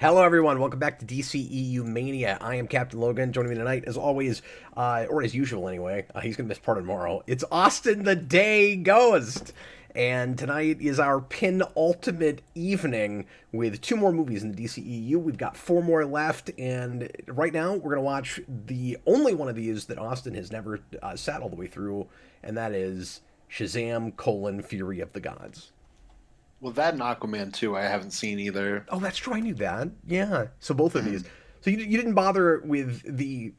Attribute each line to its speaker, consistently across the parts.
Speaker 1: Hello, everyone. Welcome back to DCEU Mania. I am Captain Logan. Joining me tonight, as always, or as usual anyway, he's going to miss part of tomorrow. It's Austin the Day Ghost. And tonight is our penultimate evening with two more movies in the DCEU. We've got four more left, and right now we're going to watch the only one of these that Austin has never sat all the way through, and that is Shazam: Fury of the Gods.
Speaker 2: Well, that and Aquaman 2 I haven't seen either.
Speaker 1: Oh, that's true. I knew that. Yeah. So both of these. So you didn't bother with the.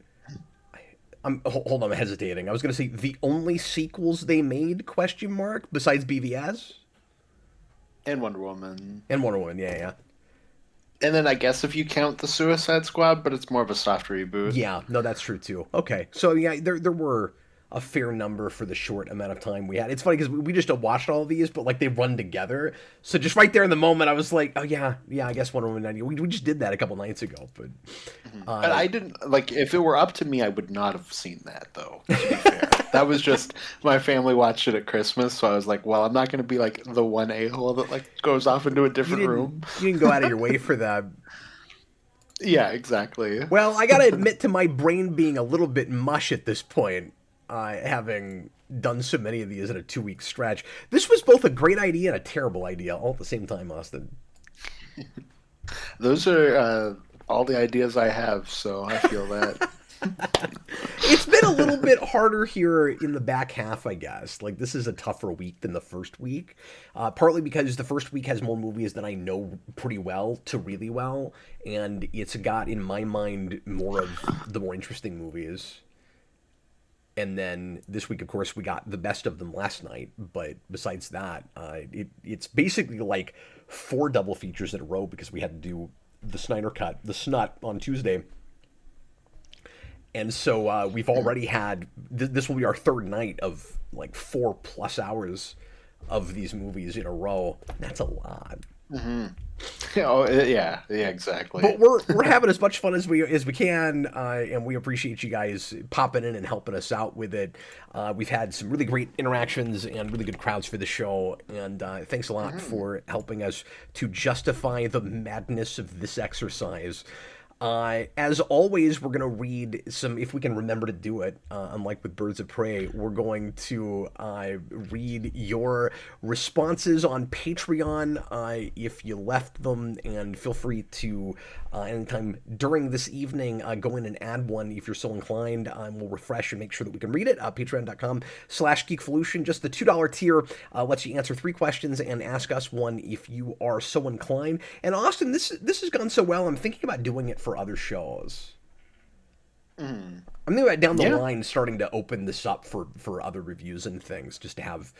Speaker 1: Hold on, I'm hesitating. I was going to say the only sequels they made? Question mark. Besides BVS
Speaker 2: And Wonder Woman.
Speaker 1: and Wonder Woman. Yeah, yeah,
Speaker 2: And then I guess if you count the Suicide Squad, but it's more of a soft reboot.
Speaker 1: yeah. No, that's true too. Okay. So yeah, there were a fair number for the short amount of time we had. It's funny because we just watched all of these, but like they run together. So just right there in the moment, I was like, oh yeah, I guess Wonder Woman 90. We just did that a couple nights ago, but
Speaker 2: But I didn't, like, if it were up to me, I would not have seen that, though, to be fair. That was just, my family watched it at Christmas, so I was like, well, I'm not going to be, like, the one a-hole that, like, goes off into a different room.
Speaker 1: you didn't go out of your way for that.
Speaker 2: Yeah, exactly.
Speaker 1: Well, I gotta admit to my brain being a little bit mush at this point, having done so many of these in a 2-week stretch. This was both a great idea and a terrible idea all at the same time, Austin.
Speaker 2: Those are all the ideas I have, so I feel that.
Speaker 1: It's been a little bit harder here in the back half, I guess. Like, this is a tougher week than the first week, partly because the first week has more movies that I know pretty well to really well, and it's got, in my mind, more of the more interesting movies. And then this week, of course, we got the best of them last night. But besides that, it's basically like 4 double features in a row because we had to do the Snyder Cut, the Snut, on Tuesday. And so we've already had, this will be our third night of like 4+ hours of these movies in a row. That's a lot.
Speaker 2: Oh, yeah, exactly.
Speaker 1: But we're having as much fun as we can, and we appreciate you guys popping in and helping us out with it. We've had some really great interactions and really good crowds for the show, and thanks a lot for helping us to justify the madness of this exercise. As always, we're going to read some, if we can remember to do it, unlike with Birds of Prey, we're going to read your responses on Patreon if you left them, and feel free to, anytime during this evening, go in and add one if you're so inclined. We'll refresh and make sure that we can read it. Patreon.com/Geekvolution. Just the $2 tier lets you answer 3 questions and ask us one if you are so inclined. And Austin, this has gone so well, I'm thinking about doing it for other shows. I'm thinking about down the line starting to open this up for other reviews and things, just to have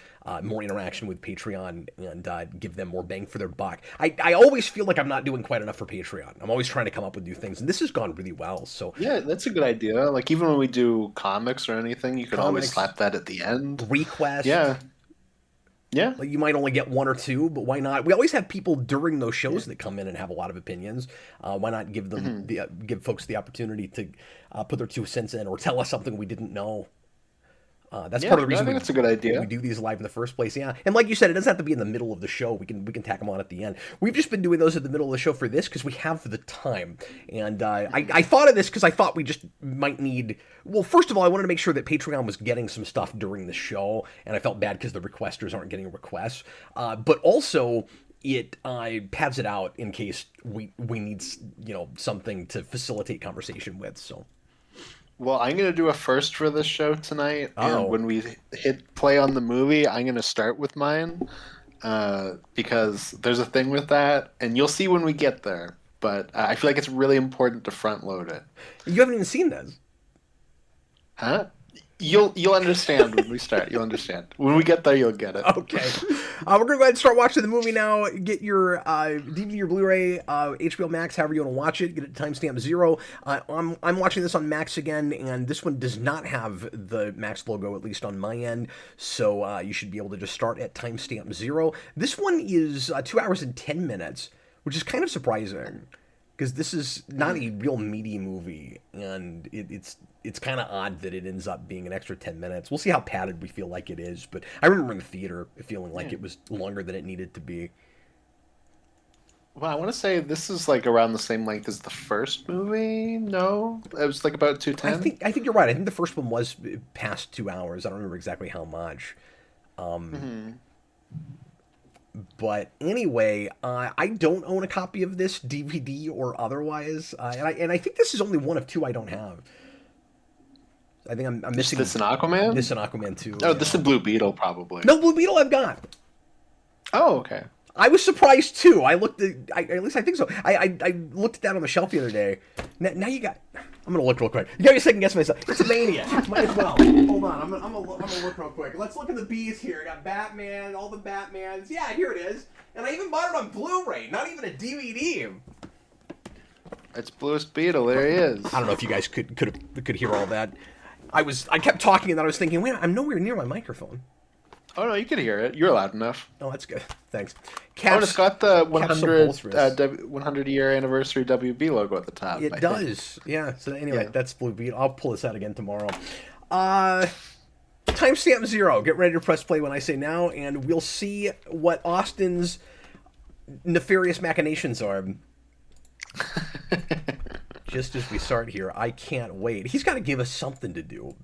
Speaker 1: more interaction with Patreon and give them more bang for their buck. I always feel like I'm not doing quite enough for Patreon. I'm always trying to come up with new things, and this has gone really well. So
Speaker 2: Yeah, that's a good idea. Like, even when we do comics or anything, you can always slap that at the end.
Speaker 1: Request.
Speaker 2: Yeah. Yeah.
Speaker 1: Like, you might only get 1 or 2, but why not? We always have people during those shows that come in and have a lot of opinions. Why not give them give folks the opportunity to put their 2 cents in or tell us something we didn't know? That's part of the reason
Speaker 2: I think that's a good idea.
Speaker 1: we do these live in the first place. Yeah, and like you said, it doesn't have to be in the middle of the show. We can tack them on at the end. We've just been doing those at the middle of the show for this because we have the time. And I thought of this because I thought we just might need. Well, first of all, I wanted to make sure that Patreon was getting some stuff during the show, and I felt bad because the requesters aren't getting requests. But also, it pads it out in case we need something to facilitate conversation with. So.
Speaker 2: Well, I'm going to do a first for this show tonight.
Speaker 1: Oh.
Speaker 2: And when we hit play on the movie, I'm going to start with mine because there's a thing with that, and you'll see when we get there. But I feel like it's really important to front load it.
Speaker 1: You haven't even seen this.
Speaker 2: Huh? You'll understand when we start. You'll understand. When we get there, you'll get it.
Speaker 1: Okay. We're going to go ahead and start watching the movie now. Get your DVD or Blu-ray, HBO Max, however you want to watch it. Get it at timestamp 0. I'm watching this on Max again, and this one does not have the Max logo, at least on my end. So you should be able to just start at timestamp 0. This one is 2 hours and 10 minutes, which is kind of surprising, because this is not a real meaty movie, and it's kind of odd that it ends up being an extra 10 minutes. We'll see how padded we feel like it is, but I remember in the theater feeling like it was longer than it needed to be.
Speaker 2: Well, I want to say this is like around the same length as the first movie. No, it was like about 210.
Speaker 1: I think you're right. I think the first one was past 2 hours. I don't remember exactly how much.
Speaker 2: Mm-hmm.
Speaker 1: But anyway, I don't own a copy of this DVD or otherwise, and I think this is only one of two I don't have. I think I'm missing
Speaker 2: This and Aquaman.
Speaker 1: this and Aquaman 2.
Speaker 2: Oh, this and Blue Beetle probably.
Speaker 1: No, Blue Beetle I've got.
Speaker 2: Oh, okay.
Speaker 1: I was surprised too. I looked at least I think so. I looked at that on the shelf the other day. Now you got. I'm gonna look real quick. You got me second guess myself. It's Mania. Might as well. Hold on. I'm gonna look real quick. Let's look at the B's here. I got Batman, all the Batmans. Yeah, here it is. And I even bought it on Blu-ray. Not even a DVD.
Speaker 2: It's Bluest Beetle. There he is.
Speaker 1: I don't know if you guys could hear all that. I kept talking and then I was thinking, wait, I'm nowhere near my microphone.
Speaker 2: Oh no, you can hear it. You're loud enough.
Speaker 1: Oh, that's good. Thanks.
Speaker 2: Oh, and it's got the 100 year anniversary WB logo at the top.
Speaker 1: It does. Yeah. So anyway, that's Blue Beetle. I'll pull this out again tomorrow. Timestamp 0. Get ready to press play when I say now, and we'll see what Austin's nefarious machinations are. Just as we start here, I can't wait. He's got to give us something to do.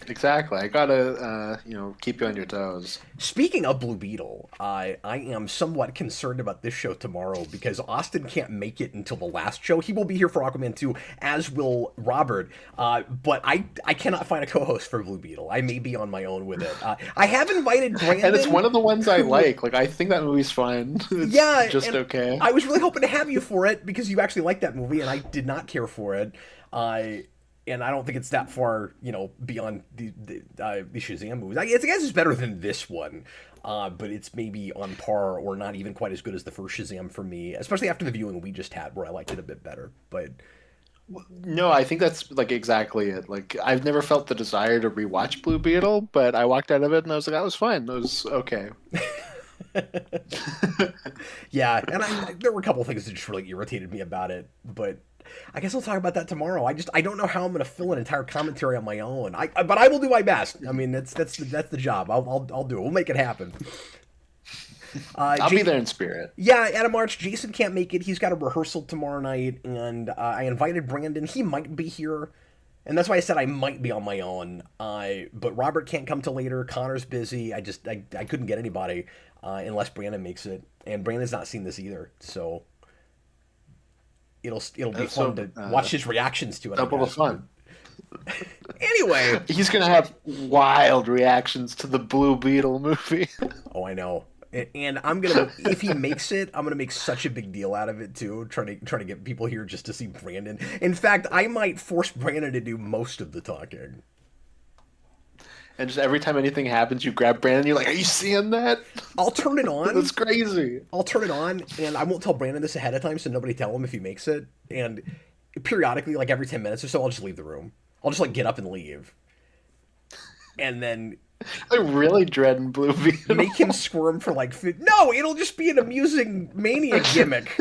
Speaker 2: Exactly. I gotta, keep you on your toes.
Speaker 1: Speaking of Blue Beetle, I am somewhat concerned about this show tomorrow because Austin can't make it until the last show. He will be here for Aquaman 2, as will Robert. But I cannot find a co-host for Blue Beetle. I may be on my own with it. I have invited Brandon.
Speaker 2: And it's one of the ones I like. Like, I think that movie's fine. It's just okay.
Speaker 1: I was really hoping to have you for it because you actually liked that movie, and I did not care for it. And I don't think it's that far, beyond the Shazam movies. I guess it's better than this one, but it's maybe on par or not even quite as good as the first Shazam for me, especially after the viewing we just had, where I liked it a bit better. But
Speaker 2: no, I think that's like exactly it. Like, I've never felt the desire to rewatch Blue Beetle, but I walked out of it and I was like, that was fine. That was okay.
Speaker 1: Yeah, and there were a couple of things that just really irritated me about it, but I guess I'll talk about that tomorrow. I don't know how I'm going to fill an entire commentary on my own. But I will do my best. I mean, that's the job. I'll do it. We'll make it happen.
Speaker 2: I'll be there in spirit.
Speaker 1: Yeah, Adam March. Jason can't make it. He's got a rehearsal tomorrow night, and I invited Brandon. He might be here, and that's why I said I might be on my own. But Robert can't come till later. Connor's busy. I couldn't get anybody unless Brandon makes it, and Brandon's not seen this either, so. It'll be fun to watch his reactions to it.
Speaker 2: Double the fun.
Speaker 1: Anyway,
Speaker 2: he's gonna have wild reactions to the Blue Beetle movie.
Speaker 1: Oh, I know. And I'm gonna, if he makes it, I'm gonna make such a big deal out of it too. Trying to get people here just to see Brandon. In fact, I might force Brandon to do most of the talking.
Speaker 2: And just every time anything happens, you grab Brandon. You're like, "Are you seeing that?"
Speaker 1: I'll turn it on.
Speaker 2: That's crazy.
Speaker 1: I'll turn it on, and I won't tell Brandon this ahead of time, so nobody tell him if he makes it. And periodically, like every 10 minutes or so, I'll just leave the room. I'll just get up and leave, and then
Speaker 2: I'm really dreading Blue Beetle.
Speaker 1: Make him squirm for no. It'll just be an amusing Mania gimmick.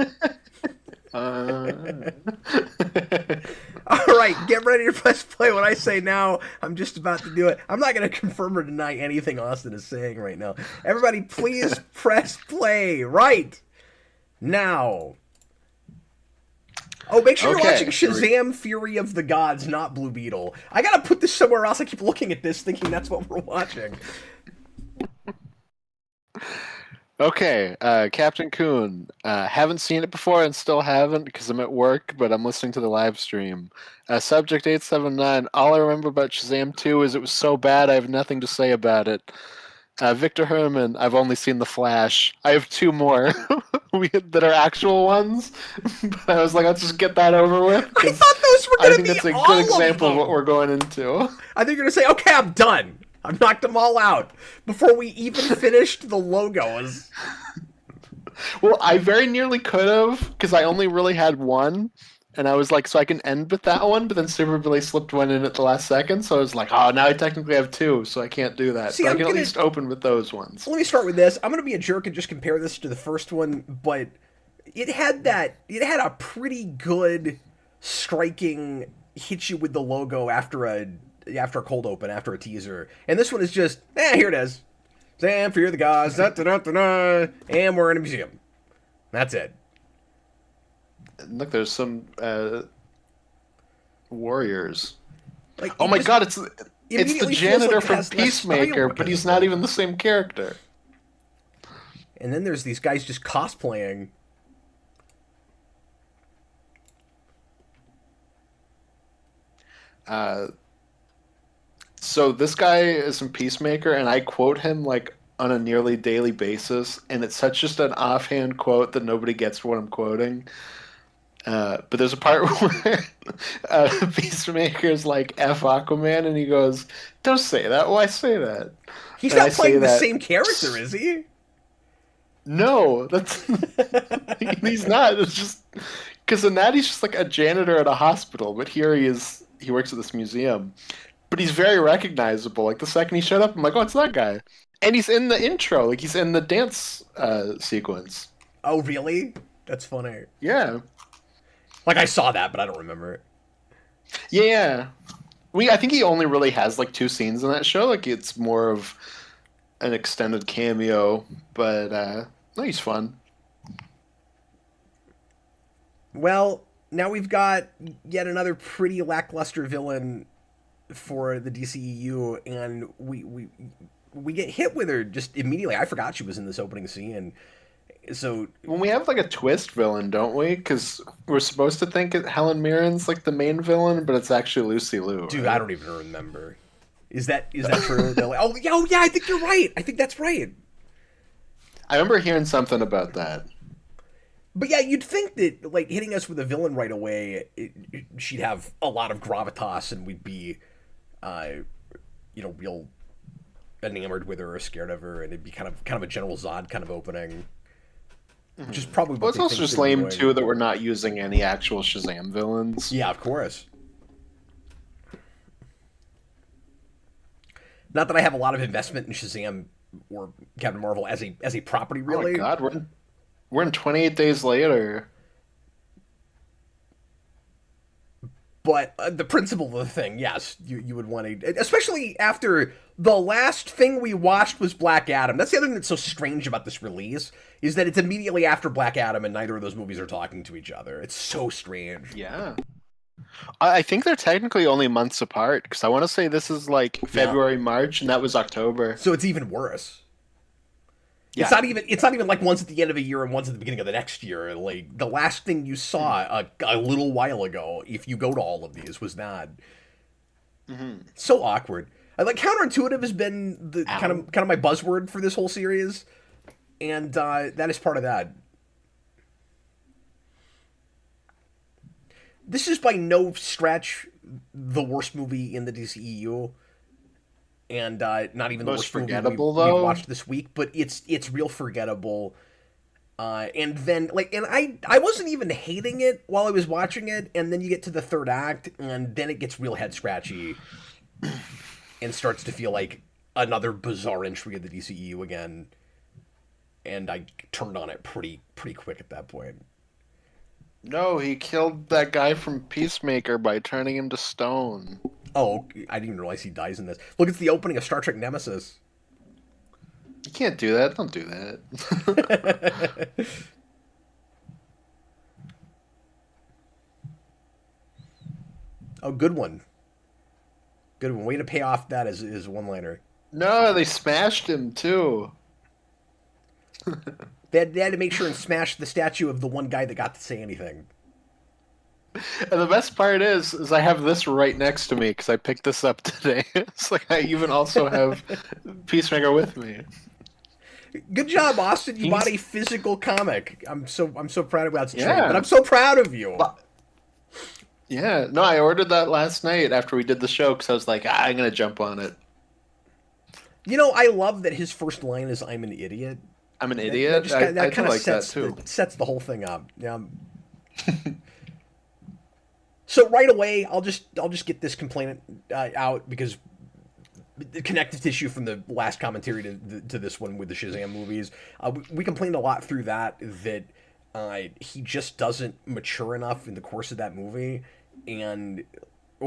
Speaker 1: All right, get ready to press play when I say now. I'm just about to do it. I'm not going to confirm or deny anything Austin is saying right now. Everybody, please press play right now. Oh, make sure you're watching Shazam Fury of the Gods, not Blue Beetle. I got to put this somewhere else. I keep looking at this thinking that's what we're watching.
Speaker 2: Okay, Captain Coon. Haven't seen it before and still haven't because I'm at work, but I'm listening to the live stream. Subject 879. All I remember about Shazam 2 is it was so bad I have nothing to say about it. Victor Herman. I've only seen The Flash. I have two more that are actual ones, but I was like, let's just get that over with.
Speaker 1: I thought those were going to be
Speaker 2: I think that's a good example of what we're going into.
Speaker 1: I think you're going to say, okay, I'm done. I've knocked them all out before we even finished the logos.
Speaker 2: Well, I very nearly could have, because I only really had one, and I was like, so I can end with that one, but then Super Billy slipped one in at the last second, so I was like, oh, now I technically have two, so I can't do that. See, but I can at least open with those ones.
Speaker 1: Let me start with this. I'm going to be a jerk and just compare this to the first one, but it had a pretty good, striking, hit you with the logo after a cold open, after a teaser. And this one is just, here it is. Shazam, Fear the Gods, and we're in a museum. That's it.
Speaker 2: Look, there's some warriors.
Speaker 1: Like,
Speaker 2: Oh my
Speaker 1: this
Speaker 2: god, it's the
Speaker 1: immediately feels
Speaker 2: janitor
Speaker 1: like it
Speaker 2: from
Speaker 1: has less style
Speaker 2: Peacemaker, but
Speaker 1: because
Speaker 2: he's
Speaker 1: of
Speaker 2: not
Speaker 1: it.
Speaker 2: even the same character.
Speaker 1: And then there's these guys just cosplaying.
Speaker 2: So this guy is in Peacemaker, and I quote him like on a nearly daily basis, and it's such just an offhand quote that nobody gets what I'm quoting. But there's a part where Peacemaker's like F Aquaman, and he goes, "Don't say that. Why say that?"
Speaker 1: He's
Speaker 2: And I
Speaker 1: not
Speaker 2: say
Speaker 1: playing the
Speaker 2: that.
Speaker 1: same character, is he?
Speaker 2: No, that's he's not. It's just because in that he's just like a janitor at a hospital, but here he is. He works at this museum, but he's very recognizable. Like the second he showed up, I'm like, oh, it's that guy, and he's in the intro. Like he's in the dance sequence.
Speaker 1: Oh, really? That's funny.
Speaker 2: Yeah,
Speaker 1: Like, I saw that, but I don't remember it.
Speaker 2: yeah. I think he only really has like 2 scenes in that show. Like it's more of an extended cameo, but no, he's fun.
Speaker 1: Well, now we've got yet another pretty lackluster villain for the DCEU, and we get hit with her just immediately. I forgot she was in this opening scene. So
Speaker 2: When we have like a twist villain, don't we? Because we're supposed to think Helen Mirren's like the main villain, but it's actually Lucy Liu.
Speaker 1: dude,
Speaker 2: right?
Speaker 1: I don't even remember. Is that true? They're like, oh yeah, I think you're right. I think that's right.
Speaker 2: I remember hearing something about that.
Speaker 1: But yeah, you'd think that like hitting us with a villain right away, she'd have a lot of gravitas, and we'd be, real enamored with her or scared of her, and it'd be kind of a General Zod kind of opening, which is probably
Speaker 2: Well,
Speaker 1: what
Speaker 2: it's
Speaker 1: they
Speaker 2: also
Speaker 1: think
Speaker 2: just
Speaker 1: they're
Speaker 2: lame
Speaker 1: doing.
Speaker 2: too that we're not using any actual Shazam villains.
Speaker 1: Yeah, of course. Not that I have a lot of investment in Shazam or Captain Marvel as a property,
Speaker 2: Oh my
Speaker 1: really.
Speaker 2: god, we're in 28 Days Later.
Speaker 1: But the principle of the thing, yes, you would want to, especially after the last thing we watched was Black Adam. That's the other thing that's so strange about this release, is that it's immediately after Black Adam, and neither of those movies are talking to each other. It's so strange.
Speaker 2: Yeah. I think they're technically only months apart because I want to say this is like February, March, and that was October.
Speaker 1: So it's even worse.
Speaker 2: Yeah.
Speaker 1: It's not even like one's at the end of a year and one's at the beginning of the next year. Like the last thing you saw a little while ago, if you go to all of these, was that. So awkward. Like counterintuitive has been the kind of my buzzword for this whole series, and that is part of that. This is by no stretch the worst movie in the DCEU, and not even the
Speaker 2: Most
Speaker 1: worst
Speaker 2: forgettable,
Speaker 1: movie we
Speaker 2: though?
Speaker 1: watched this week. But it's real forgettable. And then I wasn't even hating it while I was watching it, and then you get to the third act, and then it gets real head scratchy, and starts to feel like another bizarre entry of the DCEU again. And I turned on it pretty quick at that point.
Speaker 2: No, he killed that guy from Peacemaker by turning him to stone.
Speaker 1: Oh, I didn't even realize he dies in this. Look, it's the opening of Star Trek Nemesis.
Speaker 2: You can't do that. Don't do that.
Speaker 1: Oh, good one. Good one. Way to pay off that as a one-liner.
Speaker 2: No, they smashed him too.
Speaker 1: They had to make sure and smash the statue of the one guy that got to say anything.
Speaker 2: And the best part is I have this right next to me because I picked this up today. It's like I even also have Peacemaker with me.
Speaker 1: Good job, Austin. You bought a physical comic. I'm so proud of that's
Speaker 2: Yeah.
Speaker 1: but I'm so proud of you.
Speaker 2: Yeah, no, I ordered that last night after we did the show because I was like, I'm gonna jump on it.
Speaker 1: You know, I love that his first line is "I'm an idiot."
Speaker 2: I'm an idiot. I do
Speaker 1: kind of
Speaker 2: like that too.
Speaker 1: Sets the whole thing up. Yeah. So right away, I'll just get this complaint out because the connective tissue from the last commentary to this one with the Shazam movies. We complained a lot through that he just doesn't mature enough in the course of that movie, and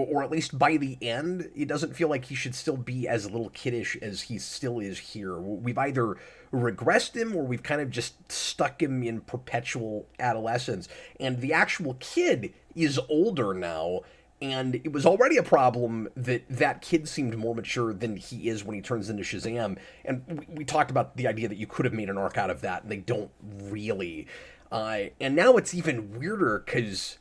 Speaker 1: or at least by the end, it doesn't feel like he should still be as little kiddish as he still is here. We've either regressed him or we've kind of just stuck him in perpetual adolescence. And the actual kid is older now, and it was already a problem that that kid seemed more mature than he is when he turns into Shazam. And we talked about the idea that you could have made an arc out of that, and they don't really. And now it's even weirder because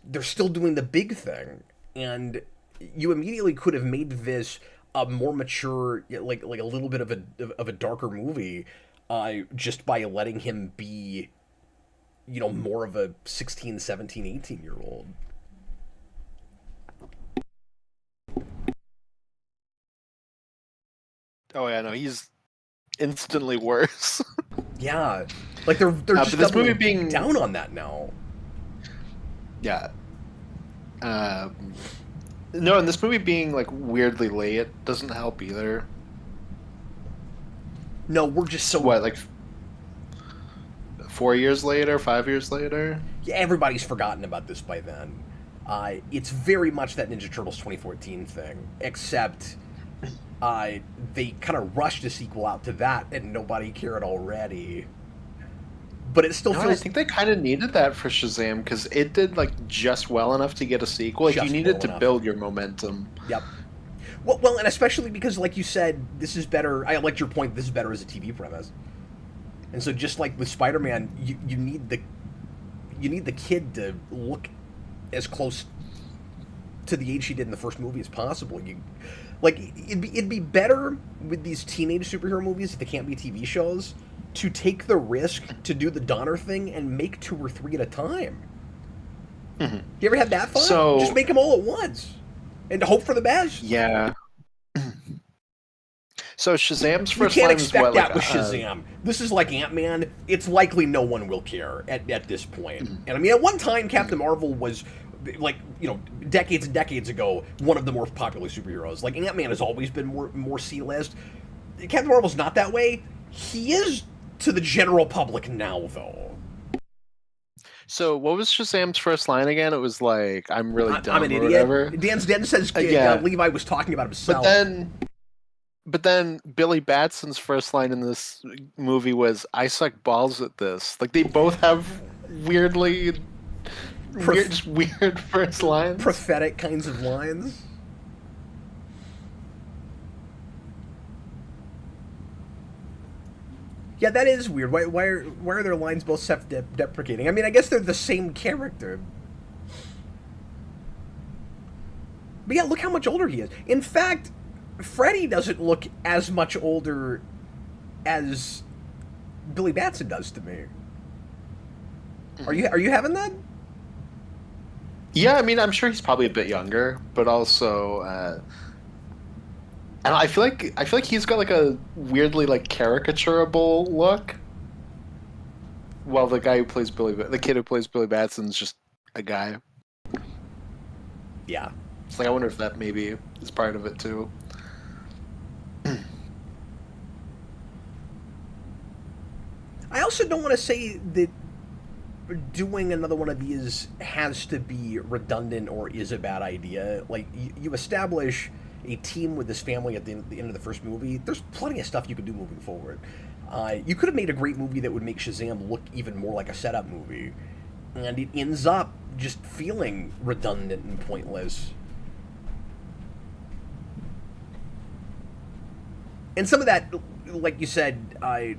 Speaker 1: they're still doing the big thing, and you immediately could have made this a more mature, like a little bit of a darker movie, just by letting him be, more of a 16, 17, 18-year-old.
Speaker 2: Oh yeah, no, he's instantly worse.
Speaker 1: Yeah, like they're just
Speaker 2: this movie
Speaker 1: doubling
Speaker 2: being
Speaker 1: down on that now.
Speaker 2: Yeah. No, and this movie being like weirdly late doesn't help either.
Speaker 1: No, we're just so
Speaker 2: What, like 4 years later, 5 years later?
Speaker 1: Yeah, everybody's forgotten about this by then. It's very much that Ninja Turtles 2014 thing, except they kind of rushed a sequel out to that, and nobody cared already. But it still feels.
Speaker 2: I think they kind of needed that for Shazam because it did like just well enough to get a sequel. Like you needed to build your momentum.
Speaker 1: Yep. Well, and especially because, like you said, this is better. I liked your point. This is better as a TV premise. And so, just like with Spider-Man, you need the kid to look as close to the age she did in the first movie as possible. It'd be better with these teenage superhero movies if they can't be TV shows, to take the risk to do the Donner thing and make 2 or 3 at a time.
Speaker 2: Mm-hmm.
Speaker 1: You ever had that thought?
Speaker 2: So,
Speaker 1: just make them all at once and hope for the best.
Speaker 2: Yeah. So Shazam's first
Speaker 1: line is what? You can't
Speaker 2: that
Speaker 1: expect that with Shazam. This is like Ant-Man. It's likely no one will care at this point.
Speaker 2: Mm-hmm.
Speaker 1: And I mean, at one time, Captain Marvel was, like, decades and decades ago, one of the more popular superheroes. Like, Ant-Man has always been more C-list. Captain Marvel's not that way. He is to the general public now, though.
Speaker 2: So what was Shazam's first line again? It was like, "I'm really dumb,"
Speaker 1: I'm an
Speaker 2: or
Speaker 1: idiot.
Speaker 2: whatever.
Speaker 1: Dan says Levi was talking about himself.
Speaker 2: But then Billy Batson's first line in this movie was, "I suck balls at this." Like they both have weird first lines.
Speaker 1: Prophetic kinds of lines. Yeah, that is weird. Why are their lines both self-deprecating? I mean, I guess they're the same character. But yeah, look how much older he is. In fact, Freddy doesn't look as much older as Billy Batson does to me. Are you having that?
Speaker 2: Yeah, I mean, I'm sure he's probably a bit younger, but also, and I feel like he's got like a weirdly like caricaturable look. While the kid who plays Billy Batson's just a guy.
Speaker 1: Yeah.
Speaker 2: It's like I wonder if that maybe is part of it too.
Speaker 1: I also don't want to say that doing another one of these has to be redundant or is a bad idea. Like, you establish a team with this family at the end of the first movie. There's plenty of stuff you could do moving forward. You could have made a great movie that would make Shazam look even more like a setup movie, and it ends up just feeling redundant and pointless. And some of that, like you said,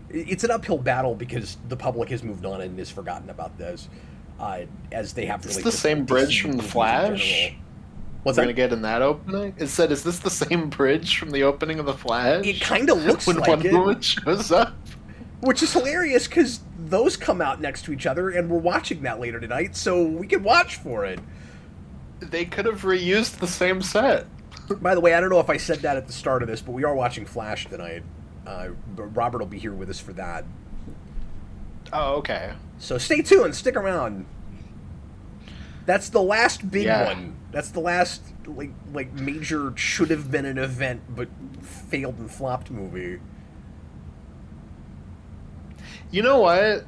Speaker 1: it's an uphill battle because the public has moved on and has forgotten about this, as they have.
Speaker 2: It's the same bridge from The Flash.
Speaker 1: What's
Speaker 2: We're gonna get in that opening? It said, "Is this the same bridge from the opening of The Flash?"
Speaker 1: It kind of looks
Speaker 2: when
Speaker 1: like
Speaker 2: Wonder Woman shows up,
Speaker 1: which is hilarious because those come out next to each other, and we're watching that later tonight, so we can watch for it.
Speaker 2: They could have reused the same set.
Speaker 1: By the way, I don't know if I said that at the start of this, but we are watching Flash tonight. Robert will be here with us for that.
Speaker 2: Oh, okay.
Speaker 1: So stay tuned, stick around. That's the last big one. That's the last like major should have been an event but failed and flopped movie.
Speaker 2: You know what?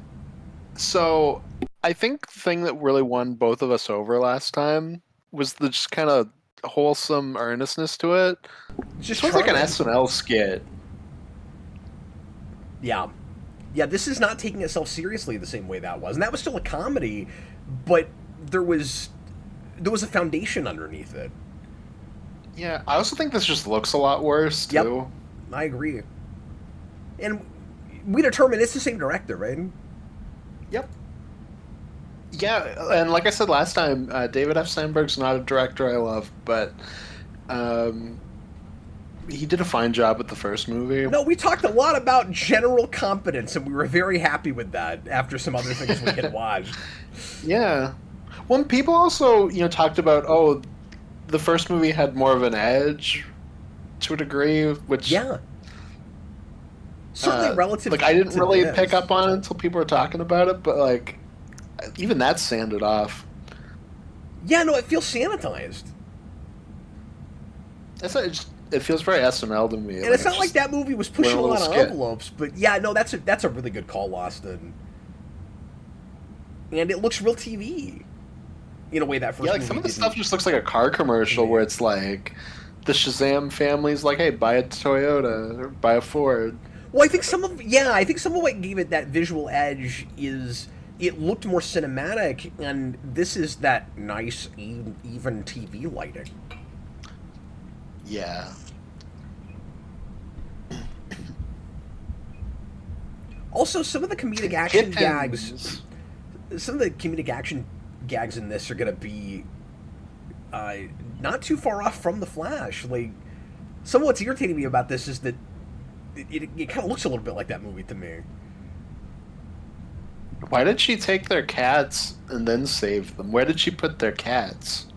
Speaker 2: So I think the thing that really won both of us over last time was the just kind of wholesome earnestness to it.
Speaker 1: It's just
Speaker 2: It was like an
Speaker 1: charming.
Speaker 2: SNL skit.
Speaker 1: Yeah. Yeah, this is not taking itself seriously the same way that was. And that was still a comedy, but there was a foundation underneath it.
Speaker 2: Yeah, I also think this just looks a lot worse too.
Speaker 1: Yep. I agree. And we determined it's the same director, right?
Speaker 2: Yep. Yeah, and like I said last time, David F. Sandberg's not a director I love, but he did a fine job with the first movie.
Speaker 1: No, we talked a lot about general competence, and we were very happy with that after some other things we had watched.
Speaker 2: Yeah. When people also, talked about, the first movie had more of an edge to a degree, which
Speaker 1: Yeah. Certainly relative
Speaker 2: like I didn't
Speaker 1: to
Speaker 2: really
Speaker 1: this.
Speaker 2: pick up on it until people were talking about it, but like even that's sanded off.
Speaker 1: Yeah, no, it feels sanitized.
Speaker 2: It feels very SNL to me.
Speaker 1: And it's not like that movie was pushing a lot of
Speaker 2: skit.
Speaker 1: envelopes, but yeah, no, that's a really good call, Austin. And it looks real TV in a way that first
Speaker 2: Yeah, like
Speaker 1: movie
Speaker 2: some of the
Speaker 1: didn't.
Speaker 2: stuff just looks like a car commercial where it's like the Shazam family's like, "Hey, buy a Toyota or buy a Ford."
Speaker 1: Well, I think some of what gave it that visual edge is it looked more cinematic, and this is that nice, even TV lighting.
Speaker 2: Yeah.
Speaker 1: Also, some of the comedic action
Speaker 2: Kittens.
Speaker 1: gags in this are going to be not too far off from The Flash. Like, some of what's irritating me about this is that it kind of looks a little bit like that movie to me.
Speaker 2: Why did she take their cats and then save them? Where did she put their cats?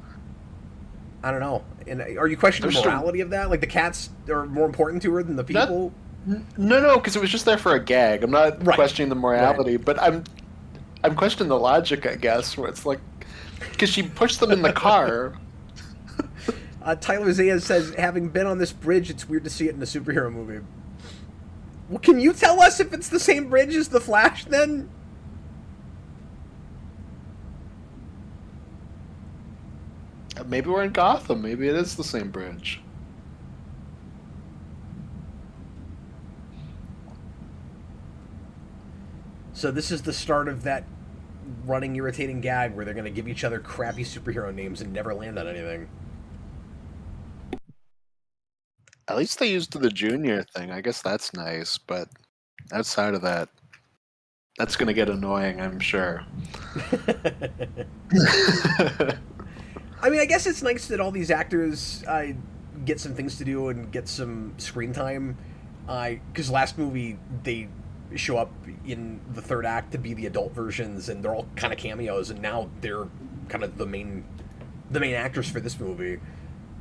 Speaker 1: I don't know. And are you questioning the morality of that? Like, the cats are more important to her than the people?
Speaker 2: No, because it was just there for a gag. I'm not questioning the morality, but I'm questioning the logic, I guess, where it's like, because she pushed them in the car.
Speaker 1: Tyler Zayas says, having been on this bridge, it's weird to see it in a superhero movie. Well, can you tell us if it's the same bridge as The Flash, then?
Speaker 2: Maybe we're in Gotham. Maybe it is the same bridge.
Speaker 1: So this is the start of that running, irritating gag where they're going to give each other crappy superhero names and never land on anything.
Speaker 2: At least they used the junior thing. I guess that's nice, but outside of that, that's going to get annoying, I'm sure.
Speaker 1: I mean, I guess it's nice that all these actors get some things to do and get some screen time. Because last movie, they show up in the third act to be the adult versions, and they're all kind of cameos, and now they're kind of the main actors for this movie.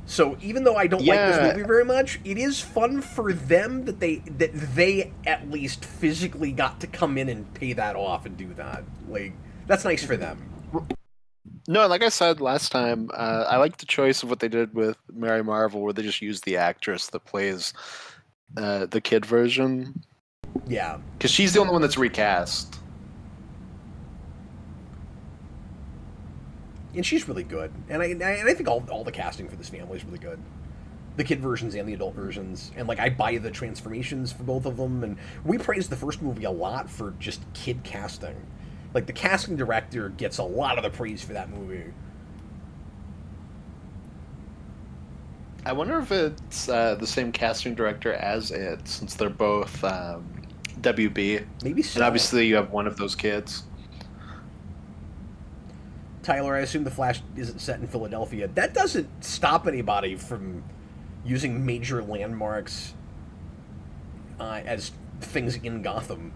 Speaker 1: So even though I don't like this movie very much, it is fun for them that they at least physically got to come in and pay that off and do that. Like, that's nice for them.
Speaker 2: No, like I said last time, I like the choice of what they did with Mary Marvel, where they just used the actress that plays the kid version.
Speaker 1: Yeah.
Speaker 2: Because she's the only one that's recast.
Speaker 1: And she's really good. And I think all the casting for this family is really good. The kid versions and the adult versions. And, like, I buy the transformations for both of them. And we praised the first movie a lot for just kid casting. Like, the casting director gets a lot of the praise for that movie.
Speaker 2: I wonder if it's the same casting director as it, since they're both WB.
Speaker 1: Maybe so.
Speaker 2: And obviously you have one of those kids.
Speaker 1: Tyler, I assume The Flash isn't set in Philadelphia. That doesn't stop anybody from using major landmarks as things in Gotham.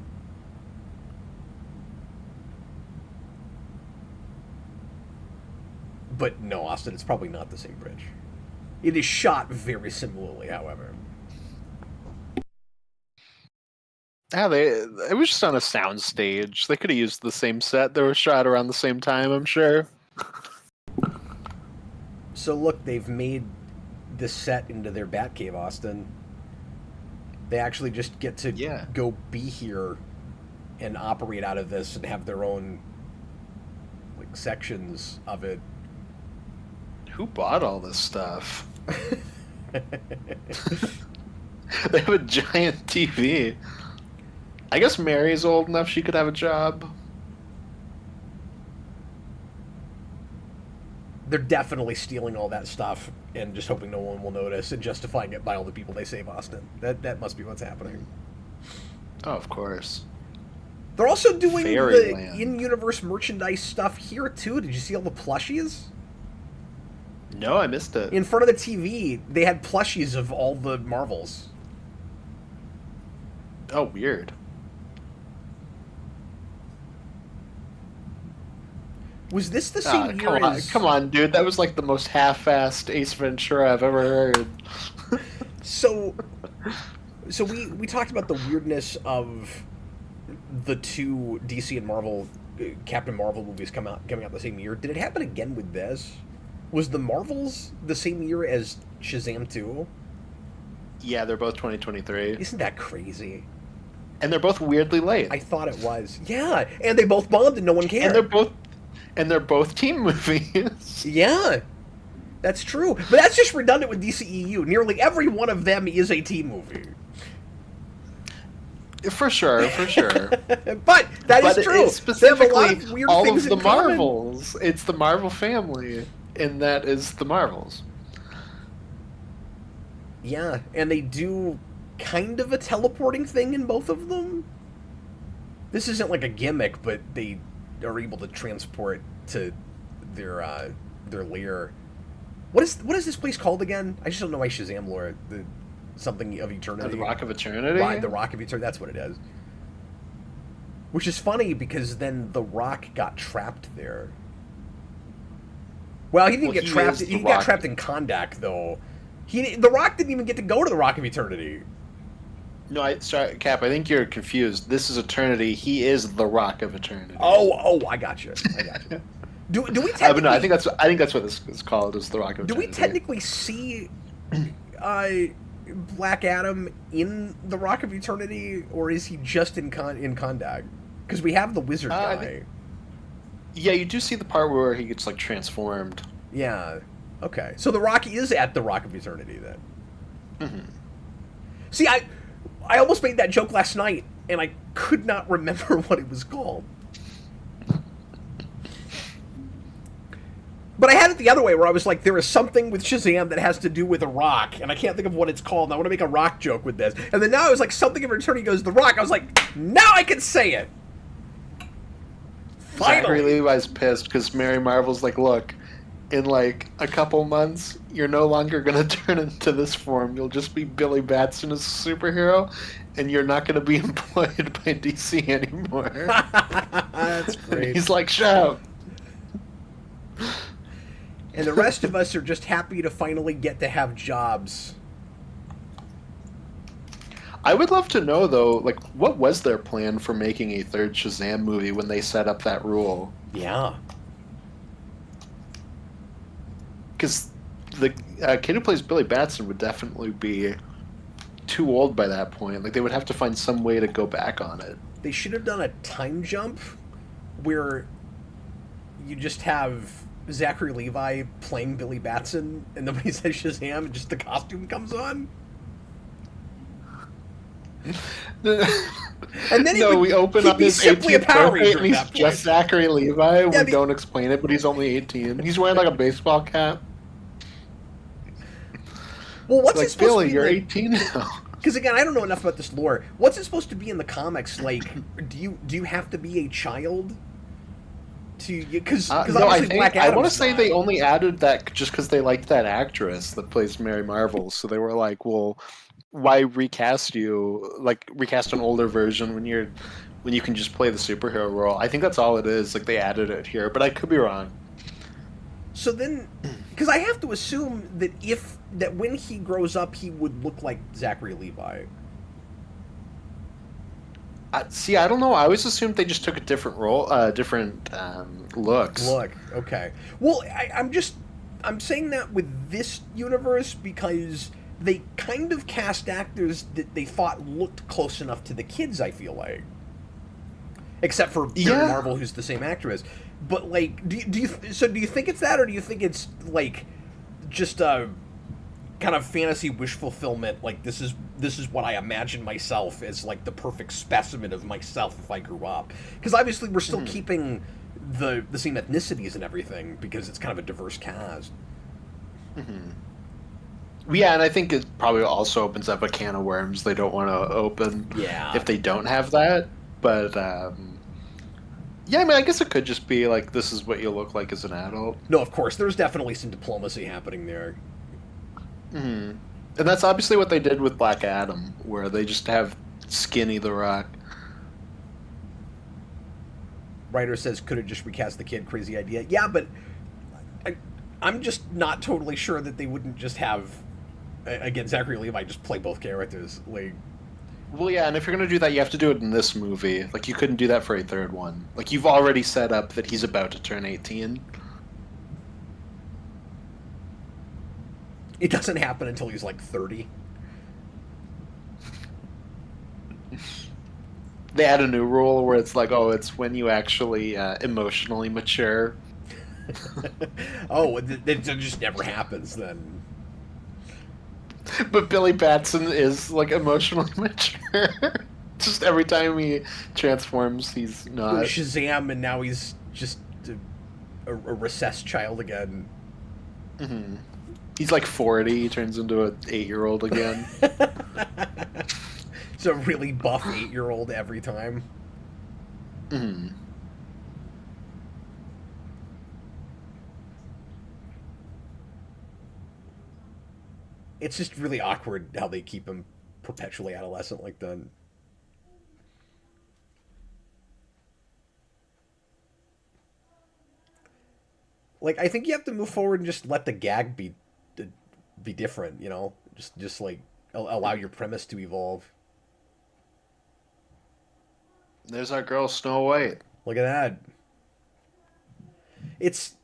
Speaker 1: But no, Austin, it's probably not the same bridge. It is shot very similarly, however.
Speaker 2: Yeah, it was just on a sound stage. They could have used the same set. They were shot around the same time, I'm sure.
Speaker 1: So look, they've made this set into their Batcave, Austin. They actually just get to go be here and operate out of this and have their own, like, sections of it.
Speaker 2: Who bought all this stuff? They have a giant TV. I guess Mary's old enough she could have a job.
Speaker 1: They're definitely stealing all that stuff and just hoping no one will notice and justifying it by all the people they save Austin. That must be what's happening.
Speaker 2: Oh, of course.
Speaker 1: They're also doing
Speaker 2: Fairyland.
Speaker 1: the in-universe merchandise stuff here, too. Did you see all the plushies?
Speaker 2: No, I missed it.
Speaker 1: In front of the TV, they had plushies of all the Marvels.
Speaker 2: Oh, weird.
Speaker 1: Was this the same year as...
Speaker 2: Come on, dude. That was like the most half-assed Ace Ventura I've ever heard.
Speaker 1: So we talked about the weirdness of the two DC and Marvel, Captain Marvel movies coming out the same year. Did it happen again with this? Was the Marvels the same year as Shazam 2?
Speaker 2: Yeah, they're both 2023.
Speaker 1: Isn't that crazy?
Speaker 2: And they're both weirdly late.
Speaker 1: I thought it was. Yeah, and they both bombed and no one cared.
Speaker 2: And they're both team movies.
Speaker 1: Yeah, that's true. But that's just redundant with DCEU. Nearly every one of them is a team movie.
Speaker 2: For sure.
Speaker 1: But that is true.
Speaker 2: It's specifically
Speaker 1: they have a lot of weird
Speaker 2: all
Speaker 1: things
Speaker 2: of the
Speaker 1: in common.
Speaker 2: Marvels. It's the Marvel family, and that is the Marvels.
Speaker 1: Yeah, and they do kind of a teleporting thing in both of them. This isn't like a gimmick, but they are able to transport to their lair. What is this place called again? I just don't know my Shazam lore. Something of Eternity.
Speaker 2: The Rock of Eternity?
Speaker 1: Right, the Rock of Eternity. That's what it is. Which is funny because then the Rock got trapped there. Well, he didn't get trapped. He got trapped in Kondak, though. The Rock didn't even get to go to the Rock of Eternity.
Speaker 2: No, sorry, Cap. I think you're confused. This is Eternity. He is the Rock of Eternity.
Speaker 1: Oh, I got you. Do we technically?
Speaker 2: No, I think that's what this is called. Is the Rock of Eternity?
Speaker 1: Do we technically see Black Adam in the Rock of Eternity, or is he just in Kondak? Because we have the wizard guy.
Speaker 2: Yeah, you do see the part where he gets like transformed.
Speaker 1: Yeah. Okay. So the Rock is at the Rock of Eternity then.
Speaker 2: Mm-hmm.
Speaker 1: See, I almost made that joke last night, and I could not remember what it was called. But I had it the other way, where I was like, there is something with Shazam that has to do with a rock, and I can't think of what it's called, and I want to make a rock joke with this. And then now I was like, something in Eternity goes, the Rock. I was like, now I can say it! Finally!
Speaker 2: Zachary Levi's pissed because Mary Marvel's like, look, in like a couple months, you're no longer going to turn into this form. You'll just be Billy Batson as a superhero, and you're not going to be employed by DC anymore.
Speaker 1: That's great.
Speaker 2: He's like, shut up.
Speaker 1: And the rest of us are just happy to finally get to have jobs.
Speaker 2: I would love to know, though, like, what was their plan for making a third Shazam movie when they set up that rule?
Speaker 1: Yeah.
Speaker 2: Because the kid who plays Billy Batson would definitely be too old by that point. Like, they would have to find some way to go back on it.
Speaker 1: They should have done a time jump where you just have Zachary Levi playing Billy Batson and nobody says Shazam and just the costume comes on. And then
Speaker 2: we open up his 18th birthday and he's just Zachary Levi.
Speaker 1: Yeah,
Speaker 2: we don't explain it, but he's only 18. He's wearing like a baseball cap.
Speaker 1: Well, what's
Speaker 2: like,
Speaker 1: it supposed
Speaker 2: Billy,
Speaker 1: to be?
Speaker 2: you're
Speaker 1: Like,
Speaker 2: 18 now.
Speaker 1: Because again, I don't know enough about this lore. What's it supposed to be in the comics? Like, do you have to be a child to? Because
Speaker 2: no, I want to say they only added that just because they liked that actress that plays Mary Marvel. So they were like, well, why recast you? Like, recast an older version when you can just play the superhero role. I think that's all it is. Like, they added it here, but I could be wrong.
Speaker 1: So then, because I have to assume that when he grows up, he would look like Zachary Levi.
Speaker 2: See, I don't know. I always assumed they just took a different role, different looks.
Speaker 1: Look, okay. Well, I'm saying that with this universe because they kind of cast actors that they thought looked close enough to the kids, I feel like. Except for Mary Marvel, who's the same actress. But, like, do you think it's that, or do you think it's, like, just kind of fantasy wish fulfillment. Like this is what I imagine myself as, like the perfect specimen of myself if I grew up. Because obviously we're still keeping the same ethnicities and everything because it's kind of a diverse cast.
Speaker 2: Yeah, and I think it probably also opens up a can of worms they don't want to open
Speaker 1: Yeah.
Speaker 2: if they don't have that. But yeah, I mean, I guess it could just be like this is what you look like as an adult.
Speaker 1: No, of course, there's definitely some diplomacy happening there.
Speaker 2: And that's obviously what they did with Black Adam, where they just have Skinny the Rock.
Speaker 1: Writer says, could have just recast the kid. Crazy idea. Yeah, but I'm just not totally sure that they wouldn't just have, again, Zachary Levi just play both characters. Like,
Speaker 2: Well, yeah, and if you're gonna do that, you have to do it in this movie. Like, you couldn't do that for a third one. Like, you've already set up that he's about to turn 18.
Speaker 1: it doesn't happen until he's like 30.
Speaker 2: They add a new rule where it's like, oh, it's when you actually emotionally mature.
Speaker 1: Oh, it just never happens then.
Speaker 2: But Billy Batson is like emotionally mature. Just every time he transforms, he's not.
Speaker 1: Shazam, and now he's just a recessed child again.
Speaker 2: He's like 40. He turns into an 8-year-old again.
Speaker 1: It's a really buff 8-year-old every time. It's just really awkward how they keep him perpetually adolescent like that. Like, I think you have to move forward and just let the gag be different. You know, just like allow your premise to evolve.
Speaker 2: There's our girl Snow White.
Speaker 1: Look at that. It's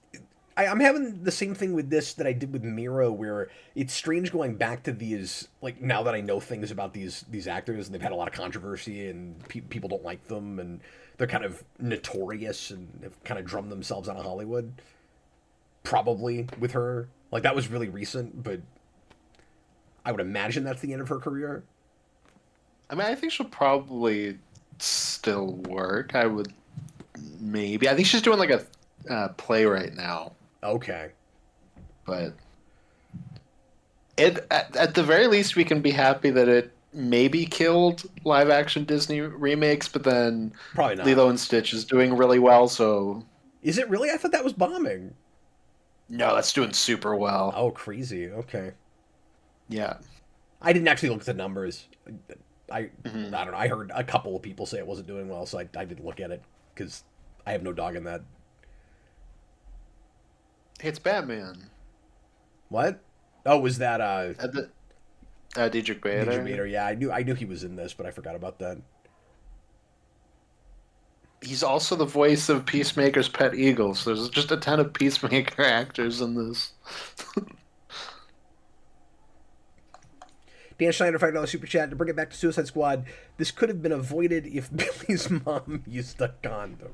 Speaker 1: I'm having the same thing with this that I did with Mira, where it's strange going back to these. Like, now that I know things about these actors, and they've had a lot of controversy, and people don't like them, and they're kind of notorious, and have kind of drummed themselves out of Hollywood. Probably with her, like that was really recent, but I would imagine that's the end of her career.
Speaker 2: I mean, I think she'll probably still work. I would maybe. I think she's doing like a play right now,
Speaker 1: Okay.
Speaker 2: but at the very least we can be happy that it maybe killed live action Disney remakes, but then
Speaker 1: Probably not.
Speaker 2: Lilo and Stitch is doing really well, so
Speaker 1: Is it really? I thought that was bombing.
Speaker 2: no, that's doing super well.
Speaker 1: Oh, crazy. Okay.
Speaker 2: Yeah.
Speaker 1: I didn't actually look at the numbers. I don't know. I heard a couple of people say it wasn't doing well, so I didn't look at it because I have no dog in that.
Speaker 2: Hey, it's Batman.
Speaker 1: What? Oh, was that
Speaker 2: Diedrich Bader.
Speaker 1: Ninja Vader? Yeah, I knew he was in this, but I forgot about that.
Speaker 2: He's also the voice of Peacemaker's pet eagle, so there's just a ton of Peacemaker actors in this.
Speaker 1: Dan Schneider, $5 super chat to bring it back to Suicide Squad. This could have been avoided if Billy's mom used a condom.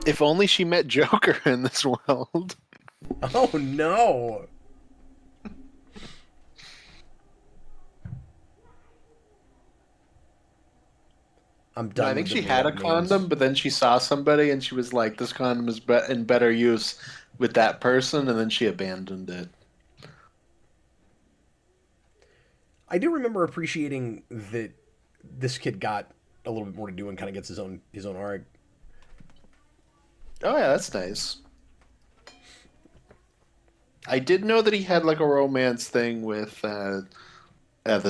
Speaker 2: If only she met Joker in this world.
Speaker 1: Oh no! I'm done.
Speaker 2: I think
Speaker 1: with
Speaker 2: she
Speaker 1: the
Speaker 2: had a
Speaker 1: memes.
Speaker 2: condom, but then she saw somebody and she was like, "This condom is in better use with that person," and then she abandoned it.
Speaker 1: I do remember appreciating that this kid got a little bit more to do and kind of gets his own arc.
Speaker 2: Oh yeah, that's nice. I did know that he had like a romance thing with the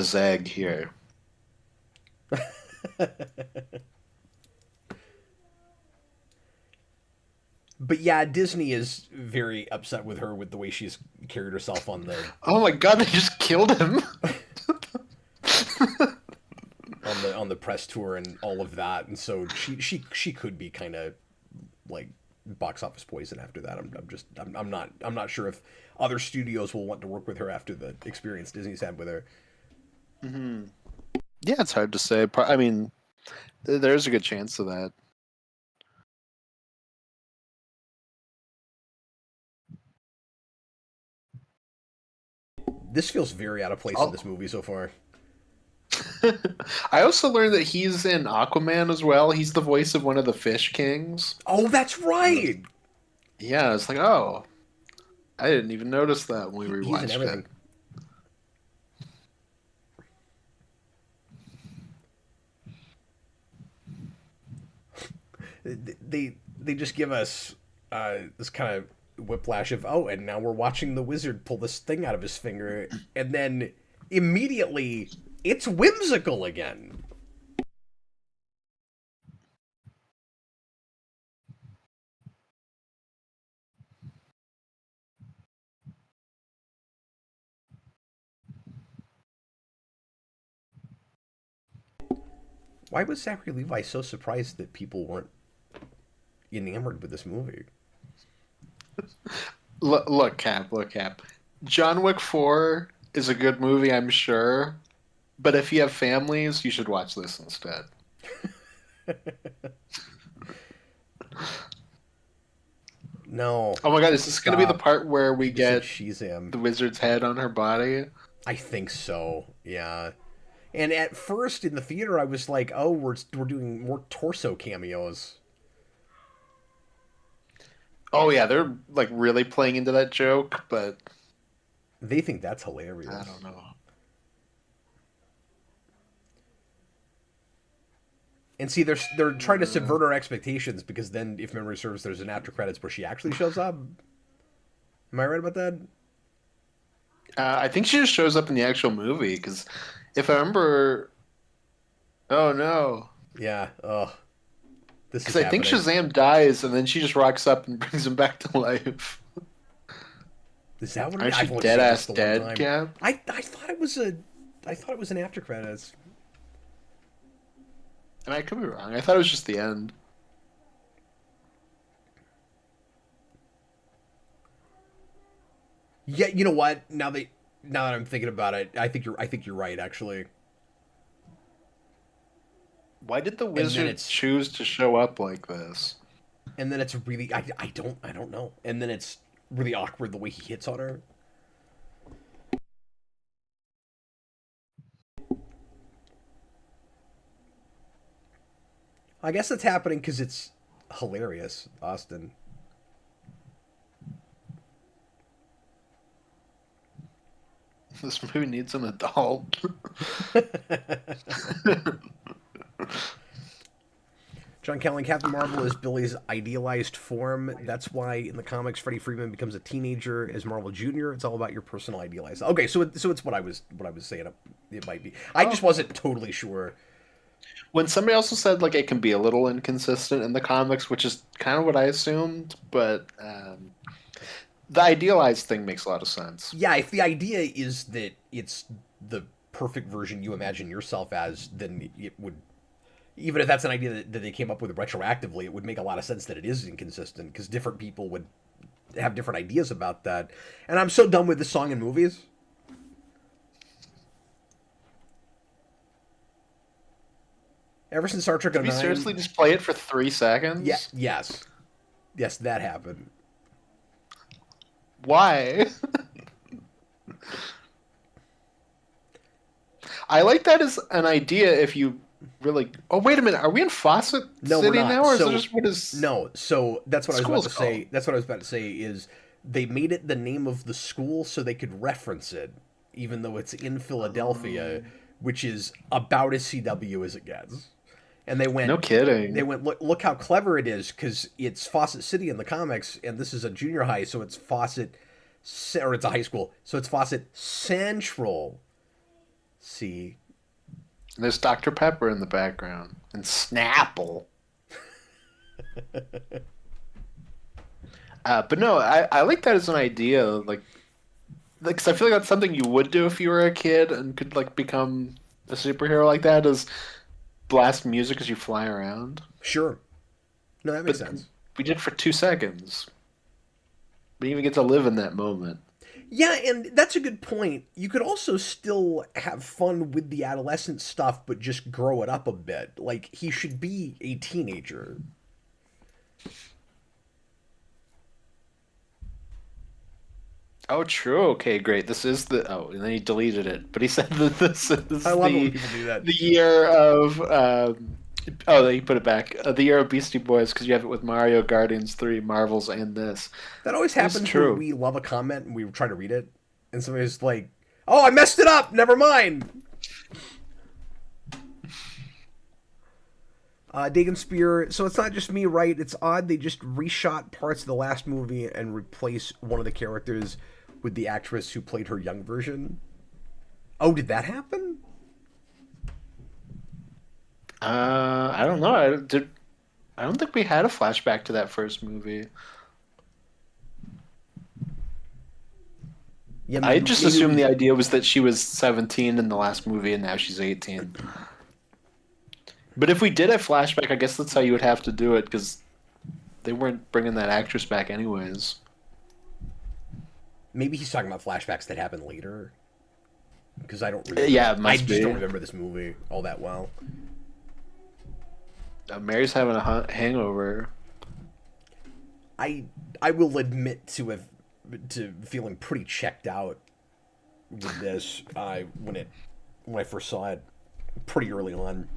Speaker 2: Zag here.
Speaker 1: But yeah, Disney is very upset with her with the way she's carried herself on the
Speaker 2: Oh my god, they just killed him.
Speaker 1: on the press tour and all of that, and so she could be kind of like box office poison after that. I'm not sure if other studios will want to work with her after the experience Disney's had with her.
Speaker 2: Yeah, it's hard to say. I mean, there's a good chance of that.
Speaker 1: This feels very out of place in
Speaker 2: Oh.
Speaker 1: this movie so far.
Speaker 2: I also learned that he's in Aquaman as well. He's the voice of one of the Fish Kings.
Speaker 1: Oh, that's right.
Speaker 2: Yeah, it's like, oh, I didn't even notice that when we
Speaker 1: He's in
Speaker 2: rewatched it.
Speaker 1: everything. They just give us this kind of whiplash of, oh, and now we're watching the wizard pull this thing out of his finger, and then immediately it's whimsical again. Why was Zachary Levi so surprised that people weren't enamored with this movie?
Speaker 2: Look, Cap. John Wick 4 is a good movie, I'm sure. But if you have families, you should watch this instead.
Speaker 1: No.
Speaker 2: Oh my god, is this going to be the part where we
Speaker 1: You said
Speaker 2: get
Speaker 1: Shazam.
Speaker 2: the wizard's head on her body?
Speaker 1: I think so. Yeah. And at first in the theater, I was like, "Oh, we're doing more torso cameos."
Speaker 2: Oh yeah, they're like really playing into that joke, but
Speaker 1: They think that's hilarious.
Speaker 2: I don't know.
Speaker 1: And see, they're trying to subvert our expectations because then, if memory serves, there's an after credits where she actually shows up. Am I right about that?
Speaker 2: I think she just shows up in the actual movie because if I remember, oh no,
Speaker 1: Yeah. Ugh. This is
Speaker 2: because I think
Speaker 1: happening.
Speaker 2: Shazam dies and then she just rocks up and brings him back to life.
Speaker 1: Is that what it
Speaker 2: Aren't
Speaker 1: is?
Speaker 2: you
Speaker 1: I've only
Speaker 2: dead
Speaker 1: seen
Speaker 2: ass
Speaker 1: this the one
Speaker 2: dead,
Speaker 1: time.
Speaker 2: Cap?
Speaker 1: I thought it was an after credits.
Speaker 2: And I could be wrong. I thought it was just the end.
Speaker 1: Yeah, you know what? Now that I'm thinking about it, I think you're right actually.
Speaker 2: Why did the
Speaker 1: And then
Speaker 2: wizard
Speaker 1: it's
Speaker 2: choose to show up like this?
Speaker 1: really I don't know. And then it's really awkward the way he hits on her. I guess it's happening because it's hilarious, Austin.
Speaker 2: This movie needs an adult.
Speaker 1: John Callan, Captain Marvel is Billy's idealized form. That's why in the comics, Freddie Freeman becomes a teenager as Marvel Jr. It's all about your personal idealized. Okay, so it's what I was saying. It might be. I just wasn't totally sure.
Speaker 2: When somebody also said like it can be a little inconsistent in the comics, which is kind of what I assumed, but the idealized thing makes a lot of sense.
Speaker 1: Yeah, if the idea is that it's the perfect version you imagine yourself as, then it would. Even if that's an idea that they came up with retroactively, it would make a lot of sense that it is inconsistent because different people would have different ideas about that. And I'm so done with this song in movies. Ever since Star Trek
Speaker 2: Did we
Speaker 1: 09,
Speaker 2: seriously just play it for 3 seconds?
Speaker 1: yeah, yes, that happened.
Speaker 2: Why? I like that as an idea if you really. Oh, wait a minute. Are we in Fawcett
Speaker 1: No, we're
Speaker 2: City
Speaker 1: not.
Speaker 2: now, or is
Speaker 1: So
Speaker 2: it just what is.
Speaker 1: no, so that's what I was about
Speaker 2: School's
Speaker 1: to say.
Speaker 2: called?
Speaker 1: That's what I was about to say is they made it the name of the school so they could reference it, even though it's in Philadelphia, which is about as CW as it gets. And
Speaker 2: No kidding.
Speaker 1: look how clever it is because it's Fawcett City in the comics, and this is a junior high, so it's or it's a high school, so it's Fawcett Central. See,
Speaker 2: There's Dr. Pepper in the background. And Snapple. But no, I like that as an idea. Like, 'cause I feel like that's something you would do if you were a kid and could like become a superhero like that. Is blast music as you fly around.
Speaker 1: sure, no, that makes
Speaker 2: But
Speaker 1: sense.
Speaker 2: we did it for 2 seconds. We didn't even get to live in that moment.
Speaker 1: Yeah, and that's a good point. You could also still have fun with the adolescent stuff, but just grow it up a bit. Like he should be a teenager.
Speaker 2: Oh, true. Okay, great. This is the and then he deleted it. But he said that this
Speaker 1: I
Speaker 2: is
Speaker 1: love it when people do that.
Speaker 2: the year of oh, he put it back. The year of Beastie Boys because you have it with Mario, Guardians 3, Marvels, and this.
Speaker 1: That always
Speaker 2: It's
Speaker 1: happens when
Speaker 2: true.
Speaker 1: we love a comment and we try to read it, and somebody's like, "Oh, I messed it up. Never mind." Dagon Spear. So it's not just me, right? It's odd they just reshot parts of the last movie and replace one of the characters with the actress who played her young version. Oh, did that happen?
Speaker 2: I don't know. I don't think we had a flashback to that first movie.
Speaker 1: Yeah,
Speaker 2: I
Speaker 1: maybe,
Speaker 2: just
Speaker 1: maybe it
Speaker 2: assumed the
Speaker 1: was.
Speaker 2: idea was that she was 17 in the last movie and now she's 18. But if we did a flashback, I guess that's how you would have to do it because they weren't bringing that actress back anyways.
Speaker 1: Maybe he's talking about flashbacks that happened later. Because I don't remember.
Speaker 2: Yeah, it
Speaker 1: I
Speaker 2: must
Speaker 1: just don't
Speaker 2: be.
Speaker 1: remember this movie all that well.
Speaker 2: Mary's having a hangover.
Speaker 1: I I will admit to feeling pretty checked out with this when I first saw it pretty early on.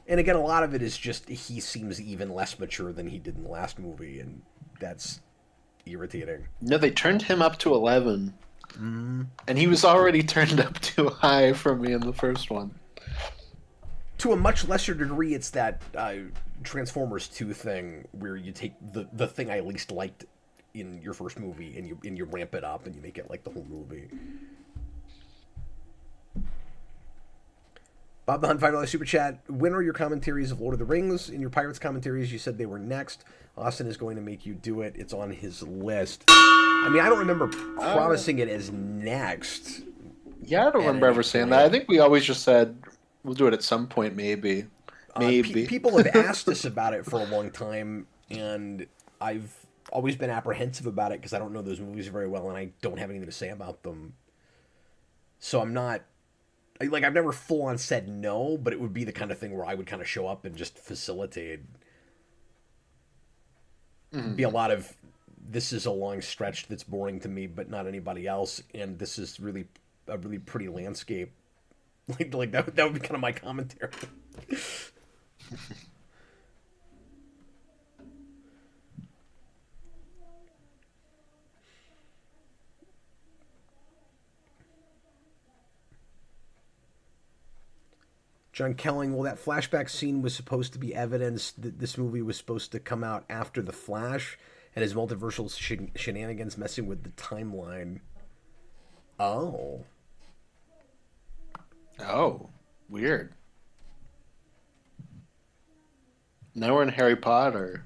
Speaker 1: And again, a lot of it is just he seems even less mature than he did in the last movie, and that's irritating.
Speaker 2: No, they turned him up to 11, and he was already turned up too high for me in the first one.
Speaker 1: To a much lesser degree, it's that Transformers 2 thing where you take the thing I least liked in your first movie and you ramp it up and you make it like the whole movie. Bob the Hunt, $5 super chat. When are your commentaries of Lord of the Rings? In your Pirates commentaries, you said they were next. Austin is going to make you do it. It's on his list. I mean, I don't remember
Speaker 2: Uh,
Speaker 1: promising it as next
Speaker 2: yeah, I don't
Speaker 1: at
Speaker 2: remember
Speaker 1: any
Speaker 2: ever saying that.
Speaker 1: point.
Speaker 2: I think we always just said we'll do it at some point, maybe. Maybe.
Speaker 1: People have asked us about it for a long time, and I've always been apprehensive about it because I don't know those movies very well, and I don't have anything to say about them. So I'm not like I've never full on said no, but it would be the kind of thing where I would kind of show up and just facilitate. Be a
Speaker 2: Mhm.
Speaker 1: lot of this is a long stretch that's boring to me, but not anybody else, and this is really a really pretty landscape. Like that would be kind of my commentary. John Kelling, well, that flashback scene was supposed to be evidence that this movie was supposed to come out after The Flash and his multiversal shenanigans messing with the timeline. Oh.
Speaker 2: Oh, weird. Now we're in Harry Potter.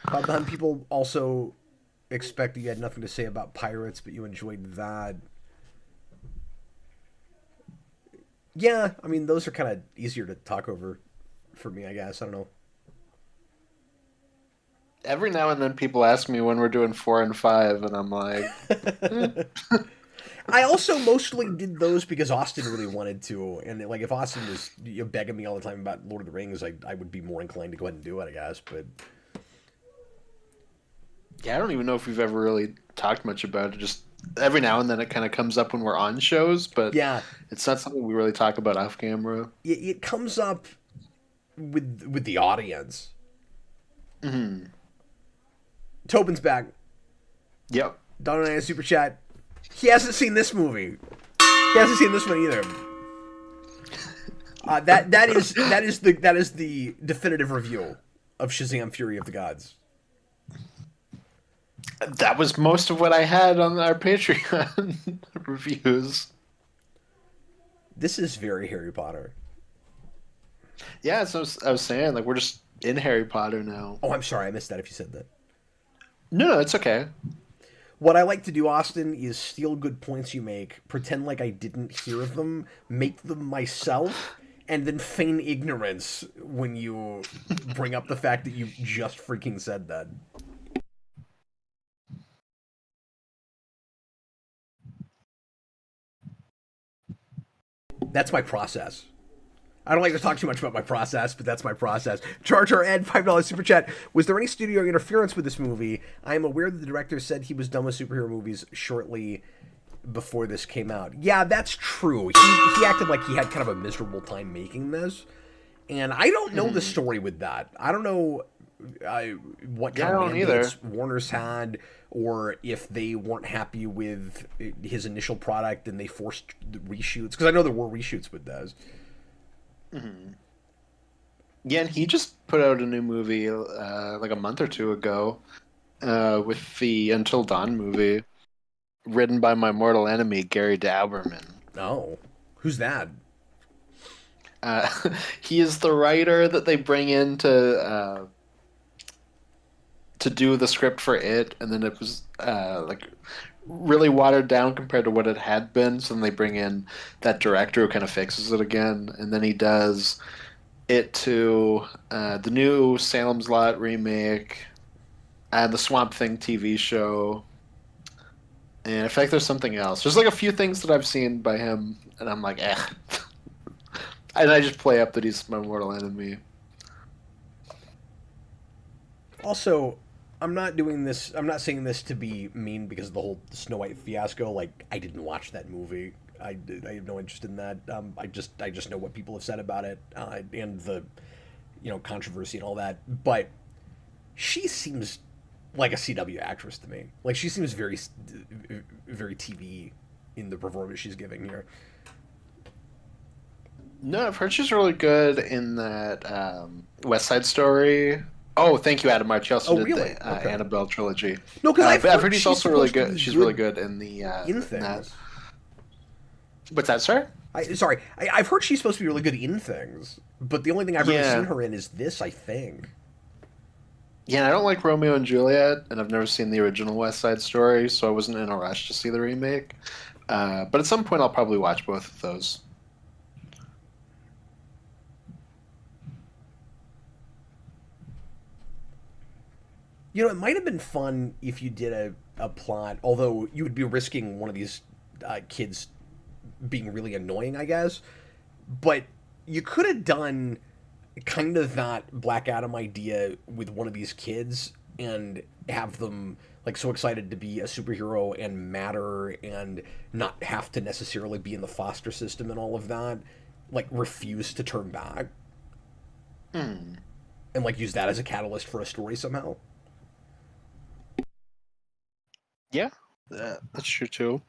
Speaker 1: Bob the Hunt, people also expect that you had nothing to say about pirates, but you enjoyed that. Yeah, I mean, those are kind of easier to talk over for me, I guess. I don't know.
Speaker 2: Every now and then people ask me when we're doing 4 and 5, and I'm like, eh.
Speaker 1: I also mostly did those because Austin really wanted to, and like if Austin was begging me all the time about Lord of the Rings, I would be more inclined to go ahead and do it, I guess. But
Speaker 2: Yeah, I don't even know if we've ever really talked much about it. Just every now and then it kind of comes up when we're on shows, but
Speaker 1: yeah,
Speaker 2: it's not something we really talk about off camera.
Speaker 1: it comes up with the audience.
Speaker 2: Hmm.
Speaker 1: Tobin's back.
Speaker 2: Yep.
Speaker 1: Don and I a super chat. He hasn't seen this movie. He hasn't seen this one either. That is the definitive review of Shazam: Fury of the Gods.
Speaker 2: That was most of what I had on our Patreon reviews.
Speaker 1: This is very Harry Potter.
Speaker 2: Yeah, so I was saying, like, we're just in Harry Potter now.
Speaker 1: Oh, I'm sorry, I missed that. If you said that.
Speaker 2: No, no, it's okay.
Speaker 1: What I like to do, Austin, is steal good points you make, pretend like I didn't hear them, make them myself, and then feign ignorance when you bring up the fact that you just freaking said that. That's my process. I don't like to talk too much about my process, but that's my process. Charger Ed, $5 super chat. Was there any studio interference with this movie? I am aware that the director said he was done with superhero movies shortly before this came out. Yeah, that's true. He acted like he had kind of a miserable time making this, and I don't know the story with that. I don't know what kind of mandates Warner's had, or if they weren't happy with his initial product and they forced reshoots. Because I know there were reshoots with those.
Speaker 2: Mm-hmm. Yeah, and he just put out a new movie like a month or two ago with the Until Dawn movie, written by my mortal enemy, Gary Dauberman.
Speaker 1: Oh, who's that?
Speaker 2: He is the writer that they bring in to do the script for it, and then it was like really watered down compared to what it had been. So then they bring in that director who kind of fixes it again, and then he does it to the new Salem's Lot remake and the Swamp Thing TV show. And I feel like there's something else. There's like a few things that I've seen by him, and I'm like, eh. And I just play up that he's my mortal enemy.
Speaker 1: Also, I'm not saying this to be mean because of the whole Snow White fiasco. Like, I didn't watch that movie. I have no interest in that. I just know what people have said about it, and the, controversy and all that. But she seems like a CW actress to me. Like, she seems very, very TV in the performance she's giving here.
Speaker 2: No, I've heard she's really good in that West Side Story. Oh, thank you, Adam March. She also did
Speaker 1: really?
Speaker 2: the
Speaker 1: Okay.
Speaker 2: Annabelle trilogy.
Speaker 1: No, because
Speaker 2: I've heard she's also really good. She's really good in the
Speaker 1: in things.
Speaker 2: What's that, sir?
Speaker 1: I've heard she's supposed to be really good in things, but the only thing I've really seen her in is this, I think.
Speaker 2: Yeah, I don't like Romeo and Juliet, and I've never seen the original West Side Story, so I wasn't in a rush to see the remake. But at some point, I'll probably watch both of those.
Speaker 1: It might have been fun if you did a plot, although you would be risking one of these kids being really annoying, I guess. But you could have done kind of that Black Adam idea with one of these kids and have them like so excited to be a superhero and matter and not have to necessarily be in the foster system and all of that, like refuse to turn back. And like use that as a catalyst for a story somehow.
Speaker 2: Yeah, that's true too.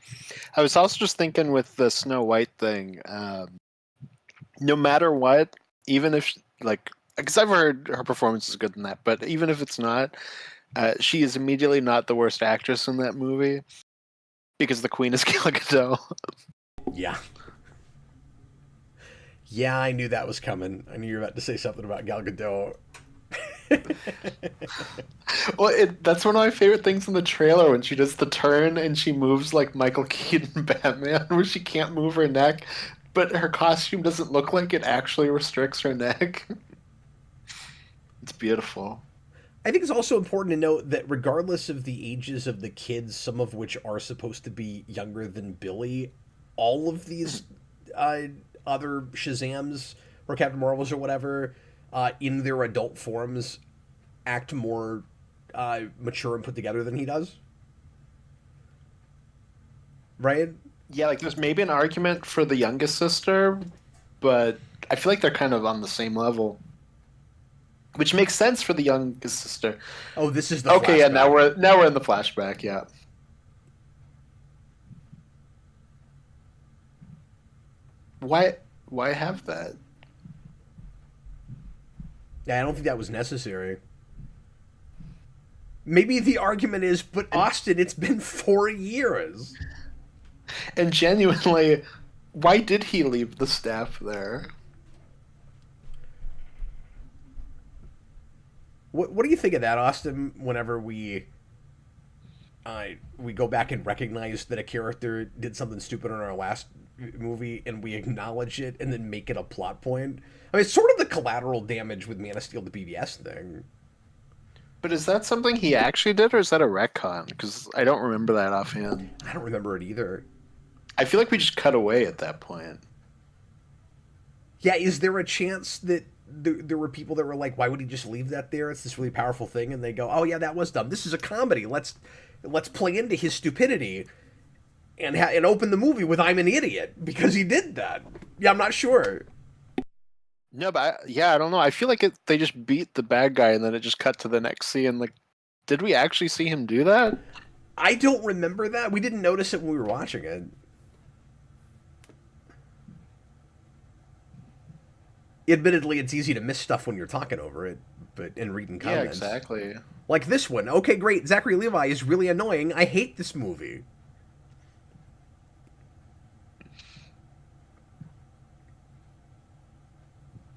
Speaker 2: I was also just thinking with the Snow White thing, no matter what, even if, because I've heard her performance is good in that, but even if it's not, she is immediately not the worst actress in that movie because the queen is Gal Gadot.
Speaker 1: Yeah. Yeah, I knew that was coming. I knew you were about to say something about Gal Gadot.
Speaker 2: Well, that's one of my favorite things in the trailer when she does the turn and she moves like Michael Keaton Batman, where she can't move her neck, but her costume doesn't look like it actually restricts her neck. It's beautiful.
Speaker 1: I think it's also important to note that regardless of the ages of the kids, some of which are supposed to be younger than Billy, all of these other Shazams or Captain Marvels or whatever, in their adult forms, act more mature and put together than he does. Right?
Speaker 2: Yeah, like there's maybe an argument for the youngest sister, but I feel like they're kind of on the same level. Which makes sense for the youngest sister.
Speaker 1: Oh, this is the
Speaker 2: okay.
Speaker 1: flashback.
Speaker 2: Yeah, now we're in the flashback. Yeah. Why have that?
Speaker 1: Yeah, I don't think that was necessary. Maybe the argument is, but Austin, it's been 4 years.
Speaker 2: And genuinely, why did he leave the staff there?
Speaker 1: What do you think of that, Austin? Whenever we go back and recognize that a character did something stupid in our last movie, and we acknowledge it, and then make it a plot point. I mean, it's sort of the collateral damage with Man of Steel, the BVS thing.
Speaker 2: But is that something he actually did, or is that a retcon? Because I don't remember that offhand.
Speaker 1: I don't remember it either.
Speaker 2: I feel like we just cut away at that point.
Speaker 1: Yeah, is there a chance that there were people that were like, "Why would he just leave that there? It's this really powerful thing," and they go, "Oh yeah, that was dumb. This is a comedy. Let's play into his stupidity and open the movie with I'm an idiot because he did that." Yeah, I'm not sure.
Speaker 2: No, but I don't know. I feel like they just beat the bad guy and then it just cut to the next scene. Like, did we actually see him do that?
Speaker 1: I don't remember that. We didn't notice it when we were watching it. Admittedly, it's easy to miss stuff when you're talking over it, but in reading comments.
Speaker 2: Yeah, exactly.
Speaker 1: Like this one. Okay, great. Zachary Levi is really annoying. I hate this movie.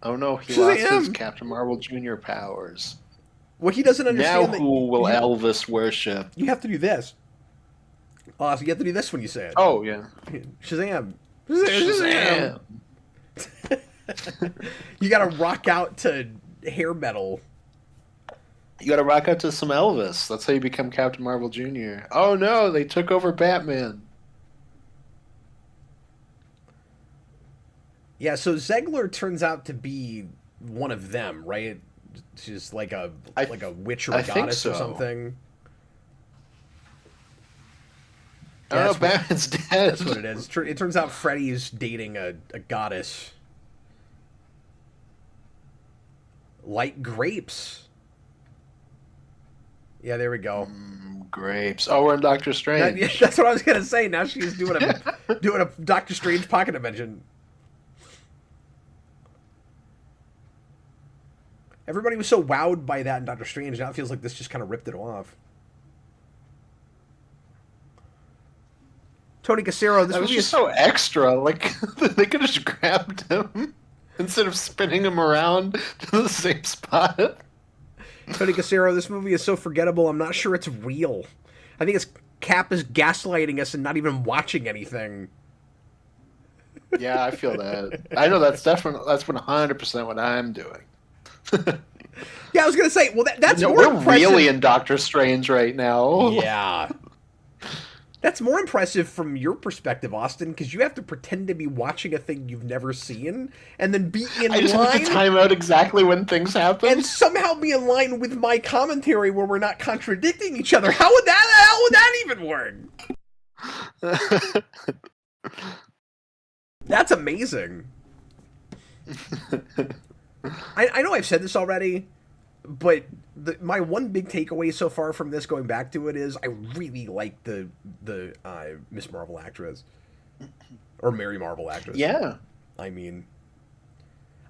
Speaker 2: Oh no, he
Speaker 1: Shazam!
Speaker 2: lost his Captain Marvel Jr. powers.
Speaker 1: Well, he doesn't
Speaker 2: Now
Speaker 1: understand
Speaker 2: who will Elvis worship?
Speaker 1: you have to do this. Oh, so you have to do this when you say it.
Speaker 2: Oh, yeah.
Speaker 1: Shazam.
Speaker 2: Shazam!
Speaker 1: You gotta rock out to hair metal.
Speaker 2: You gotta rock out to some Elvis. That's how you become Captain Marvel Jr. Oh no, they took over Batman.
Speaker 1: Yeah, so Zegler turns out to be one of them, right? She's like a witch or a
Speaker 2: I think
Speaker 1: goddess or
Speaker 2: so.
Speaker 1: something.
Speaker 2: I don't know, Batman's dead.
Speaker 1: That's what it is. It turns out Freddy's dating a goddess. Like grapes. Yeah, there we go.
Speaker 2: Grapes. Oh, we're in Doctor Strange.
Speaker 1: That's what I was gonna say. Now she's doing a Doctor Strange pocket dimension. Everybody was so wowed by that in Doctor Strange. Now it feels like this just kind of ripped it off. Tony Casero, this
Speaker 2: That was
Speaker 1: movie
Speaker 2: just
Speaker 1: is
Speaker 2: so extra. Like, they could have just grabbed him instead of spinning him around to the same spot.
Speaker 1: Tony Casero, this movie is so forgettable. I'm not sure it's real. I think it's Cap is gaslighting us and not even watching anything.
Speaker 2: Yeah, I feel that. I know that's 100% what I'm doing.
Speaker 1: Yeah, I was gonna say, well, that's more
Speaker 2: we're
Speaker 1: impressive.
Speaker 2: really in Doctor Strange right now.
Speaker 1: Yeah, that's more impressive from your perspective, Austin, because you have to pretend to be watching a thing you've never seen and then be in
Speaker 2: I just have
Speaker 1: line
Speaker 2: to time out exactly when things happen.
Speaker 1: and somehow be in line with my commentary where we're not contradicting each other. How would that even work? That's amazing. I know I've said this already, but my one big takeaway so far from this, going back to it, is I really like the Miss Marvel actress or Mary Marvel actress.
Speaker 2: Yeah,
Speaker 1: I mean,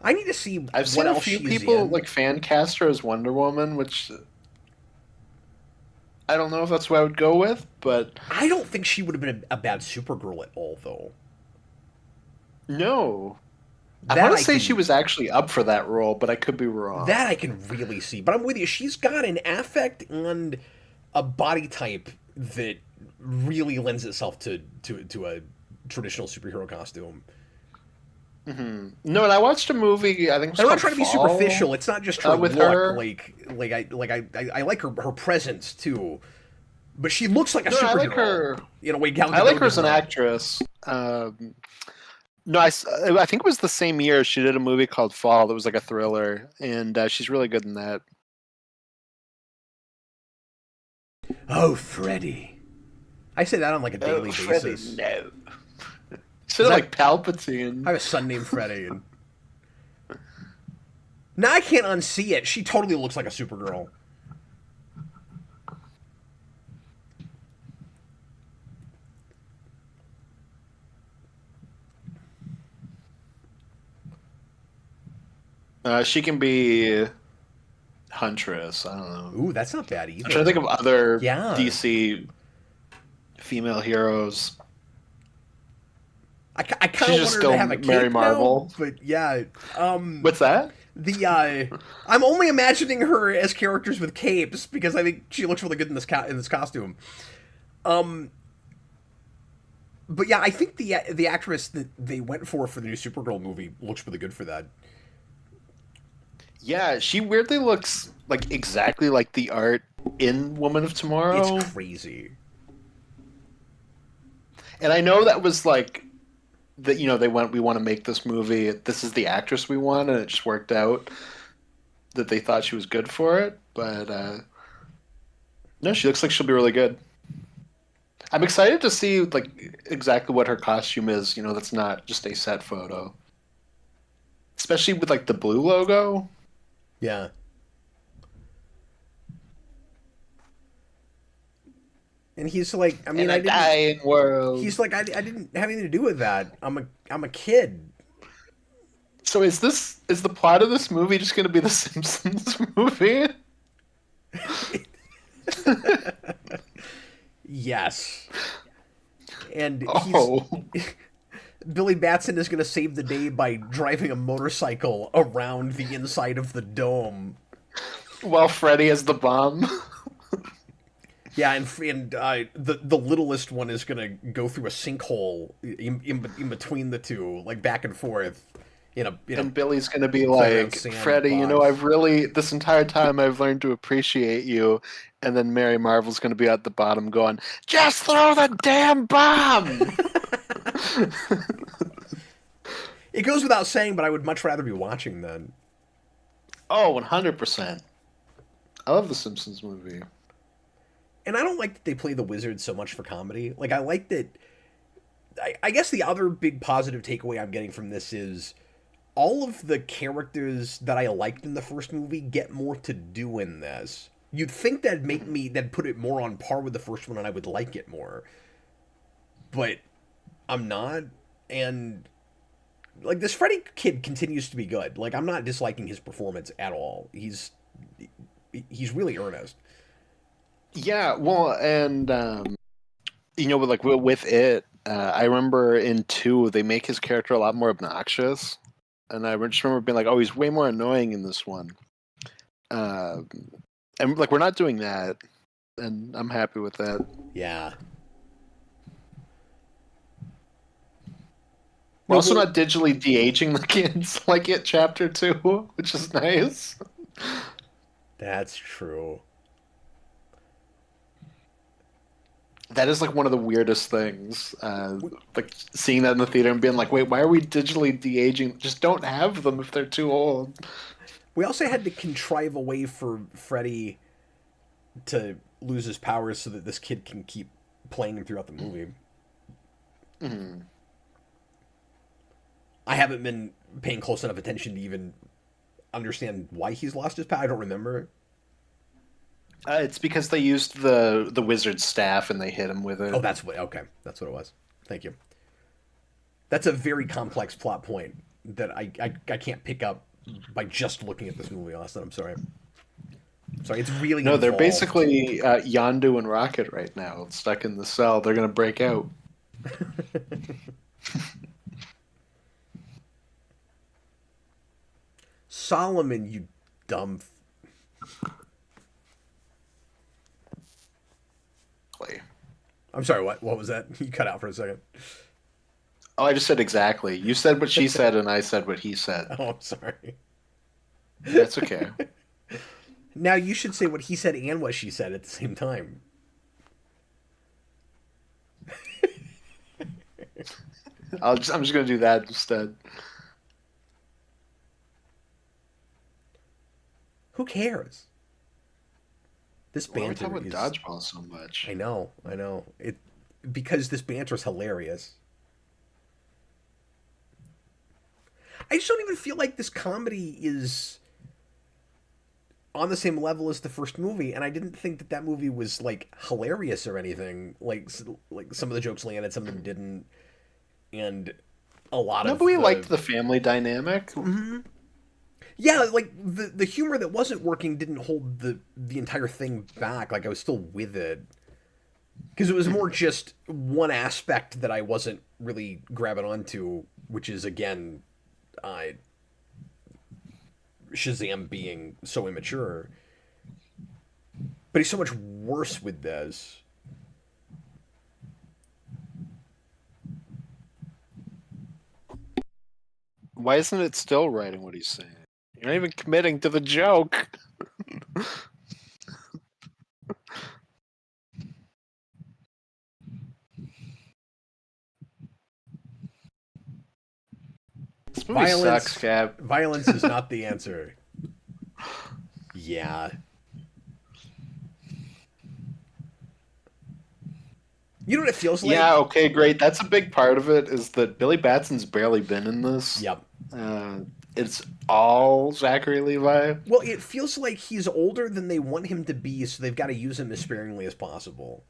Speaker 1: I need to see.
Speaker 2: I've seen a few people like fan cast her as Wonder Woman, which I don't know if that's what I would go with, but
Speaker 1: I don't think she would have been a bad Supergirl at all, though.
Speaker 2: No. I want to say she was actually up for that role, but I could be wrong.
Speaker 1: That I can really see. But I'm with you. She's got an affect and a body type that really lends itself to a traditional superhero costume.
Speaker 2: Mm-hmm. No, and I watched a movie. I think it was
Speaker 1: I'm not
Speaker 2: called
Speaker 1: trying to be
Speaker 2: Fall,
Speaker 1: superficial. It's not just her
Speaker 2: with
Speaker 1: look.
Speaker 2: her.
Speaker 1: I like her presence too. But she looks like a superhero.
Speaker 2: I like her.
Speaker 1: In a way, Gal
Speaker 2: I
Speaker 1: Gadot
Speaker 2: like her as
Speaker 1: does
Speaker 2: an
Speaker 1: not.
Speaker 2: actress. No, I think it was the same year she did a movie called Fall that was like a thriller, and she's really good in that.
Speaker 1: Oh, Freddy. I say that on like a daily basis.
Speaker 2: No. Instead of like Palpatine.
Speaker 1: I have a son named Freddy. And... Now I can't unsee it. She totally looks like a Supergirl.
Speaker 2: She can be Huntress. I don't know.
Speaker 1: Ooh, that's not bad either.
Speaker 2: I'm trying to think of other
Speaker 1: Yeah.
Speaker 2: DC female heroes.
Speaker 1: I kind
Speaker 2: She's
Speaker 1: of
Speaker 2: just
Speaker 1: want her to
Speaker 2: still
Speaker 1: have a cape
Speaker 2: Mary Marvel.
Speaker 1: now, but yeah.
Speaker 2: What's that?
Speaker 1: I'm only imagining her as characters with capes because I think she looks really good in this costume. But yeah, I think the actress that they went for the new Supergirl movie looks really good for that.
Speaker 2: Yeah, she weirdly looks like exactly like the art in Woman of Tomorrow.
Speaker 1: It's crazy.
Speaker 2: And I know that was like that we want to make this movie. This is the actress we want, and it just worked out that they thought she was good for it. But no, she looks like she'll be really good. I'm excited to see like exactly what her costume is. That's not just a set photo, especially with like the blue logo.
Speaker 1: Yeah. And he's like, I mean,
Speaker 2: In
Speaker 1: I
Speaker 2: a
Speaker 1: didn't.
Speaker 2: dying world.
Speaker 1: He's like, I didn't have anything to do with that. I'm a kid.
Speaker 2: So is the plot of this movie just going to be the Simpsons movie?
Speaker 1: Yes. And
Speaker 2: Oh,
Speaker 1: Billy Batson is going to save the day by driving a motorcycle around the inside of the dome.
Speaker 2: well, Freddy is the bomb.
Speaker 1: Yeah, and the littlest one is going to go through a sinkhole in between the two, like back and forth.
Speaker 2: And Billy's gonna be
Speaker 1: playing
Speaker 2: like,
Speaker 1: around
Speaker 2: Freddy,
Speaker 1: sandbox.
Speaker 2: I've really this entire time I've learned to appreciate you. And then Mary Marvel's gonna be at the bottom going, just throw the damn bomb.
Speaker 1: It goes without saying, but I would much rather be watching then.
Speaker 2: Oh, 100%. I love the Simpsons movie.
Speaker 1: And I don't like that they play the wizard so much for comedy. Like, I like that. I guess the other big positive takeaway I'm getting from this is all of the characters that I liked in the first movie get more to do in this. You'd think that'd put it more on par with the first one and I would like it more. But I'm not. And like this Freddy kid continues to be good. Like I'm not disliking his performance at all. He's really earnest.
Speaker 2: Yeah, well, and like with it, I remember in 2 they make his character a lot more obnoxious, and I just remember being like, oh, he's way more annoying in this one. Um, and like we're not doing that, and I'm happy with that.
Speaker 1: Yeah.
Speaker 2: We're
Speaker 1: No,
Speaker 2: also
Speaker 1: well,
Speaker 2: not digitally de-aging the kids like it chapter 2, which is nice.
Speaker 1: that's true.
Speaker 2: That is like one of the weirdest things. Like seeing that in the theater and being like, wait, why are we digitally de-aging? Just don't have them if they're too old.
Speaker 1: We also had to contrive a way for Freddy to lose his powers so that this kid can keep playing him throughout the movie.
Speaker 2: Mm-hmm.
Speaker 1: I haven't been paying close enough attention to even understand why he's lost his power. I don't remember.
Speaker 2: It's because they used the wizard's staff and they hit him with
Speaker 1: Oh,
Speaker 2: it.
Speaker 1: that's what. Okay, that's what it was. Thank you. That's a very complex plot point that I can't pick up by just looking at this movie, Austin. I'm sorry. Sorry, it's really
Speaker 2: No, they're
Speaker 1: involved.
Speaker 2: basically Yondu and Rocket right now, stuck in the cell. They're gonna break out.
Speaker 1: Solomon, you dumb. I'm sorry. What was that? You cut out for a second.
Speaker 2: Oh, I just said exactly. You said what she said, and I said what he said.
Speaker 1: Oh, I'm sorry.
Speaker 2: That's okay.
Speaker 1: Now you should say what he said and what she said at the same time.
Speaker 2: I'm just gonna do that instead.
Speaker 1: Who cares? This
Speaker 2: Why are we
Speaker 1: banter
Speaker 2: talking
Speaker 1: is.
Speaker 2: about dodgeball so much?
Speaker 1: I know. It because this banter is hilarious. I just don't even feel like this comedy is on the same level as the first movie, and I didn't think that movie was like hilarious or anything. Like some of the jokes landed, some of them didn't, and a lot
Speaker 2: No,
Speaker 1: of
Speaker 2: but we
Speaker 1: the
Speaker 2: liked the family dynamic.
Speaker 1: yeah, like the humor that wasn't working didn't hold the entire thing back. Like I was still with it because it was more just one aspect that I wasn't really grabbing onto, which is again, Shazam being so immature. But he's so much worse with this.
Speaker 2: Why isn't it still writing what he's saying? You're not even committing to the joke. This movie sucks, Cap.
Speaker 1: Violence is not the answer. Yeah. You know what it feels like?
Speaker 2: Yeah, okay, great. That's a big part of it, is that Billy Batson's barely been in this.
Speaker 1: Yep.
Speaker 2: It's all Zachary Levi.
Speaker 1: Well, it feels like he's older than they want him to be, so they've got to use him as sparingly as possible.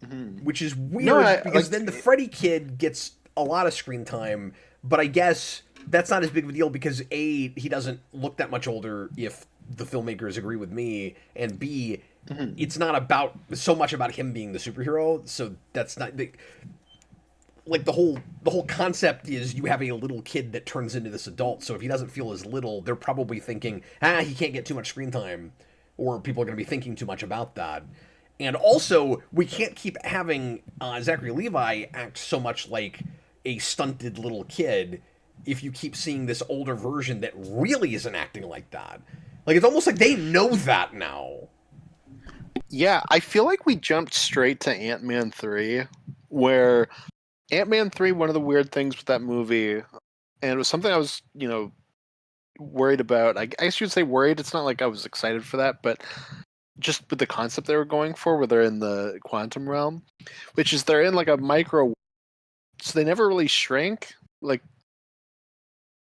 Speaker 1: Mm-hmm. Which is weird, because then the Freddy kid gets a lot of screen time, but I guess that's not as big of a deal because A, he doesn't look that much older if the filmmakers agree with me, and B, it's not about so much about him being the superhero, so that's not like the whole concept is you have a little kid that turns into this adult, so if he doesn't feel as little, they're probably thinking, he can't get too much screen time, or people are going to be thinking too much about that. And also, we can't keep having Zachary Levi act so much like a stunted little kid if you keep seeing this older version that really isn't acting like that. Like, it's almost like they know that now.
Speaker 2: Yeah, I feel like we jumped straight to Ant-Man 3, where Ant-Man 3, one of the weird things with that movie, and it was something I was, worried about. I guess you'd say worried. It's not like I was excited for that, but just with the concept they were going for, where they're in the quantum realm, which is they're in like a micro, so they never really shrink. Like,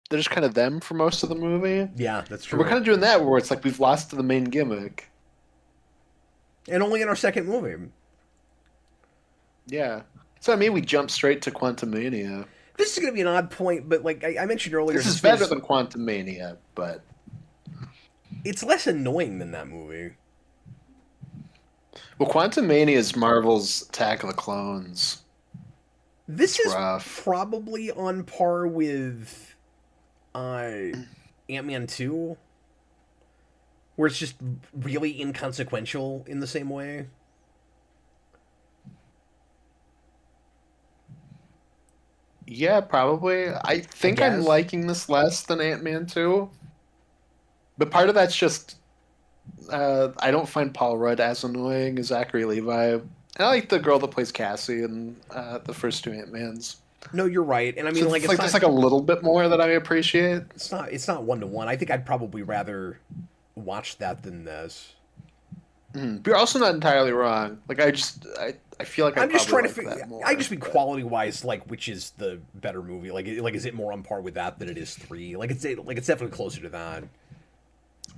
Speaker 2: they're just kind of them for most of the movie.
Speaker 1: Yeah, that's true.
Speaker 2: We're kind of doing that where it's like we've lost the main gimmick.
Speaker 1: And only in our second movie.
Speaker 2: Yeah. So, I mean, we jump straight to Quantumania.
Speaker 1: This is going to be an odd point, but like I mentioned earlier...
Speaker 2: This is better than Quantumania, but...
Speaker 1: It's less annoying than that movie.
Speaker 2: Well, Quantumania is Marvel's Attack of the Clones.
Speaker 1: This is probably on par with Ant-Man 2, where it's just really inconsequential in the same way.
Speaker 2: Yeah, probably. I think I'm liking this less than Ant-Man 2. But part of that's just... I don't find Paul Rudd as annoying as Zachary Levi. I like the girl that plays Cassie in the first two Ant-Mans.
Speaker 1: No, you're right, and I mean,
Speaker 2: so
Speaker 1: like,
Speaker 2: it's like just like a little bit more that I appreciate.
Speaker 1: It's not 1-to-1. I think I'd probably rather watch that than this.
Speaker 2: But you're also not entirely wrong. Like, I feel like
Speaker 1: I'm just trying to figure.
Speaker 2: More,
Speaker 1: I just mean quality wise, like, which is the better movie? Like, is it more on par with that than it is 3? Like, it's definitely closer to that.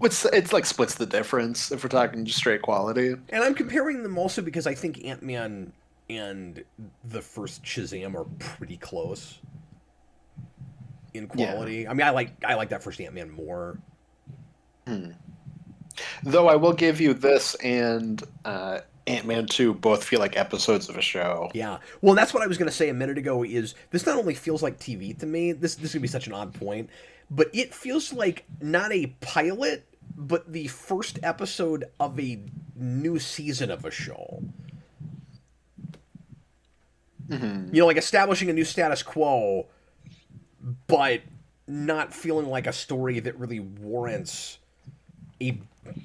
Speaker 2: It's like splits the difference if we're talking just straight quality.
Speaker 1: And I'm comparing them also because I think Ant-Man and the first Shazam are pretty close in quality. Yeah. I mean, I like that first Ant-Man more.
Speaker 2: Though I will give you this and Ant-Man 2 both feel like episodes of a show.
Speaker 1: Yeah. Well, that's what I was going to say a minute ago is this not only feels like TV to me, this is going to be such an odd point, but it feels like not a pilot, but the first episode of a new season of a show. Mm-hmm. Like establishing a new status quo, but not feeling like a story that really warrants a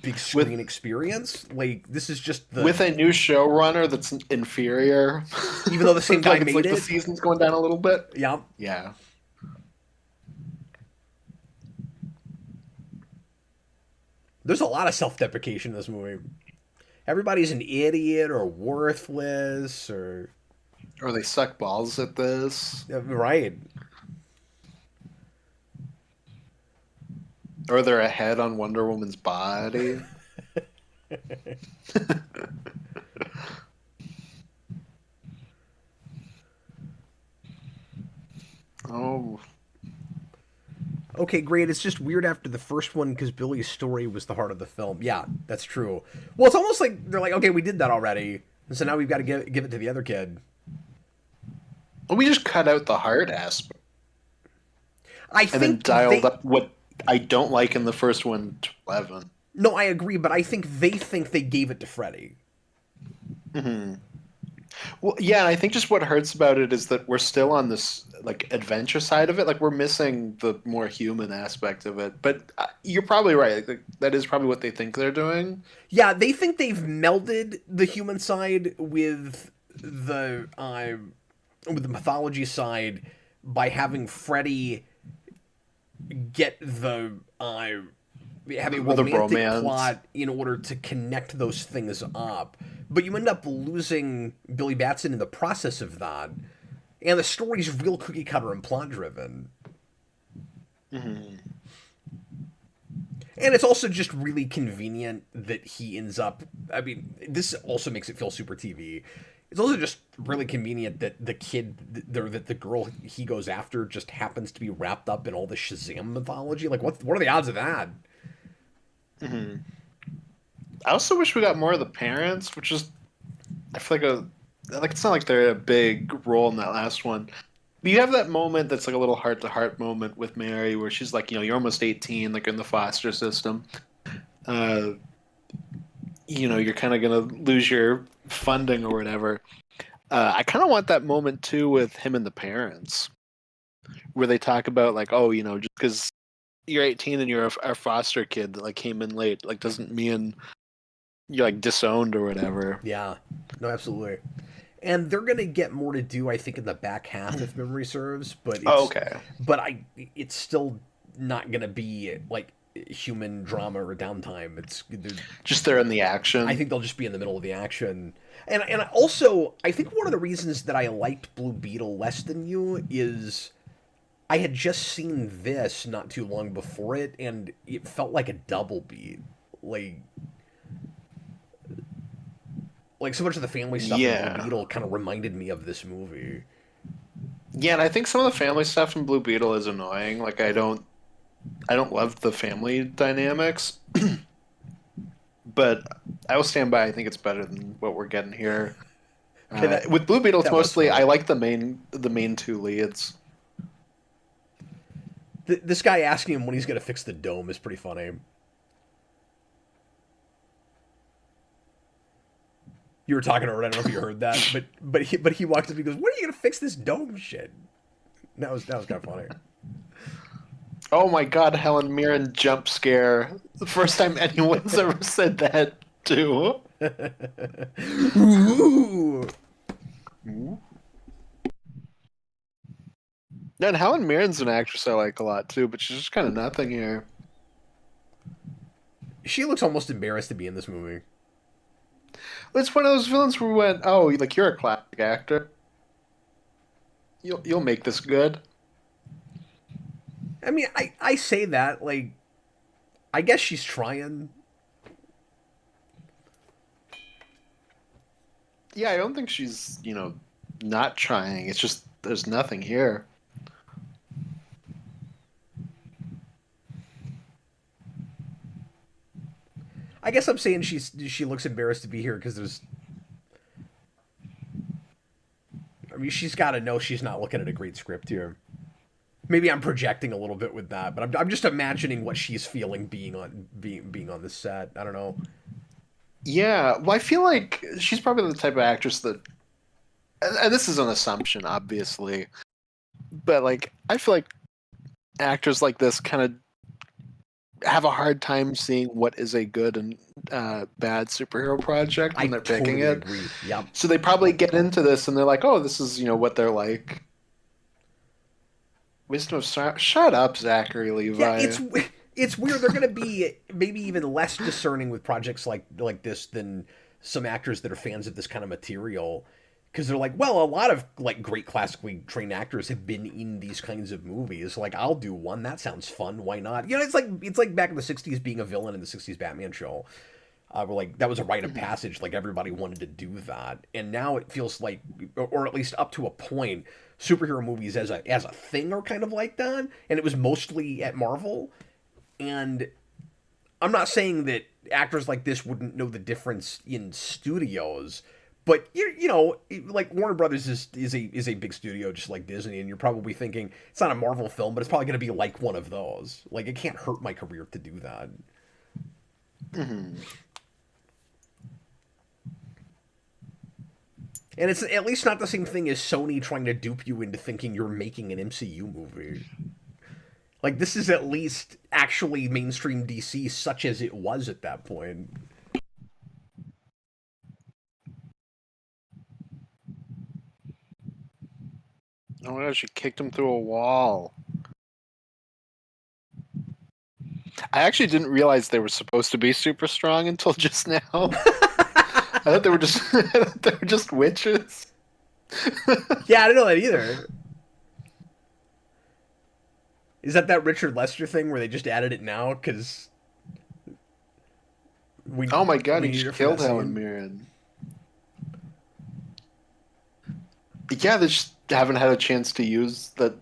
Speaker 1: big screen experience. Like, this is just
Speaker 2: with a new showrunner that's inferior,
Speaker 1: even though the same guy made it.
Speaker 2: The season's going down a little bit.
Speaker 1: Yeah.
Speaker 2: Yeah.
Speaker 1: There's a lot of self-deprecation in this movie. Everybody's an idiot or worthless or
Speaker 2: they suck balls at this.
Speaker 1: Right.
Speaker 2: Or they're ahead on Wonder Woman's body. Oh.
Speaker 1: Okay, great. It's just weird after the first one because Billy's story was the heart of the film. Yeah, that's true. Well, it's almost like they're like, okay, we did that already, and so now we've got to give it to the other kid.
Speaker 2: Well, we just cut out the heart aspect.
Speaker 1: And
Speaker 2: then dialed up what I don't like in the first one to 11.
Speaker 1: No, I agree, but I think they gave it to Freddy.
Speaker 2: Mm-hmm. Well, yeah, I think just what hurts about it is that we're still on this like adventure side of it. Like, we're missing the more human aspect of it. But you're probably right. Like, that is probably what they think they're doing.
Speaker 1: Yeah, they think they've melded the human side with the mythology side by having Freddy get the have a
Speaker 2: The
Speaker 1: romantic
Speaker 2: romance.
Speaker 1: plot in order to connect those things up, but you end up losing Billy Batson in the process of that, and the story's real cookie cutter and plot driven.
Speaker 2: Hmm.
Speaker 1: And it's also just really convenient that he ends up. I mean, this also makes it feel super TV. It's also just really convenient that the kid, that the girl he goes after, just happens to be wrapped up in all the Shazam mythology. Like, what are the odds of that?
Speaker 2: Hmm. I also wish we got more of the parents, which is I feel like it's not like they're a big role in that last one. But you have that moment that's like a little heart to heart moment with Mary, where she's like, you're almost 18, like in the foster system. Uh, you're kind of gonna lose your funding or whatever. I kind of want that moment too with him and the parents, where they talk about like, oh, just because you're 18 and you're a foster kid that like came in late, like doesn't mean you're like disowned or whatever.
Speaker 1: Yeah, no, absolutely. And they're gonna get more to do, I think, in the back half, if memory serves. But
Speaker 2: Oh,
Speaker 1: it's,
Speaker 2: okay.
Speaker 1: it's still not gonna be like human drama or downtime.
Speaker 2: Just there in the
Speaker 1: I
Speaker 2: action.
Speaker 1: think they'll just be in the middle of the action. And also, I think one of the reasons that I liked Blue Beetle less than you is I had just seen this not too long before it, and it felt like a double beat. Like so much of the family stuff in Blue
Speaker 2: Yeah.
Speaker 1: Beetle kind of reminded me of this movie.
Speaker 2: Yeah, and I think some of the family stuff in Blue Beetle is annoying. Like I don't love the family dynamics, but I will stand by. I think it's better than what we're getting here.
Speaker 1: Okay, that
Speaker 2: With Blue Beetle, it's
Speaker 1: that was
Speaker 2: mostly I
Speaker 1: funny.
Speaker 2: like the main two leads.
Speaker 1: This guy asking him when he's gonna fix the dome is pretty funny. You were talking over it. I don't know if you heard that, but he walks up. He goes, "When are you gonna fix this dome shit?" That was kind of funny.
Speaker 2: Oh my God, Helen Mirren jump scare! The first time anyone's ever said that too.
Speaker 1: Ooh.
Speaker 2: And Helen Mirren's an actress I like a lot too, but she's just kind of nothing here.
Speaker 1: She looks almost embarrassed to be in this movie.
Speaker 2: It's one of those villains where we went, "Oh, like you're a classic actor. You'll make this good."
Speaker 1: I mean, I say that like I guess she's trying.
Speaker 2: Yeah, I don't think she's, not trying. It's just there's nothing here.
Speaker 1: I guess I'm saying she looks embarrassed to be here because there's. I mean, she's got to know she's not looking at a great script here. Maybe I'm projecting a little bit with that, but I'm just imagining what she's feeling being on the set. I don't know.
Speaker 2: Yeah, well, I feel like she's probably the type of actress that, and this is an assumption, obviously, but like I feel like actors like this kind of have a hard time seeing what is a good and bad superhero project
Speaker 1: I
Speaker 2: when they're picking
Speaker 1: totally
Speaker 2: it.
Speaker 1: agree. Yep.
Speaker 2: So they probably get into this and they're like, "Oh, this is what they're like." Wisdom of Shut up, Zachary
Speaker 1: Yeah,
Speaker 2: Levi.
Speaker 1: it's weird. They're gonna be maybe even less discerning with projects like this than some actors that are fans of this kind of material, because they're like, well, a lot of like great classically trained actors have been in these kinds of movies. Like, I'll do one. That sounds fun. Why not? It's like back in the '60s being a villain in the '60s Batman show. Where like that was a rite of passage. Like everybody wanted to do that, and now it feels like, or at least up to a point, superhero movies as a thing are kind of like that. And it was mostly at Marvel. And I'm not saying that actors like this wouldn't know the difference in studios, but like Warner Brothers is a big studio just like Disney, and you're probably thinking it's not a Marvel film, but it's probably going to be like one of those. Like, it can't hurt my career to do that.
Speaker 2: Hmm.
Speaker 1: And it's at least not the same thing as Sony trying to dupe you into thinking you're making an MCU movie. Like, this is at least actually mainstream DC, such as it was at that point.
Speaker 2: Oh my God, she kicked him through a wall. I actually didn't realize they were supposed to be super strong until just now. I thought they were just they were just witches.
Speaker 1: Yeah, I didn't know that either. Is that Richard Lester thing where they just added it now because we?
Speaker 2: Oh my god,
Speaker 1: we
Speaker 2: he
Speaker 1: need it
Speaker 2: just
Speaker 1: for that
Speaker 2: killed Helen
Speaker 1: scene?
Speaker 2: Mirren. Yeah, they just haven't had a chance to use that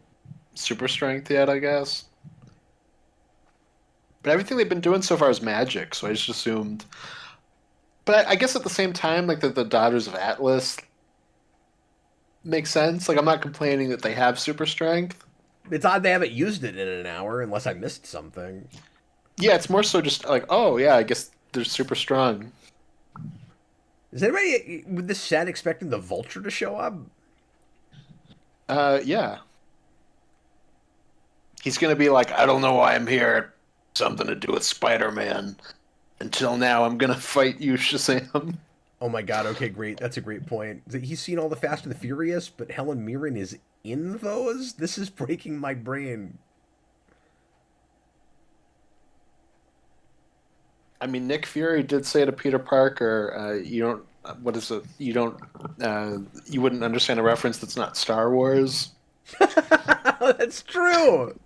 Speaker 2: super strength yet, I guess. But everything they've been doing so far is magic, so I just assumed. But I guess at the same time, like the Daughters of Atlas makes sense. Like I'm not complaining that they have super strength.
Speaker 1: It's odd they haven't used it in an hour, unless I missed something.
Speaker 2: Yeah, it's more so just like, oh yeah, I guess they're super strong.
Speaker 1: Is anybody with this set expecting the Vulture to show up?
Speaker 2: Yeah. He's gonna be like, I don't know why I'm here. Something to do with Spider-Man. Until now, I'm gonna fight you, Shazam.
Speaker 1: Oh my god, okay, great. That's a great point. He's seen all the Fast and the Furious, but Helen Mirren is in those? This is breaking my brain.
Speaker 2: I mean, Nick Fury did say to Peter Parker, "You don't. What is it? You don't. You wouldn't understand a reference that's not Star Wars."
Speaker 1: That's true.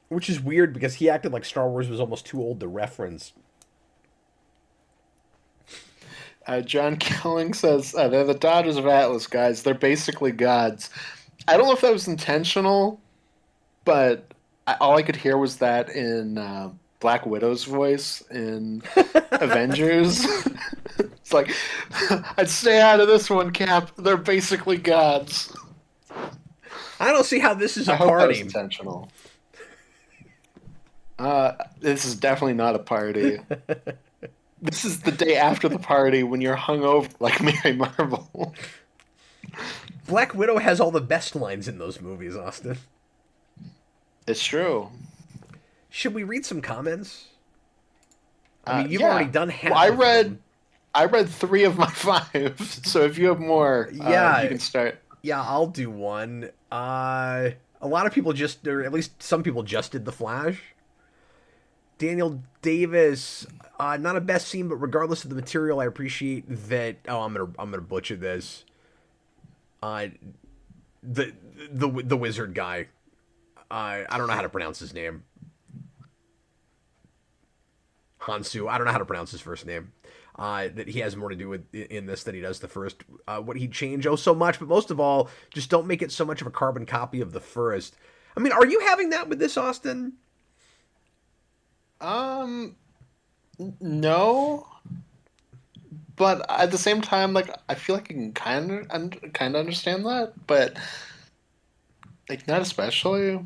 Speaker 1: Which is weird because he acted like Star Wars was almost too old to reference.
Speaker 2: John Kelling says they're the Daughters of Atlas, guys. They're basically gods. I don't know if that was intentional, but all I could hear was that in Black Widow's voice in Avengers. It's like, I'd stay out of this one, Cap. They're basically gods.
Speaker 1: I don't see how this is a
Speaker 2: I hope that was
Speaker 1: party.
Speaker 2: intentional. This is definitely not a party. This is the day after the party when you're hungover like Mary Marvel.
Speaker 1: Black Widow has all the best lines in those movies, Austin.
Speaker 2: It's true.
Speaker 1: Should we read some comments? I mean, you've
Speaker 2: Yeah.
Speaker 1: already done half.
Speaker 2: Well,
Speaker 1: of them.
Speaker 2: I read 3 of my 5, so if you have more,
Speaker 1: Yeah.
Speaker 2: you can start.
Speaker 1: Yeah, I'll do one. A lot of people just, or at least some people just did The Flash. Daniel Davis, not a best scene, but regardless of the material, I appreciate that. Oh, I'm gonna butcher this. The wizard guy. I don't know how to pronounce his name. Hansu. I don't know how to pronounce his first name. That he has more to do with in this than he does the first. What he'd change, so much, but most of all, just don't make it so much of a carbon copy of the first. I mean, are you having that with this, Austin?
Speaker 2: No, but at the same time, like I feel like I can kind of understand that, but like not especially.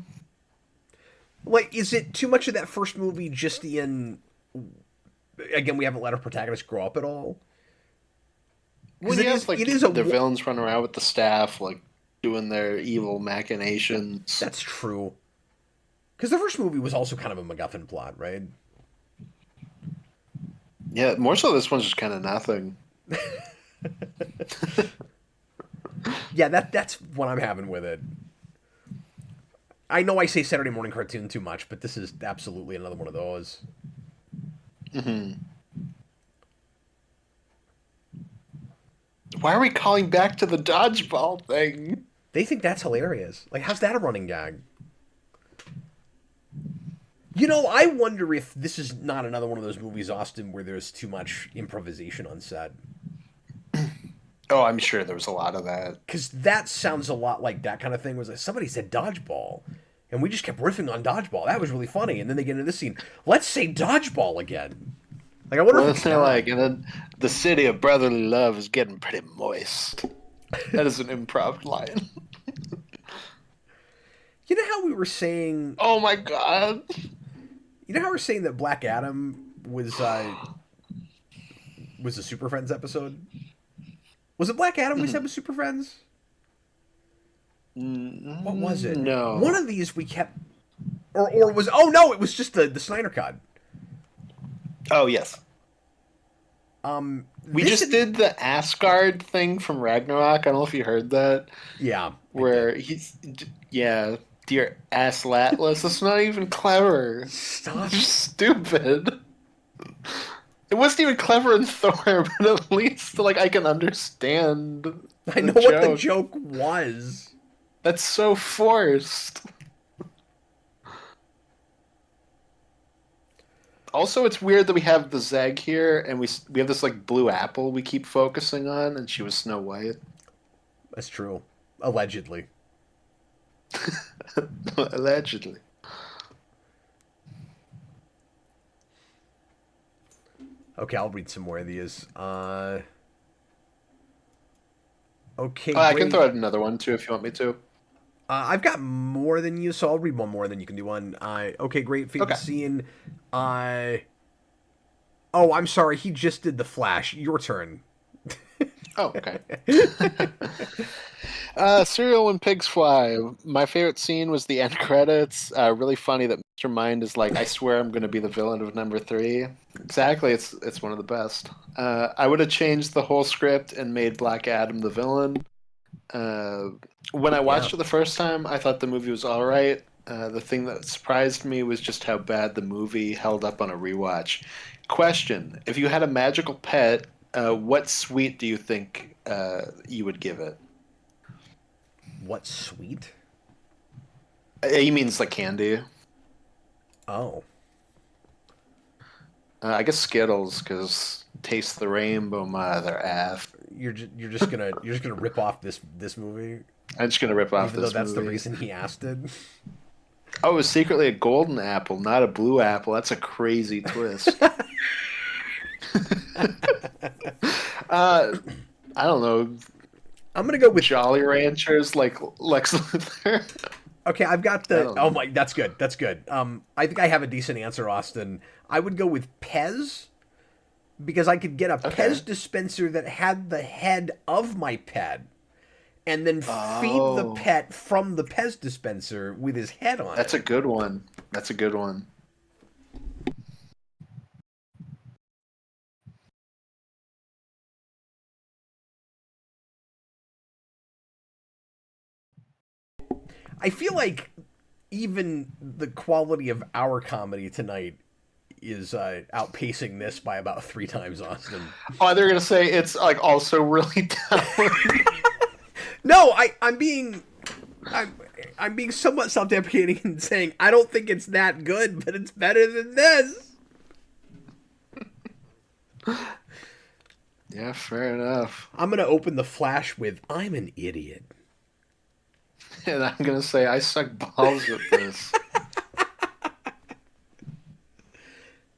Speaker 1: Like, is it too much of that first movie just in... Again, we haven't let our protagonist grow up at all.
Speaker 2: When you have like the villains run around with the staff, like doing their evil machinations.
Speaker 1: That's true. Because the first movie was also kind of a MacGuffin plot, right?
Speaker 2: Yeah, more so this one's just kind of nothing.
Speaker 1: Yeah, that's what I'm having with it. I know I say Saturday morning cartoon too much, but this is absolutely another one of those.
Speaker 2: Mm-hmm. Why are we calling back to the dodgeball thing?
Speaker 1: They think that's hilarious. Like, how's that a running gag? You know, I wonder if this is not another one of those movies, Austin, where there's too much improvisation on set.
Speaker 2: Oh, I'm sure there was a lot of that.
Speaker 1: Because that sounds a lot like that kind of thing. Was like somebody said dodgeball, and we just kept riffing on dodgeball. That was really funny. And then they get into this scene. Let's say dodgeball again. Like, I wonder if it's
Speaker 2: like, and then the city of brotherly love is getting pretty moist. That is an improv line.
Speaker 1: You know how we were saying?
Speaker 2: Oh my god!
Speaker 1: You know how we're saying that Black Adam was a Super Friends episode? Was it Black Adam we said was Super Friends? What was it?
Speaker 2: No.
Speaker 1: One of these we kept, or was, oh no, it was just the Snyder Cut.
Speaker 2: Oh yes. We just did the Asgard thing from Ragnarok. I don't know if you heard that.
Speaker 1: Yeah, I
Speaker 2: Where
Speaker 1: did.
Speaker 2: yeah, dear Aslatlas. It's not even clever.
Speaker 1: Stop.
Speaker 2: It's just stupid. It wasn't even clever in Thor, but at least like I can understand
Speaker 1: I
Speaker 2: the
Speaker 1: know what the
Speaker 2: joke.
Speaker 1: joke was.
Speaker 2: That's so forced. Also, it's weird that we have the Zeg here, and we have this like blue apple we keep focusing on, and she was Snow White.
Speaker 1: That's true. Allegedly.
Speaker 2: Allegedly.
Speaker 1: Okay, I'll read some more of these. Okay,
Speaker 2: I can
Speaker 1: great.
Speaker 2: throw out another one too if you want me to.
Speaker 1: I've got more than you, so I'll read one more, and then you can do one. Okay, great. Favorite
Speaker 2: Okay.
Speaker 1: scene. Uh, oh, I'm sorry. He just did the Flash. Your turn.
Speaker 2: Oh, okay. Cereal when pigs fly. My favorite scene was the end credits. Really funny that Mr. Mind is like, I swear I'm going to be the villain of number 3. Exactly, it's one of the best. I would have changed the whole script and made Black Adam the villain. When I
Speaker 1: Yeah.
Speaker 2: watched it the first time, I thought the movie was all right. The thing that surprised me was just how bad the movie held up on a rewatch. Question: if you had a magical pet, what sweet do you think you would give it?
Speaker 1: What sweet?
Speaker 2: He means like candy.
Speaker 1: Oh.
Speaker 2: I guess Skittles, because taste the rainbow, mother f.
Speaker 1: You're just gonna rip off this movie,
Speaker 2: I'm just gonna rip off
Speaker 1: even though
Speaker 2: this
Speaker 1: that's the
Speaker 2: movie.
Speaker 1: reason he asked it.
Speaker 2: Oh, it was secretly a golden apple, not a blue apple. That's a crazy twist. I don't know.
Speaker 1: I'm gonna go with.
Speaker 2: Jolly Ranchers like Lex Luthor.
Speaker 1: Okay, I've got
Speaker 2: I
Speaker 1: the.
Speaker 2: don't
Speaker 1: Oh
Speaker 2: know.
Speaker 1: my, that's good. That's good. I think I have a decent answer, Austin. I would go with Pez because I could get a
Speaker 2: Okay.
Speaker 1: Pez dispenser that had the head of my pet and then feed the
Speaker 2: Oh,
Speaker 1: pet from the Pez dispenser with his head on
Speaker 2: that's
Speaker 1: it.
Speaker 2: a good one. That's a good one.
Speaker 1: I feel like even the quality of our comedy tonight is outpacing this by about 3 times, Austin.
Speaker 2: Oh, they're gonna say it's like also really down.
Speaker 1: No, I'm I'm being somewhat self-deprecating and saying I don't think it's that good, but it's better than this.
Speaker 2: Yeah, fair enough.
Speaker 1: I'm gonna open the Flash with "I'm an idiot."
Speaker 2: And I'm gonna say I suck balls with this.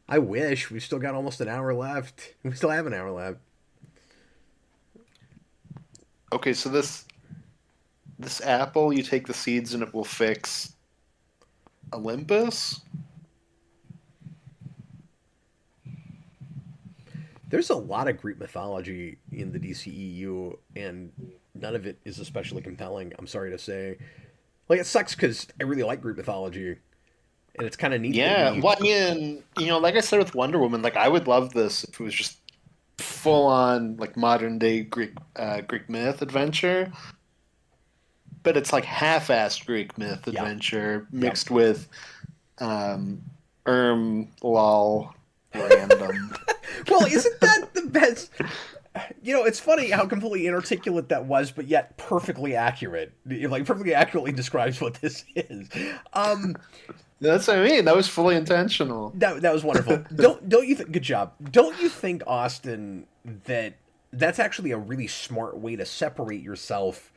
Speaker 1: I wish we've still got almost an hour left. We still have an hour left.
Speaker 2: Okay, so this apple, you take the seeds and it will fix Olympus.
Speaker 1: There's a lot of Greek mythology in the DCEU, and none of it is especially compelling. I'm sorry to say. Like it sucks because I really like Greek mythology, and it's kind of neat that
Speaker 2: Yeah,
Speaker 1: we.
Speaker 2: well, I mean, like I said with Wonder Woman, like I would love this if it was just full on like modern day Greek myth adventure, but it's like half-assed Greek myth
Speaker 1: Yeah.
Speaker 2: adventure
Speaker 1: Yep.
Speaker 2: mixed with lol random.
Speaker 1: Well, isn't that the best? It's funny how completely inarticulate that was, but yet perfectly accurate. Like perfectly accurately describes what this is. Um,
Speaker 2: That's what I mean. That was fully intentional.
Speaker 1: that was wonderful. Don't you think? Good job. Don't you think, Austin, that that's actually a really smart way to separate yourself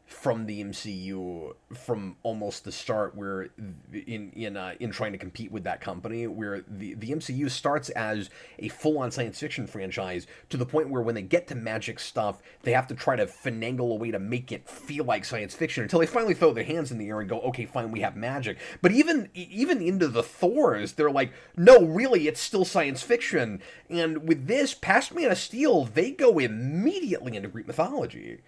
Speaker 1: from the MCU from almost the start, where in trying to compete with that company, where the MCU starts as a full-on science fiction franchise to the point where when they get to magic stuff, they have to try to finagle a way to make it feel like science fiction until they finally throw their hands in the air and go, okay, fine, we have magic. But even into the Thors, they're like, no, really, it's still science fiction. And with this, past Man of Steel, they go immediately into Greek mythology.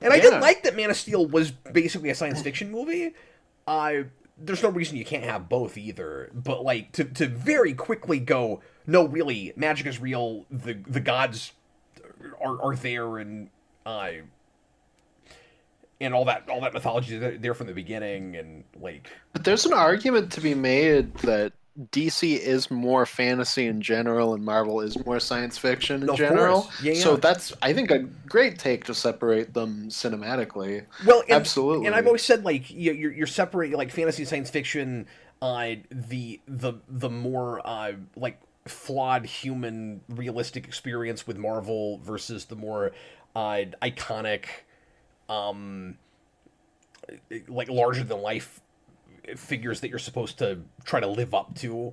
Speaker 1: And I did
Speaker 2: Yeah.
Speaker 1: like that Man of Steel was basically a science fiction movie. there's no reason you can't have both either. But like to very quickly go, no, really, magic is real. The gods are there, and all that mythology is there from the beginning, and like.
Speaker 2: But there's an argument to be made that DC is more fantasy in general and Marvel is more science fiction in
Speaker 1: Of
Speaker 2: general.
Speaker 1: course. Yeah,
Speaker 2: So
Speaker 1: yeah.
Speaker 2: that's, I think, a great take to separate them cinematically.
Speaker 1: Well,
Speaker 2: Absolutely.
Speaker 1: and I've always said like you're separating like fantasy and science fiction, the more like flawed human realistic experience with Marvel versus the more iconic, um, like larger than life figures that you're supposed to try to live up to.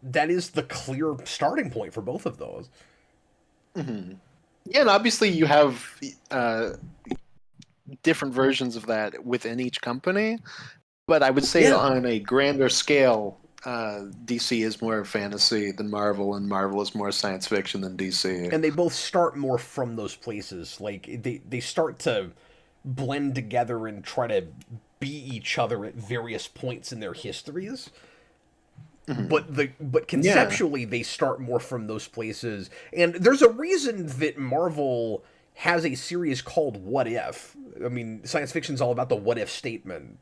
Speaker 1: That is the clear starting point for both of those.
Speaker 2: Hmm. Yeah, and obviously you have different versions of that within each company. But I would say
Speaker 1: Yeah.
Speaker 2: on a grander scale, DC is more fantasy than Marvel, and Marvel is more science fiction than DC.
Speaker 1: And they both start more from those places. Like they start to blend together and try to be each other at various points in their histories. But conceptually they start more from those places. And there's a reason that Marvel has a series called What If. I mean, science fiction's all about the what if statement.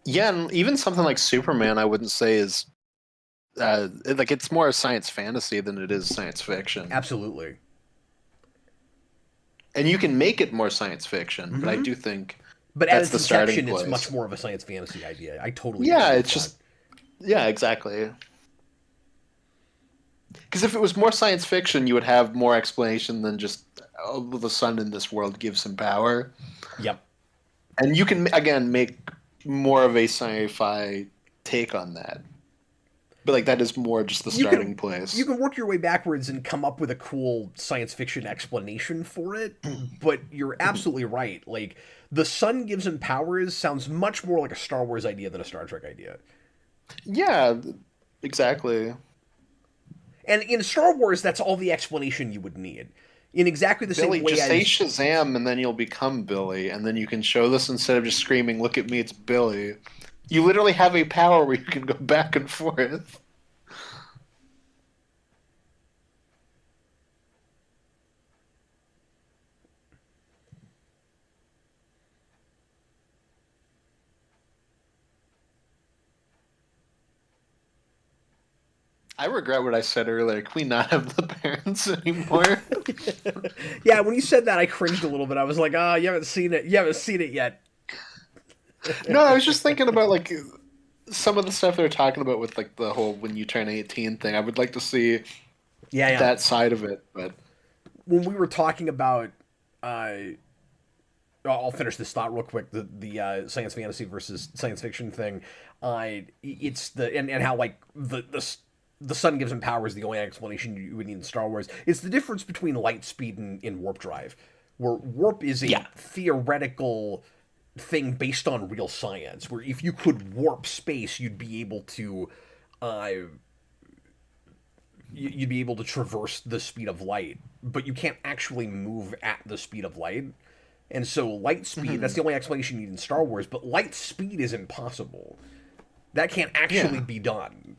Speaker 2: Yeah, and even something like Superman, I wouldn't say is like it's more science fantasy than it is science fiction.
Speaker 1: Absolutely.
Speaker 2: And you can make it more science fiction, but I do think
Speaker 1: But at
Speaker 2: that's
Speaker 1: its
Speaker 2: the starting
Speaker 1: inception, it's
Speaker 2: place.
Speaker 1: much more of a science fantasy idea. I totally
Speaker 2: Yeah,
Speaker 1: agree
Speaker 2: it's
Speaker 1: with
Speaker 2: just yeah, exactly. Because if it was more science fiction, you would have more explanation than just oh, the sun in this world gives him power.
Speaker 1: that. Yep.
Speaker 2: And you can again make more of a sci-fi take on that. But like that is more just the starting place.
Speaker 1: You can work your way backwards and come up with a cool science fiction explanation for it, but you're absolutely right. Like the sun gives him powers sounds much more like a Star Wars idea than a Star Trek idea.
Speaker 2: Yeah, exactly.
Speaker 1: And in Star Wars, that's all the explanation you would need. In exactly the
Speaker 2: Billy,
Speaker 1: same way
Speaker 2: just
Speaker 1: as
Speaker 2: say Shazam and then you'll become Billy, and then you can show this instead of just screaming, "Look at me, it's Billy." You literally have a power where you can go back and forth. I regret what I said earlier. Can we not have the parents anymore?
Speaker 1: yeah, when you said that, I cringed a little bit. I was like, "Ah, you haven't seen it. You haven't seen it yet."
Speaker 2: No, I was just thinking about like some of the stuff they're talking about with like the whole when you turn 18 thing. I would like to see
Speaker 1: Yeah.
Speaker 2: that side of it, but
Speaker 1: When we were talking about, I'll finish this thought real quick. The science fantasy versus science fiction thing. It's and how like the sun gives him powers. The only explanation you would need in Star Wars. It's the difference between light speed and warp drive, where warp is a
Speaker 2: Yeah.
Speaker 1: theoretical thing based on real science. Where if you could warp space, you'd be able to. You'd be able to traverse the speed of light, but you can't actually move at the speed of light. And so light speed, that's the only explanation you need in Star Wars, but light speed is impossible. That can't actually be done.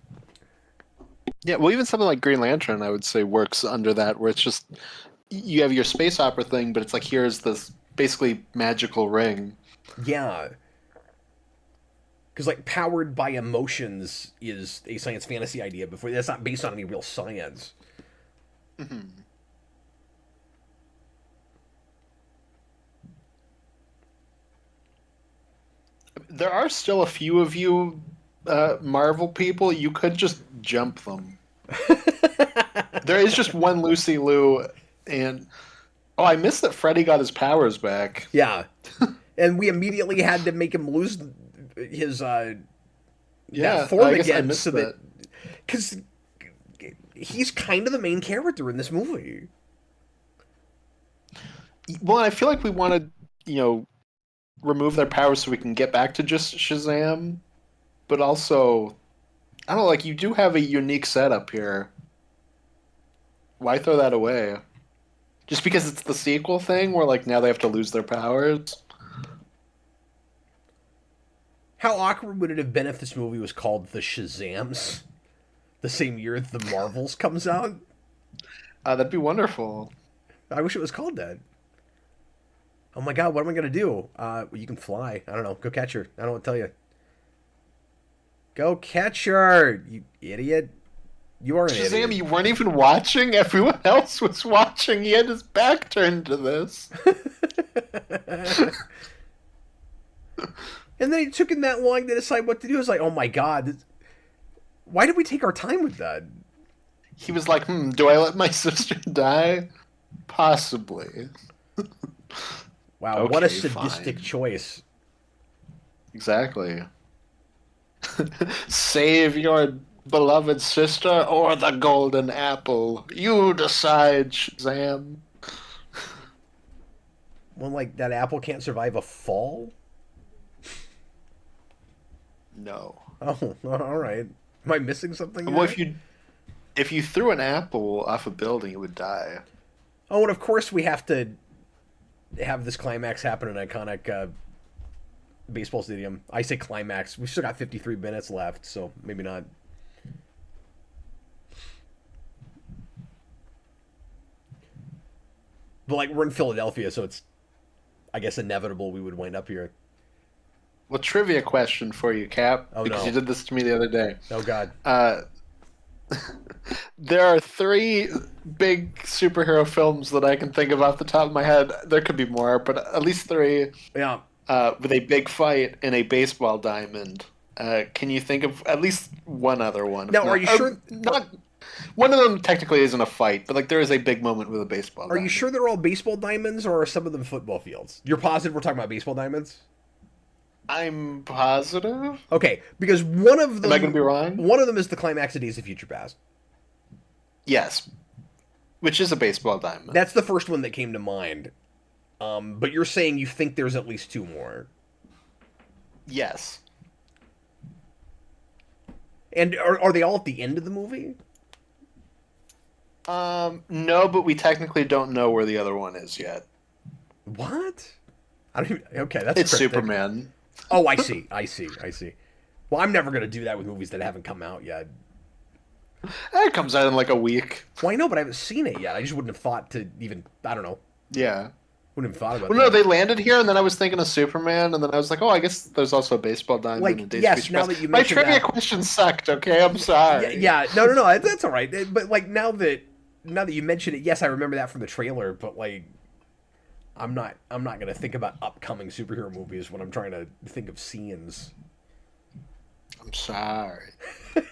Speaker 2: yeah, well, even something like Green Lantern, I would say, works under that, where it's just you have your space opera thing, but it's like here's this basically magical ring.
Speaker 1: Yeah. Because, like, powered by emotions is a science fantasy idea before. That's not based on any real science.
Speaker 2: There are still a few of you Marvel people. You could just jump them. There is just one Lucy Liu, and oh, I missed that Freddy got his powers back.
Speaker 1: Yeah. And we immediately had to make him lose his that form
Speaker 2: I guess I
Speaker 1: again,
Speaker 2: missed
Speaker 1: so
Speaker 2: that.
Speaker 1: because he's kind of the main character in this movie.
Speaker 2: Well, I feel like we want to, remove their powers so we can get back to just Shazam, but also, I don't know, like you do have a unique setup here. Why throw that away? Just because it's the sequel thing where like now they have to lose their powers?
Speaker 1: How awkward would it have been if this movie was called The Shazams the same year The Marvels comes out?
Speaker 2: That'd be wonderful.
Speaker 1: I wish it was called that. Oh my god, what am I gonna do? Well, you can fly. I don't know. Go catch her. I don't know what to tell you. Go catch her, you idiot. You are an
Speaker 2: Shazam,
Speaker 1: idiot.
Speaker 2: you weren't even watching? Everyone else was watching. He had his back turned to this.
Speaker 1: And then it took him that long to decide what to do. I was like, oh my god. Why did we take our time with that?
Speaker 2: He was like, do I let my sister die? Possibly.
Speaker 1: Wow,
Speaker 2: Okay,
Speaker 1: what a sadistic
Speaker 2: fine.
Speaker 1: choice.
Speaker 2: Exactly. Save your beloved sister or the golden apple. You decide, Shazam.
Speaker 1: Well, like, that apple can't survive a fall?
Speaker 2: No.
Speaker 1: Oh, alright. Am I missing something
Speaker 2: Well,
Speaker 1: here?
Speaker 2: if you threw an apple off a building, it would die.
Speaker 1: Oh, and of course we have to have this climax happen in an iconic baseball stadium. I say climax. We've still got 53 minutes left, so maybe not. But, like, we're in Philadelphia, so it's, I guess, inevitable we would wind up here.
Speaker 2: Well, trivia question for you, Cap,
Speaker 1: Oh,
Speaker 2: because
Speaker 1: no.
Speaker 2: you did this to me the other day.
Speaker 1: Oh, God.
Speaker 2: There are three big superhero films that I can think of off the top of my head. There could be more, but at least three
Speaker 1: Yeah.
Speaker 2: with a big fight in a baseball diamond. Can you think of at least one other one?
Speaker 1: Now, are you sure?
Speaker 2: Not one of them technically isn't a fight, but like there is a big moment with a baseball.
Speaker 1: Are you sure they're all baseball diamonds, or are some of them football fields? You're positive we're talking about baseball diamonds?
Speaker 2: I'm positive.
Speaker 1: Okay, because one of them...
Speaker 2: Am I going to be wrong?
Speaker 1: One of them is the climax of Days of Future Past.
Speaker 2: Yes, which is a baseball diamond.
Speaker 1: That's the first one that came to mind. But you're saying you think there's at least two more.
Speaker 2: Yes.
Speaker 1: And are they all at the end of the movie?
Speaker 2: No, but we technically don't know where the other one is yet.
Speaker 1: What? I don't even... Okay, that's
Speaker 2: It's
Speaker 1: cryptic.
Speaker 2: Superman.
Speaker 1: Oh, I see. Well, I'm never going to do that with movies that haven't come out yet.
Speaker 2: It comes out in like a week.
Speaker 1: Well, I know, but I haven't seen it yet. I just wouldn't have thought to even... I don't know.
Speaker 2: Yeah.
Speaker 1: Wouldn't have thought about
Speaker 2: Well,
Speaker 1: that.
Speaker 2: no, they landed here, and then I was thinking of Superman, and then I was like, oh, I guess there's also a baseball diamond.
Speaker 1: Like,
Speaker 2: in Days of
Speaker 1: yes,
Speaker 2: Future
Speaker 1: now
Speaker 2: Past.
Speaker 1: that you
Speaker 2: My
Speaker 1: mention
Speaker 2: trivia
Speaker 1: that-
Speaker 2: question sucked. Okay, I'm sorry.
Speaker 1: Yeah, no, that's all right. But like now that you mention it, yes, I remember that from the trailer. But like, I'm not gonna think about upcoming superhero movies when I'm trying to think of scenes.
Speaker 2: I'm sorry.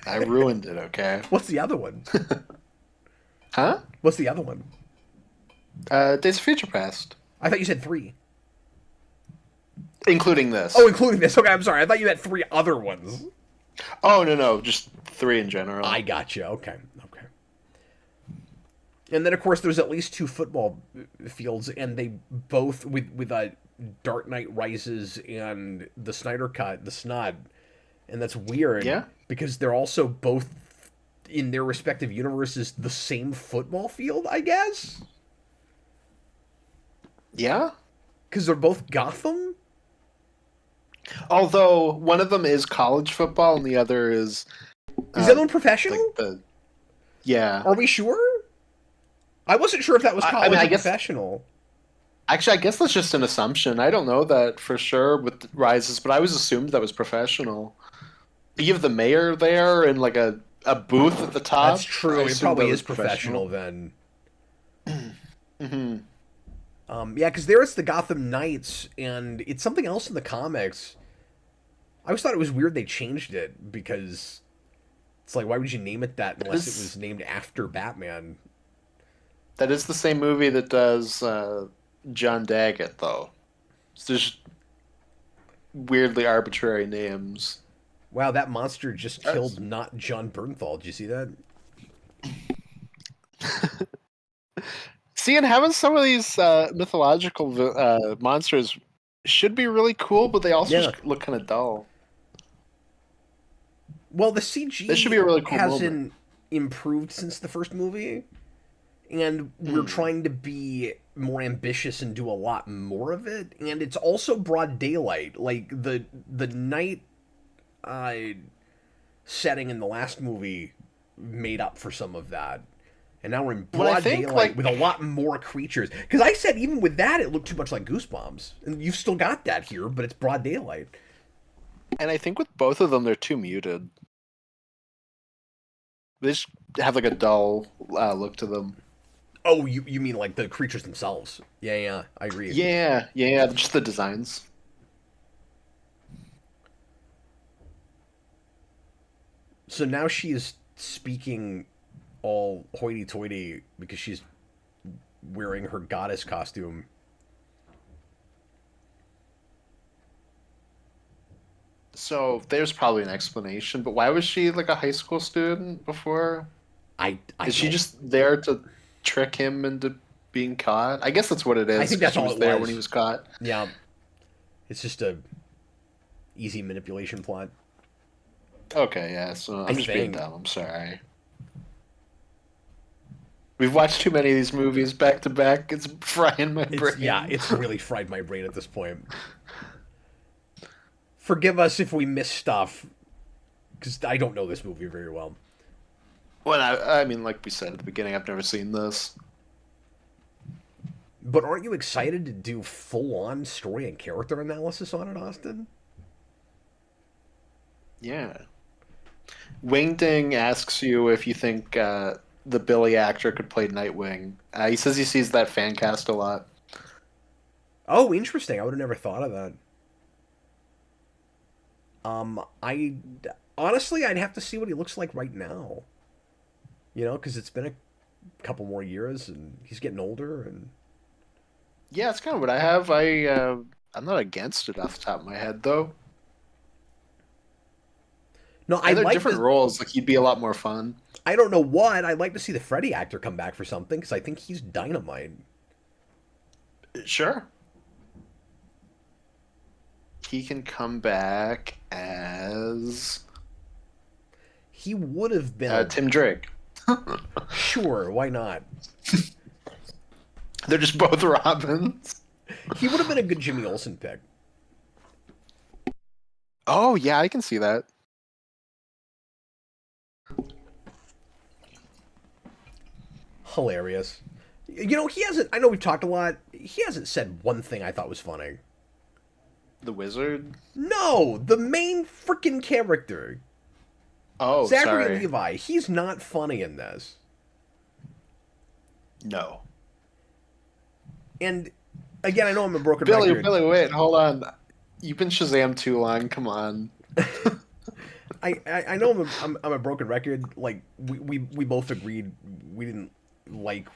Speaker 2: I ruined it. Okay.
Speaker 1: What's the other one?
Speaker 2: Huh?
Speaker 1: What's the other one?
Speaker 2: Days of Future Past,
Speaker 1: I thought you said 3.
Speaker 2: including this.
Speaker 1: Oh, including this. Okay, I'm sorry. I thought you meant 3 other ones.
Speaker 2: Oh no, just 3 in general.
Speaker 1: I gotcha. Okay. And then, of course, there's at least 2 football fields, and they both with Dark Knight Rises and the Snyder Cut, the Snod, and that's weird.
Speaker 2: Yeah.
Speaker 1: Because they're also both in their respective universes the same football field, I guess.
Speaker 2: Yeah.
Speaker 1: Because they're both Gotham.
Speaker 2: Although one of them is college football, and the other is
Speaker 1: Is that one professional?
Speaker 2: Yeah.
Speaker 1: Are we sure? I wasn't sure if that was college
Speaker 2: I
Speaker 1: or
Speaker 2: guess-
Speaker 1: professional.
Speaker 2: Actually, I guess that's just an assumption. I don't know that for sure with the Rises, but I always assumed that was professional. You have the mayor there and like a booth at the top.
Speaker 1: That's true.
Speaker 2: I
Speaker 1: It
Speaker 2: assumed
Speaker 1: probably
Speaker 2: that was
Speaker 1: is professional then.
Speaker 2: Mm-hmm.
Speaker 1: Yeah, because there is the Gotham Knights, and it's something else in the comics. I always thought it was weird they changed it, because it's like, why would you name it that unless it was named after Batman?
Speaker 2: That is the same movie that does John Daggett, though. It's just weirdly arbitrary names.
Speaker 1: Wow, that monster just killed not John Bernthal. Did you see that?
Speaker 2: See, and having some of these mythological monsters should be really cool, but they also just look kind of dull.
Speaker 1: Well, the CG
Speaker 2: This should be a really cool
Speaker 1: hasn't improved since the first movie, and we're trying to be more ambitious and do a lot more of it. And it's also broad daylight. Like the night setting in the last movie made up for some of that. And now we're in
Speaker 2: Well, I
Speaker 1: broad
Speaker 2: think,
Speaker 1: daylight
Speaker 2: like,
Speaker 1: with a lot more creatures. Because I said even with that, it looked too much like Goosebumps. And you've still got that here, but it's broad daylight.
Speaker 2: and I think with both of them, they're too muted. They just have like a dull look to them.
Speaker 1: Oh, you mean like the creatures themselves? Yeah, I agree.
Speaker 2: Yeah, just the designs.
Speaker 1: So now she is speaking all hoity-toity because she's wearing her goddess costume.
Speaker 2: So there's probably an explanation, but why was she like a high school student before?
Speaker 1: I
Speaker 2: Is she
Speaker 1: don't.
Speaker 2: just there to trick him into being caught? I guess that's what it
Speaker 1: I
Speaker 2: is.
Speaker 1: think
Speaker 2: 'Cause
Speaker 1: that's
Speaker 2: she
Speaker 1: all
Speaker 2: was
Speaker 1: it
Speaker 2: there
Speaker 1: was.
Speaker 2: when he was caught.
Speaker 1: Yeah, it's just a easy manipulation plot.
Speaker 2: Okay, yeah. So
Speaker 1: I
Speaker 2: I'm just being
Speaker 1: think.
Speaker 2: dumb. I'm sorry. We've watched too many of these movies back to back. It's frying my brain.
Speaker 1: Yeah, it's really fried my brain at this point. Forgive us if we miss stuff, because I don't know this movie very well.
Speaker 2: Well, I mean, like we said at the beginning, I've never seen this.
Speaker 1: But aren't you excited to do full-on story and character analysis on it, Austin?
Speaker 2: Yeah. Wingding asks you if you think the Billy actor could play Nightwing. He says he sees that fan cast a lot.
Speaker 1: Oh, interesting. I would have never thought of that. I honestly, I'd have to see what he looks like right now. You know, because it's been a couple more years, and he's getting older, and
Speaker 2: Yeah, it's kind of what I have. I'm not against it off the top of my head, though.
Speaker 1: no, I
Speaker 2: And they're
Speaker 1: like
Speaker 2: different
Speaker 1: the,
Speaker 2: roles. Like he'd be a lot more fun.
Speaker 1: I don't know what. I'd like to see the Freddy actor come back for something because I think he's dynamite.
Speaker 2: Sure. He can come back as
Speaker 1: He would have been
Speaker 2: Tim Drake.
Speaker 1: sure. Why not?
Speaker 2: They're just both Robins.
Speaker 1: He would have been a good Jimmy Olsen pick.
Speaker 2: Oh yeah, I can see that.
Speaker 1: Hilarious. You know, he hasn't. I know we've talked a lot. He hasn't said one thing I thought was funny.
Speaker 2: The Wizard.
Speaker 1: No, the main freaking character,
Speaker 2: Oh,
Speaker 1: Zachary
Speaker 2: sorry.
Speaker 1: Levi. He's not funny in this.
Speaker 2: No.
Speaker 1: And again, I know I'm a broken
Speaker 2: Billy,
Speaker 1: record.
Speaker 2: wait, hold on. You've been Shazam too long. Come on.
Speaker 1: I know I'm a broken record. Like we both agreed we didn't like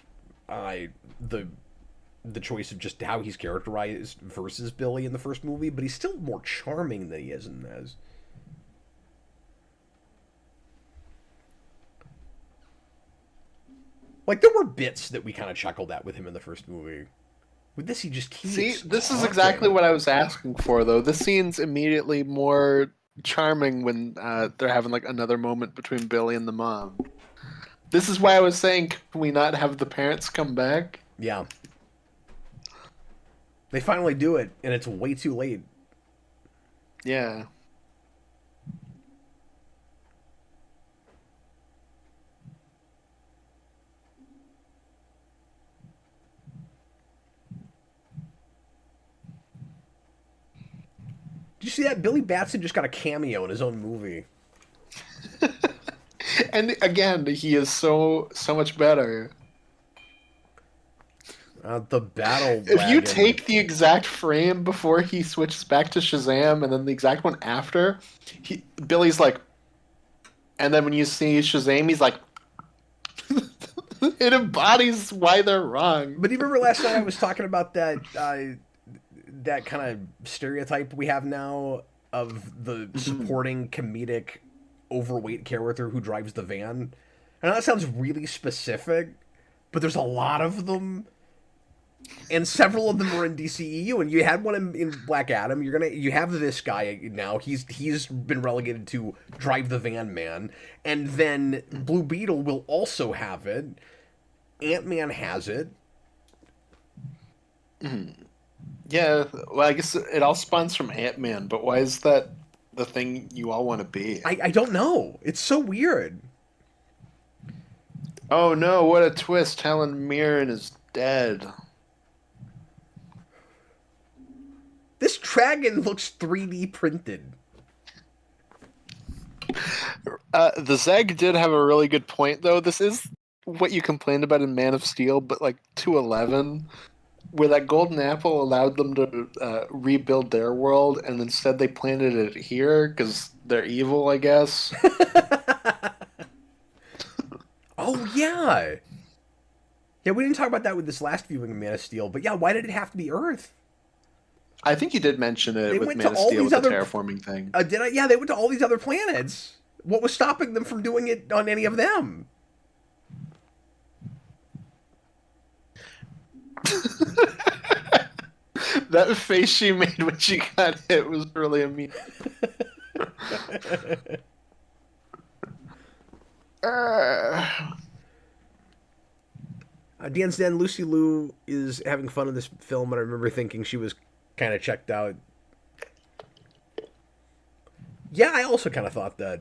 Speaker 1: the choice of just how he's characterized versus Billy in the first movie, but he's still more charming than he is in this. Like there were bits that we kind of chuckled at with him in the first movie. With this, he just keeps.
Speaker 2: See, this is
Speaker 1: talking.
Speaker 2: exactly what I was asking for, though. This scene's immediately more charming when they're having like another moment between Billy and the mom. This is why I was saying, can we not have the parents come back?
Speaker 1: Yeah. They finally do it, and it's way too late.
Speaker 2: Yeah.
Speaker 1: Did you see that? Billy Batson just got a cameo in his own movie.
Speaker 2: And again, he is so much better.
Speaker 1: The battle.
Speaker 2: If you
Speaker 1: wagon.
Speaker 2: take the exact frame before he switches back to Shazam, and then the exact one after, Billy's like, and then when you see Shazam, he's like, it embodies why they're wrong.
Speaker 1: But do you remember last night I was talking about that that kind of stereotype we have now of the supporting comedic overweight character who drives the van? I know that sounds really specific, but there's a lot of them. And several of them are in DCEU, and you had one in Black Adam. You have this guy now. He's been relegated to drive the van man, and then Blue Beetle will also have it. Ant-Man has it.
Speaker 2: Yeah, well, I guess it all spawns from Ant-Man, but why is that the thing you all want to be.
Speaker 1: I don't know. It's so weird.
Speaker 2: Oh no, what a twist. Helen Mirren is dead.
Speaker 1: This dragon looks 3D printed.
Speaker 2: The Zeg did have a really good point, though. This is what you complained about in Man of Steel, but like to 11, where that golden apple allowed them to rebuild their world, and instead they planted it here because they're evil, I guess.
Speaker 1: Oh, yeah. Yeah, we didn't talk about that with this last viewing of Man of Steel, but yeah, why did it have to be Earth?
Speaker 2: I think you did mention it
Speaker 1: They
Speaker 2: with
Speaker 1: went
Speaker 2: Man
Speaker 1: to
Speaker 2: of
Speaker 1: all
Speaker 2: Steel
Speaker 1: these
Speaker 2: with the
Speaker 1: other
Speaker 2: terraforming thing.
Speaker 1: Did I? Yeah, they went to all these other planets. What was stopping them from doing it on any of them?
Speaker 2: That face she made when she got hit was really amusing.
Speaker 1: Dan's Den, Lucy Liu is having fun in this film, and I remember thinking she was kind of checked out. Yeah, I also kind of thought that.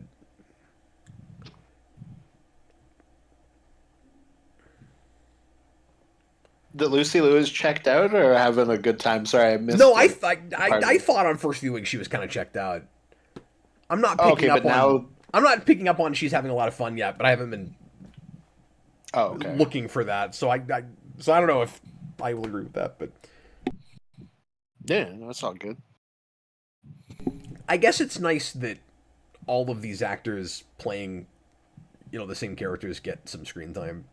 Speaker 2: That Lucy Liu is checked out or having a good time? Sorry, I missed.
Speaker 1: No,
Speaker 2: it.
Speaker 1: I thought on first viewing she was kind of checked out. I'm not picking up
Speaker 2: but
Speaker 1: on.
Speaker 2: now...
Speaker 1: I'm not picking up on she's having a lot of fun yet, but I haven't been looking for that. So I don't know if I will agree with that, but
Speaker 2: yeah, that's all good.
Speaker 1: I guess it's nice that all of these actors playing, the same characters get some screen time.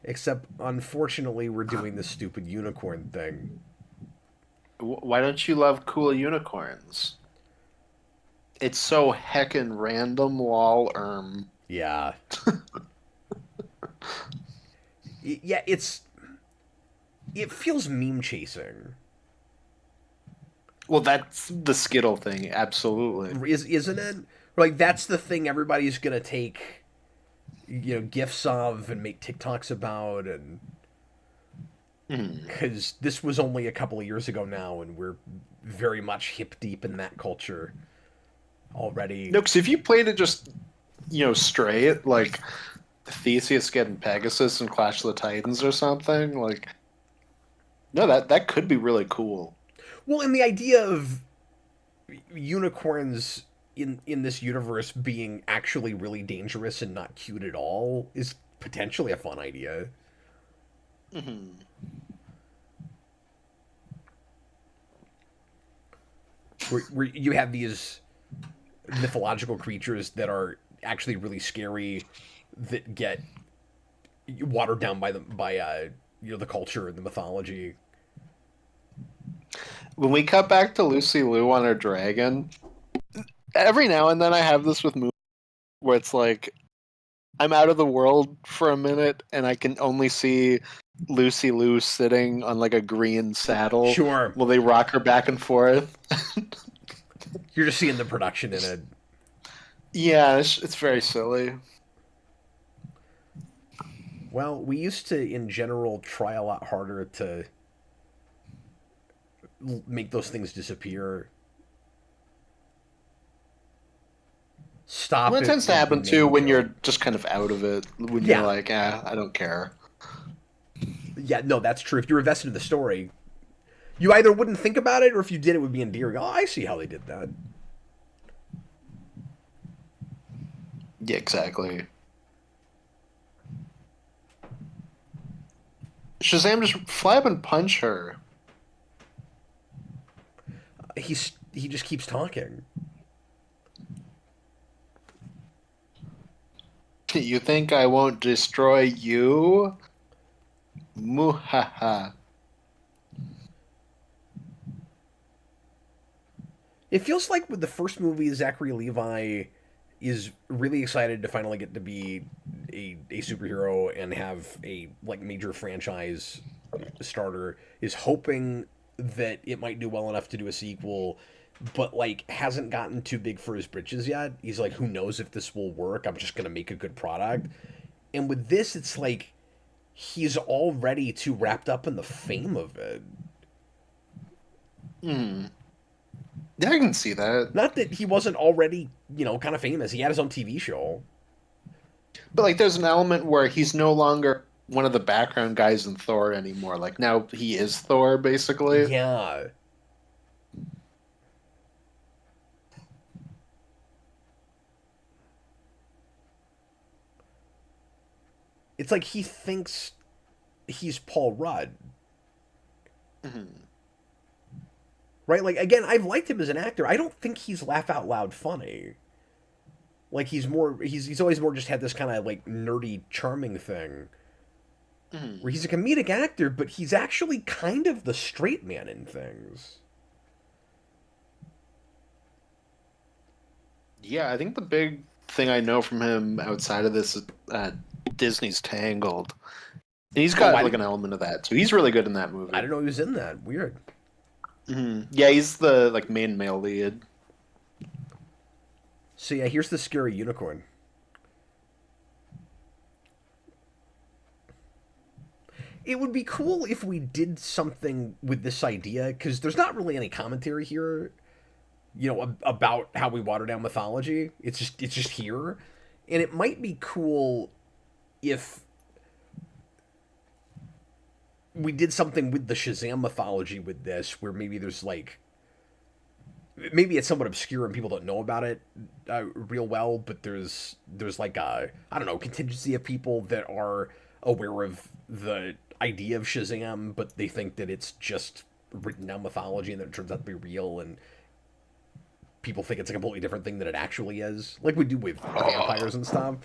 Speaker 1: Except, unfortunately, we're doing this stupid unicorn thing.
Speaker 2: Why don't you love cool unicorns? It's so heckin' random, lol,
Speaker 1: Yeah. Yeah, it feels meme chasing.
Speaker 2: Well, that's the Skittle thing, absolutely.
Speaker 1: Isn't it? Like, that's the thing everybody's gonna take, gifs of and make TikToks about, and because this was only a couple of years ago now, and we're very much hip deep in that culture already.
Speaker 2: No, because if you played it just, straight, like Theseus getting Pegasus and Clash of the Titans or something, like, no, that could be really cool.
Speaker 1: Well, and the idea of unicorns in this universe being actually really dangerous and not cute at all is potentially a fun idea.
Speaker 2: Mm-hmm.
Speaker 1: Where you have these mythological creatures that are actually really scary, that get watered down by the culture and the mythology.
Speaker 2: When we cut back to Lucy Liu on her dragon, every now and then I have this with movies where it's like I'm out of the world for a minute and I can only see Lucy Liu sitting on like a green saddle.
Speaker 1: Sure.
Speaker 2: While they rock her back and forth.
Speaker 1: You're just seeing the production in it.
Speaker 2: Yeah, it's very silly.
Speaker 1: Well, we used to, in general, try a lot harder to make those things disappear. Stop.
Speaker 2: Well, it tends to happen too when you're just kind of out of it. When you're like, I don't care.
Speaker 1: Yeah, no, that's true. If you're invested in the story, you either wouldn't think about it, or if you did, it would be endearing. Oh, I see how they did that.
Speaker 2: Yeah, exactly. Shazam, just fly up and punch her.
Speaker 1: He just keeps talking.
Speaker 2: You think I won't destroy you? Muhaha.
Speaker 1: It feels like with the first movie, Zachary Levi is really excited to finally get to be a superhero and have a major franchise starter. Is hoping that it might do well enough to do a sequel, but hasn't gotten too big for his britches yet. He's like, who knows if this will work? I'm just gonna make a good product. And with this, it's like he's already too wrapped up in the fame of it.
Speaker 2: Hmm. Yeah, I can see that.
Speaker 1: Not that he wasn't already, kind of famous. He had his own TV show.
Speaker 2: But like, there's an element where he's no longer one of the background guys in Thor anymore. Like now he is Thor, basically.
Speaker 1: Yeah. It's like he thinks he's Paul Rudd.
Speaker 2: Mhm.
Speaker 1: Right? Like, again, I've liked him as an actor. I don't think he's laugh out loud funny. Like, he's always more just had this kind of, like, nerdy, charming thing.
Speaker 2: Mhm.
Speaker 1: Where he's a comedic actor, but he's actually kind of the straight man in things.
Speaker 2: Yeah, I think the big thing I know from him outside of this is Disney's Tangled. He's
Speaker 1: Oh,
Speaker 2: got like an element of that too. He's really good in that movie.
Speaker 1: I didn't know he was in that. Weird.
Speaker 2: Yeah, he's the like main male lead.
Speaker 1: So, yeah, here's the scary unicorn. It would be cool if we did something with this idea, because there's not really any commentary here, about how we water down mythology. It's just here, and it might be cool if we did something with the Shazam mythology with this, where maybe there's like, maybe it's somewhat obscure and people don't know about it real well, but there's like a, I don't know, contingency of people that are aware of the idea of Shazam, but they think that it's just written down mythology and that it turns out to be real, and people think it's a completely different thing than it actually is, like we do with vampires and stuff.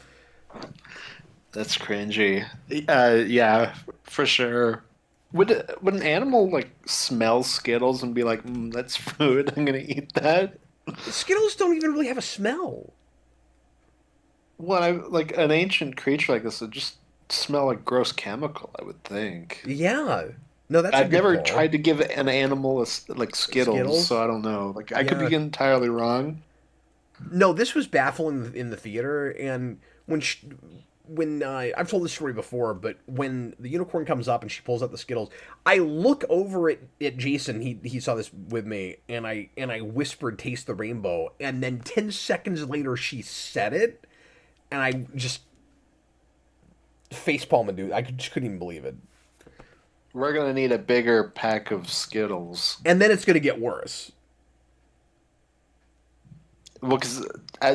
Speaker 2: That's cringy. Yeah, for sure. Would an animal like smell Skittles and be like, "That's food. I'm gonna eat that"?
Speaker 1: Skittles don't even really have a smell.
Speaker 2: Well, like an ancient creature like this would just smell like gross chemical. I would think.
Speaker 1: Yeah. No, that's a
Speaker 2: I've
Speaker 1: good
Speaker 2: never
Speaker 1: call.
Speaker 2: tried to give an animal like Skittles, so I don't know. Like I could
Speaker 1: Yeah.
Speaker 2: be entirely wrong.
Speaker 1: No, this was baffling in the theater, and when I've told this story before, but when the unicorn comes up and she pulls out the Skittles, I look over at Jason. He saw this with me, and I whispered, "Taste the rainbow," and then 10 seconds later she said it, and I just facepalmed, dude. Just couldn't even believe it.
Speaker 2: We're gonna need a bigger pack of Skittles.
Speaker 1: And then it's gonna get worse.
Speaker 2: Well, because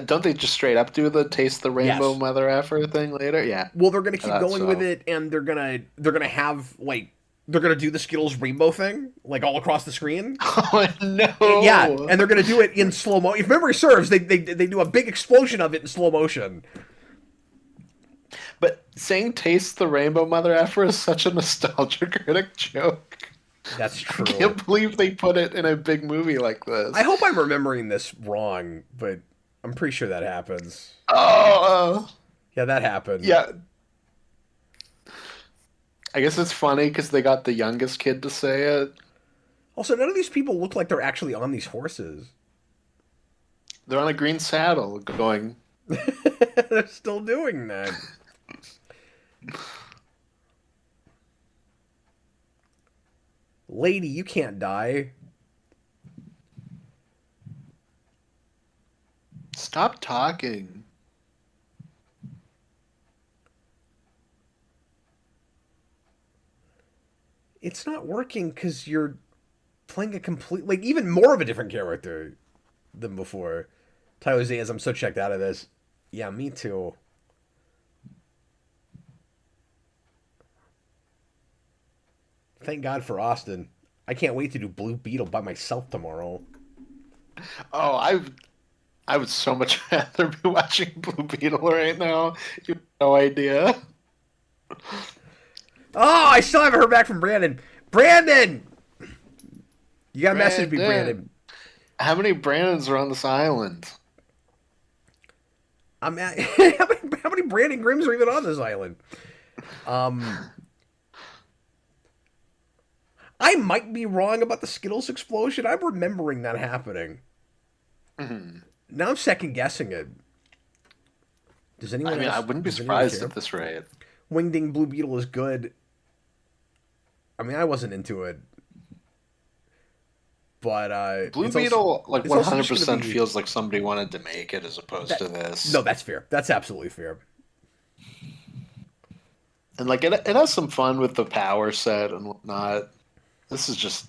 Speaker 2: don't they just straight up do the taste the rainbow
Speaker 1: Yes.
Speaker 2: mother effer thing later? Yeah.
Speaker 1: Well, they're gonna keep
Speaker 2: I thought
Speaker 1: going
Speaker 2: so.
Speaker 1: with it, and they're gonna have like they're gonna do the Skittles rainbow thing like all across the screen.
Speaker 2: Oh no!
Speaker 1: Yeah, and they're gonna do it in slow mo. If memory serves, they do a big explosion of it in slow motion.
Speaker 2: But saying "taste the rainbow mother effer" is such a nostalgia critic joke.
Speaker 1: That's true.
Speaker 2: I can't believe they put it in a big movie like this.
Speaker 1: I hope I'm remembering this wrong, but I'm pretty sure that happens.
Speaker 2: Oh,
Speaker 1: Yeah, that happened.
Speaker 2: yeah. I guess it's funny because they got the youngest kid to say it.
Speaker 1: Also, none of these people look like they're actually on these horses.
Speaker 2: They're on a green saddle going.
Speaker 1: They're still doing that. Lady, you can't die.
Speaker 2: Stop talking.
Speaker 1: It's not working because you're playing a complete, like, even more of a different character than before. Tyler Zayas, I'm so checked out of this. Yeah, me too. Thank God for Austin. I can't wait to do Blue Beetle by myself tomorrow.
Speaker 2: Oh, I would so much rather be watching Blue Beetle right now. You have no idea.
Speaker 1: Oh, I still haven't heard back from Brandon. Brandon! You got to message me, Brandon.
Speaker 2: How many Brandons are on this island?
Speaker 1: I'm at, how many Brandon Grimms are even on this island? I might be wrong about the Skittles explosion. I'm remembering that happening.
Speaker 2: Mm-hmm.
Speaker 1: Now I'm second guessing it. Does anyone?
Speaker 2: I mean,
Speaker 1: else,
Speaker 2: I wouldn't be
Speaker 1: does anyone
Speaker 2: surprised
Speaker 1: care?
Speaker 2: at this rate.
Speaker 1: Wingding Blue Beetle is good. I mean, I wasn't into it, but
Speaker 2: Blue Beetle, like
Speaker 1: it's also
Speaker 2: 100%
Speaker 1: be,
Speaker 2: feels like somebody wanted to make it as opposed to this.
Speaker 1: No, that's fair. That's absolutely fair.
Speaker 2: And like it has some fun with the power set and whatnot. This is just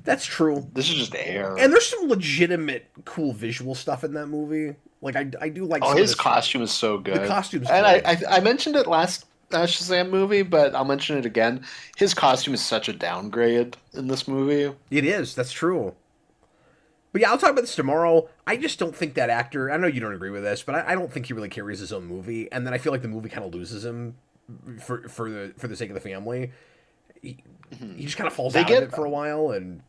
Speaker 1: That's true.
Speaker 2: This is just air.
Speaker 1: And there's some legitimate cool visual stuff in that movie. Like I do like.
Speaker 2: Oh, his costume is so good.
Speaker 1: The costume's
Speaker 2: and
Speaker 1: good.
Speaker 2: I mentioned it last Shazam movie, but I'll mention it again. His costume is such a downgrade in this movie.
Speaker 1: It is. That's true. But yeah, I'll talk about this tomorrow. I just don't think that actor. I know you don't agree with this, but I don't think he really carries his own movie. And then I feel like the movie kind of loses him for the sake of the family. He just kind of falls out of it for a while, and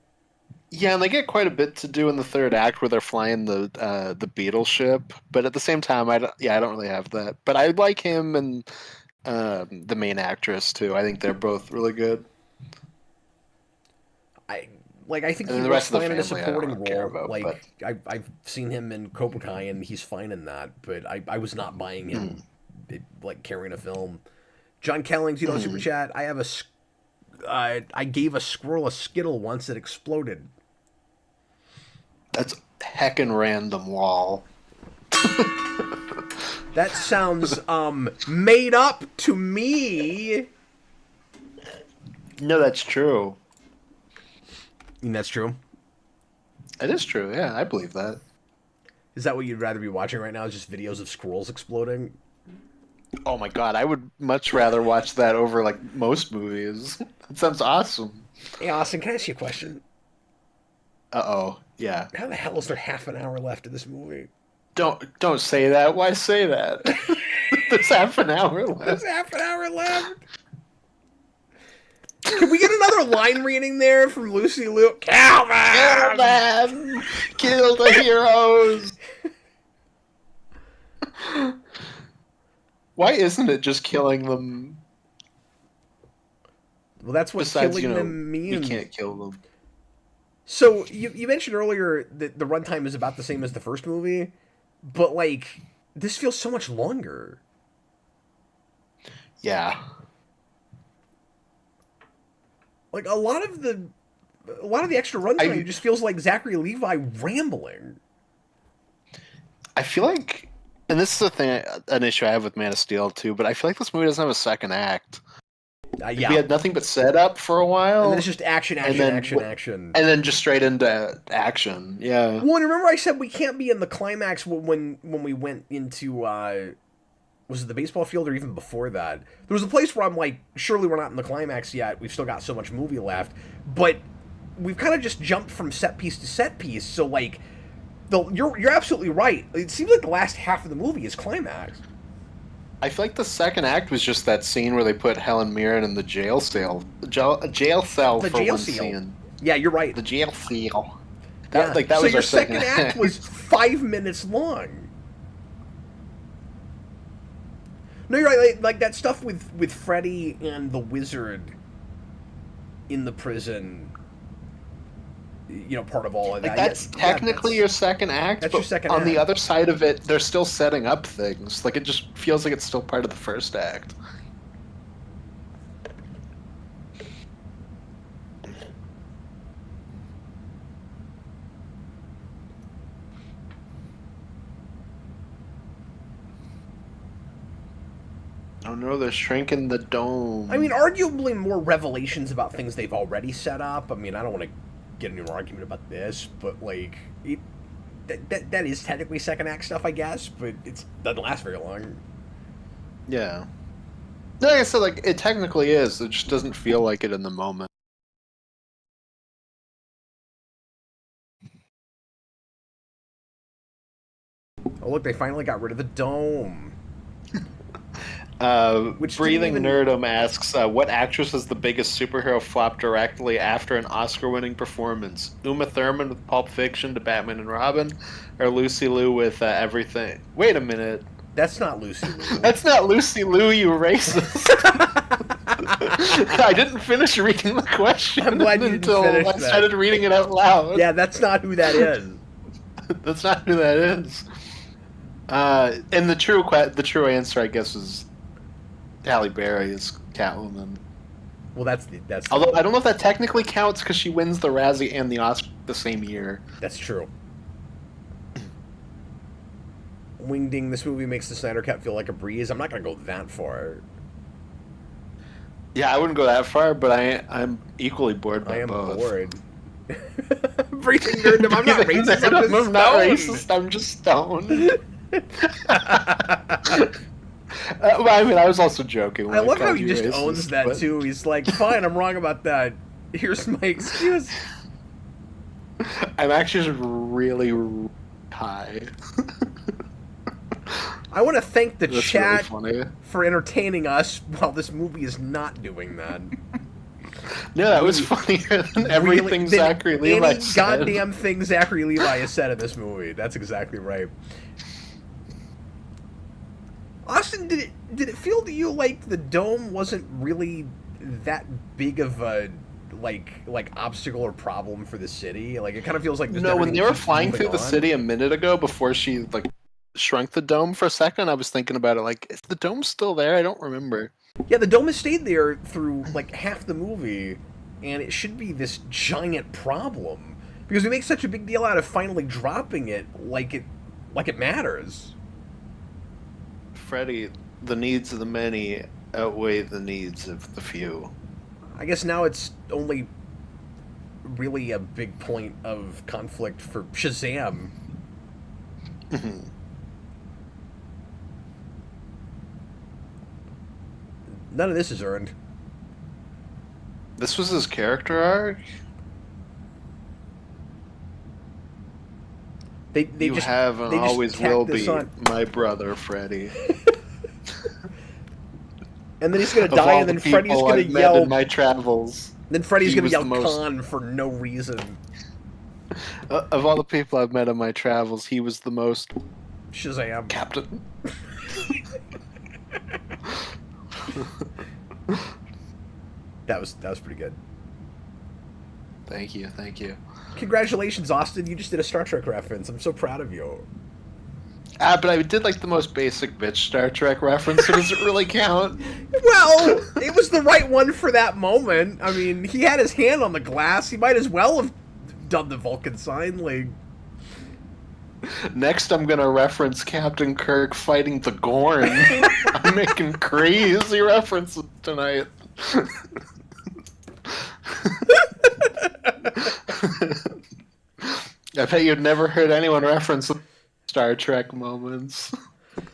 Speaker 2: yeah, and they get quite a bit to do in the third act where they're flying the Beetle ship. But at the same time, I don't really have that. But I like him and the main actress too. I think they're both really good.
Speaker 1: I think
Speaker 2: and
Speaker 1: he
Speaker 2: the rest
Speaker 1: was
Speaker 2: of the
Speaker 1: fine in a
Speaker 2: family
Speaker 1: supporting role.
Speaker 2: about,
Speaker 1: like I've seen him in Cobra Kai, and he's fine in that. But I was not buying him like carrying a film. John Kellings, super chat. I gave a squirrel a Skittle once it exploded.
Speaker 2: That's heckin' random, Wall.
Speaker 1: That sounds made up to me.
Speaker 2: No, that's true.
Speaker 1: And that's true.
Speaker 2: It is true. Yeah, I believe that.
Speaker 1: Is that what you'd rather be watching right now? Is just videos of squirrels exploding?
Speaker 2: Oh my god, I would much rather watch that over like most movies. That sounds awesome.
Speaker 1: Hey Austin, can I ask you a question?
Speaker 2: Uh-oh. Yeah.
Speaker 1: How the hell is there half an hour left of this movie?
Speaker 2: Don't say that. Why say that? There's half an hour left.
Speaker 1: There's half an hour left. Can we get another line reading there from Lucy Liu? Calvin!
Speaker 2: Kill the heroes! Why isn't it just killing them?
Speaker 1: Well, that's what killing them means.
Speaker 2: We can't kill them.
Speaker 1: So, you mentioned earlier that the runtime is about the same as the first movie, but, like, this feels so much longer.
Speaker 2: Yeah.
Speaker 1: Like, a lot of the extra runtime just feels like Zachary Levi rambling.
Speaker 2: I feel like, and this is an issue I have with Man of Steel too, but I feel like this movie doesn't have a second act.
Speaker 1: Yeah.
Speaker 2: We had nothing but setup for a while.
Speaker 1: And then it's just action. And
Speaker 2: then just straight into action. Yeah.
Speaker 1: Well, and remember I said we can't be in the climax when we went into, was it the baseball field or even before that? There was a place where I'm like, surely we're not in the climax yet. We've still got so much movie left. But we've kind of just jumped from set piece to set piece. So, like, you're absolutely right. It seems like the last half of the movie is climax.
Speaker 2: I feel like the second act was just that scene where they put Helen Mirren in the jail cell for one scene.
Speaker 1: Yeah, you're right.
Speaker 2: The jail cell.
Speaker 1: That
Speaker 2: was
Speaker 1: so your
Speaker 2: our
Speaker 1: second act was 5 minutes long. No, you're right. Like that stuff with Freddy and the wizard in the prison. Part of all of that.
Speaker 2: That's technically your second act.
Speaker 1: That's your second
Speaker 2: act.
Speaker 1: On
Speaker 2: the other side of it, they're still setting up things. Like, it just feels like it's still part of the first act. Oh no, they're shrinking the dome.
Speaker 1: I mean, arguably more revelations about things they've already set up. I mean, I don't want to get into an argument about this, but like that is technically second act stuff, I guess, but it doesn't last very long.
Speaker 2: Yeah. Like I said, like, it technically is. It just doesn't feel like it in the moment.
Speaker 1: Oh look, they finally got rid of the dome.
Speaker 2: Breathing Nerdum asks, what actress was the biggest superhero flop directly after an Oscar-winning performance? Uma Thurman with Pulp Fiction to Batman and Robin, or Lucy Liu with Everything? Wait a minute.
Speaker 1: That's not Lucy Liu.
Speaker 2: That's not Lucy Liu, you racist. I didn't finish reading the question until I started reading it out loud.
Speaker 1: Yeah, that's not who that is.
Speaker 2: That's not who that is. And the true answer, I guess, is Halle Berry is Catwoman.
Speaker 1: Well, that's
Speaker 2: Although I don't know if that technically counts because she wins the Razzie and the Oscar the same year.
Speaker 1: That's true. Wingding, this movie makes the Snyder Cut feel like a breeze. I'm not going to go that far.
Speaker 2: Yeah, I wouldn't go that far, but I'm equally bored by both.
Speaker 1: I am bored. Breathing nerdom. I'm not racist.
Speaker 2: I'm not racist. I'm just stoned. Well, I mean, I was also joking.
Speaker 1: I love how he just owns that too. He's like, "Fine, I'm wrong about that. Here's my excuse."
Speaker 2: I'm actually just really high.
Speaker 1: I want to thank the chat
Speaker 2: really
Speaker 1: for entertaining us while this movie is not doing that.
Speaker 2: No, that was funnier than everything Zachary Levi said.
Speaker 1: Goddamn thing Zachary Levi has said in this movie. That's exactly right. Austin, did it feel to you like the dome wasn't really that big of a like obstacle or problem for the city? Like, it kind of feels like
Speaker 2: no. When they were flying through the city a minute ago, before she like shrunk the dome for a second, I was thinking about it. Like, is the dome still there? I don't remember.
Speaker 1: Yeah, the dome has stayed there through like half the movie, and it should be this giant problem because we make such a big deal out of finally dropping it, like it matters.
Speaker 2: Freddy, the needs of the many outweigh the needs of the few.
Speaker 1: I guess now it's only really a big point of conflict for Shazam. None of this is earned.
Speaker 2: This was his character arc?
Speaker 1: They
Speaker 2: just have and always will be my brother, Freddy.
Speaker 1: And then he's gonna die, and then Freddy's gonna yell.
Speaker 2: In my travels.
Speaker 1: Then Freddy's gonna yell "Con" for no reason.
Speaker 2: Of all the people I've met in my travels, he was the most
Speaker 1: Shazam.
Speaker 2: Captain.
Speaker 1: That was pretty good.
Speaker 2: Thank you.
Speaker 1: Congratulations, Austin! You just did a Star Trek reference. I'm so proud of you.
Speaker 2: But I did like the most basic bitch Star Trek reference, so does it really count?
Speaker 1: Well, it was the right one for that moment. I mean, he had his hand on the glass. He might as well have done the Vulcan sign. Like,
Speaker 2: next, I'm gonna reference Captain Kirk fighting the Gorn. I'm making crazy references tonight. I bet you've never heard anyone reference Star Trek moments.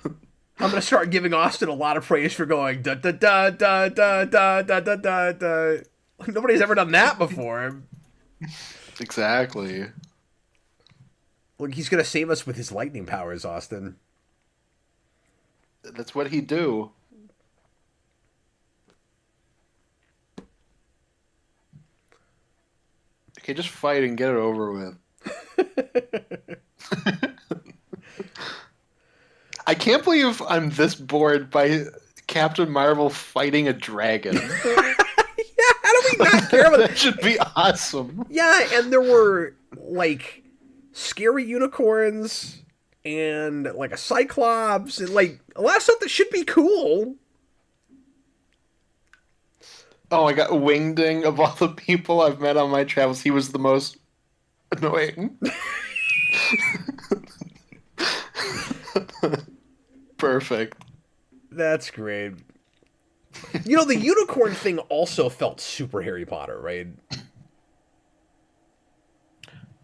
Speaker 1: I'm gonna start giving Austin a lot of praise for going da da da da da da da da da da. Nobody's ever done that before.
Speaker 2: Exactly.
Speaker 1: Look, he's gonna save us with his lightning powers, Austin.
Speaker 2: That's what he'd do. Okay, just fight and get it over with. I can't believe I'm this bored by Captain Marvel fighting a dragon.
Speaker 1: Yeah, how do we not care about
Speaker 2: that? Should be awesome.
Speaker 1: Yeah, and there were like scary unicorns and like a cyclops and like a lot of stuff that should be cool.
Speaker 2: Oh, I got Wingding. Of all the people I've met on my travels, he was the most annoying. Perfect.
Speaker 1: That's great. You know, the unicorn thing also felt super Harry Potter, right?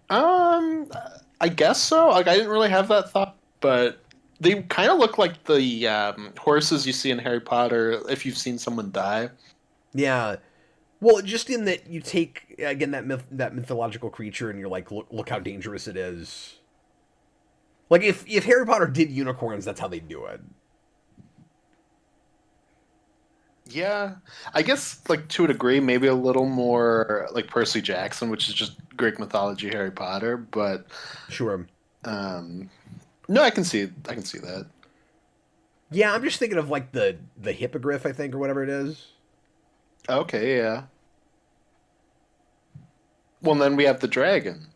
Speaker 2: I guess so. Like, I didn't really have that thought, but they kind of look like the horses you see in Harry Potter if you've seen someone die.
Speaker 1: Yeah. Well, just in that you take, again, that mythological creature and you're like, look how dangerous it is. Like, if Harry Potter did unicorns, that's how they do it.
Speaker 2: Yeah. I guess, like, to a degree, maybe a little more like Percy Jackson, which is just Greek mythology Harry Potter, but...
Speaker 1: Sure.
Speaker 2: No, I can see that.
Speaker 1: Yeah, I'm just thinking of, like, the hippogriff, I think, or whatever it is.
Speaker 2: Okay, yeah. Well, then we have the dragon.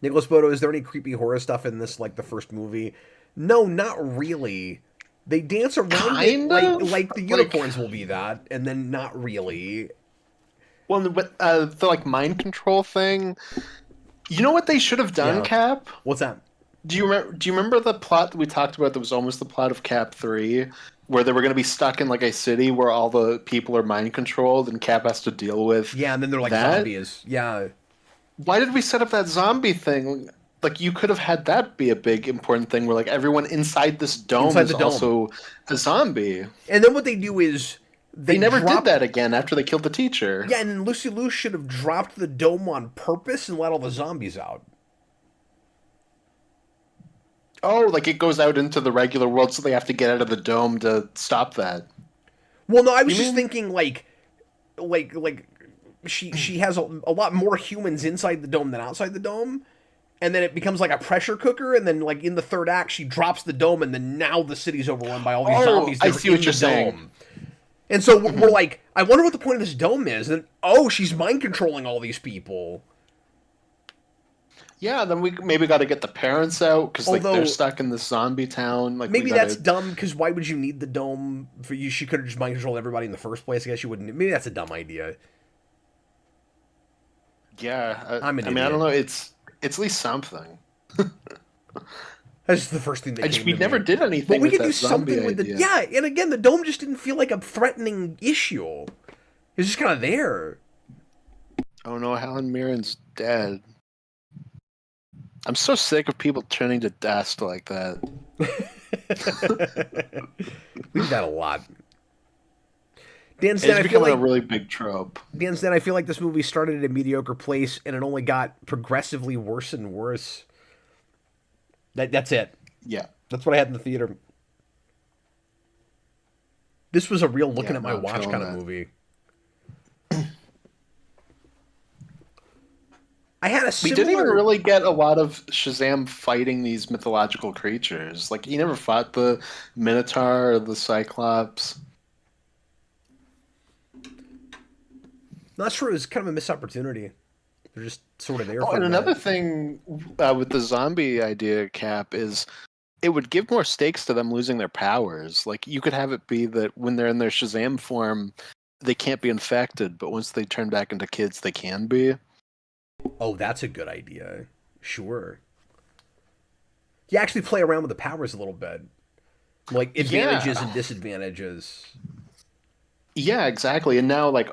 Speaker 1: Nicholas Bodo, is there any creepy horror stuff in this, like, the first movie? No, not really. They dance around it
Speaker 2: Kind of
Speaker 1: like the unicorns will be that, and then not really.
Speaker 2: well, but the like mind control thing. You know what they should have done,
Speaker 1: Yeah.
Speaker 2: Cap?
Speaker 1: What's that?
Speaker 2: Do you remember the plot that we talked about that was almost the plot of Cap 3, where they were going to be stuck in like a city where all the people are mind controlled and Cap has to deal with
Speaker 1: Yeah, and then they're like
Speaker 2: that?
Speaker 1: zombies. Yeah.
Speaker 2: Why did we set up that zombie thing? Like you could have had that be a big important thing where like everyone inside this dome
Speaker 1: Inside
Speaker 2: is
Speaker 1: the dome.
Speaker 2: also a zombie.
Speaker 1: And then what they do is
Speaker 2: They
Speaker 1: they
Speaker 2: never did
Speaker 1: drop.
Speaker 2: that again after they killed the teacher.
Speaker 1: Yeah, and Lucy Liu should have dropped the dome on purpose and let all the zombies out.
Speaker 2: Oh, like it goes out into the regular world, so they have to get out of the dome to stop that.
Speaker 1: Well, no, I was
Speaker 2: You
Speaker 1: just
Speaker 2: mean?
Speaker 1: thinking like she has a lot more humans inside the dome than outside the dome, and then it becomes like a pressure cooker, and then like in the third act she drops the dome, and then now the city's overrun by all these
Speaker 2: Oh,
Speaker 1: zombies that
Speaker 2: I
Speaker 1: are
Speaker 2: see
Speaker 1: in
Speaker 2: what you're
Speaker 1: the
Speaker 2: saying.
Speaker 1: dome. And so we're like, I wonder what the point of this dome is. And oh, she's mind controlling all these people.
Speaker 2: Yeah, then we maybe got to get the parents out because like
Speaker 1: Although
Speaker 2: they're stuck in this zombie town. Like we
Speaker 1: maybe that's
Speaker 2: gotta.
Speaker 1: dumb because why would you need the dome for you? She could have just mind controlled everybody in the first place. I guess you wouldn't. Maybe that's a dumb idea.
Speaker 2: Yeah,
Speaker 1: I'm an
Speaker 2: I mean, I
Speaker 1: idiot.
Speaker 2: don't know. It's at least something.
Speaker 1: That's just the first thing that came
Speaker 2: We
Speaker 1: to
Speaker 2: never
Speaker 1: me.
Speaker 2: did
Speaker 1: But
Speaker 2: anything
Speaker 1: we
Speaker 2: with
Speaker 1: could do
Speaker 2: that zombie
Speaker 1: something with the
Speaker 2: idea.
Speaker 1: yeah. And again, the dome just didn't feel like a threatening issue. It's just kind of there.
Speaker 2: Oh no, Helen Mirren's dead. I'm so sick of people turning to dust like that.
Speaker 1: We do that a lot. Dan
Speaker 2: It's
Speaker 1: said, I feel
Speaker 2: becoming a
Speaker 1: like
Speaker 2: really big trope.
Speaker 1: Dan said, I feel like this movie started at a mediocre place and it only got progressively worse and worse. That's it.
Speaker 2: Yeah.
Speaker 1: That's what I had in the theater. This was a real looking
Speaker 2: Yeah,
Speaker 1: at my
Speaker 2: no, I'm
Speaker 1: watch
Speaker 2: feeling
Speaker 1: kind of
Speaker 2: that.
Speaker 1: movie. I had a
Speaker 2: We
Speaker 1: similar.
Speaker 2: didn't even really get a lot of Shazam fighting these mythological creatures. Like he never fought the Minotaur or the Cyclops.
Speaker 1: Not sure. It was kind of a missed opportunity. They're just sort of there
Speaker 2: Oh,
Speaker 1: for
Speaker 2: and
Speaker 1: a
Speaker 2: another
Speaker 1: minute.
Speaker 2: thing with the zombie idea, Cap, is it would give more stakes to them losing their powers. Like you could have it be that when they're in their Shazam form, they can't be infected, but once they turn back into kids, they can be.
Speaker 1: Oh, that's a good idea. Sure. You actually play around with the powers a little bit, like advantages and
Speaker 2: Yeah,
Speaker 1: disadvantages.
Speaker 2: yeah, exactly. And now, like,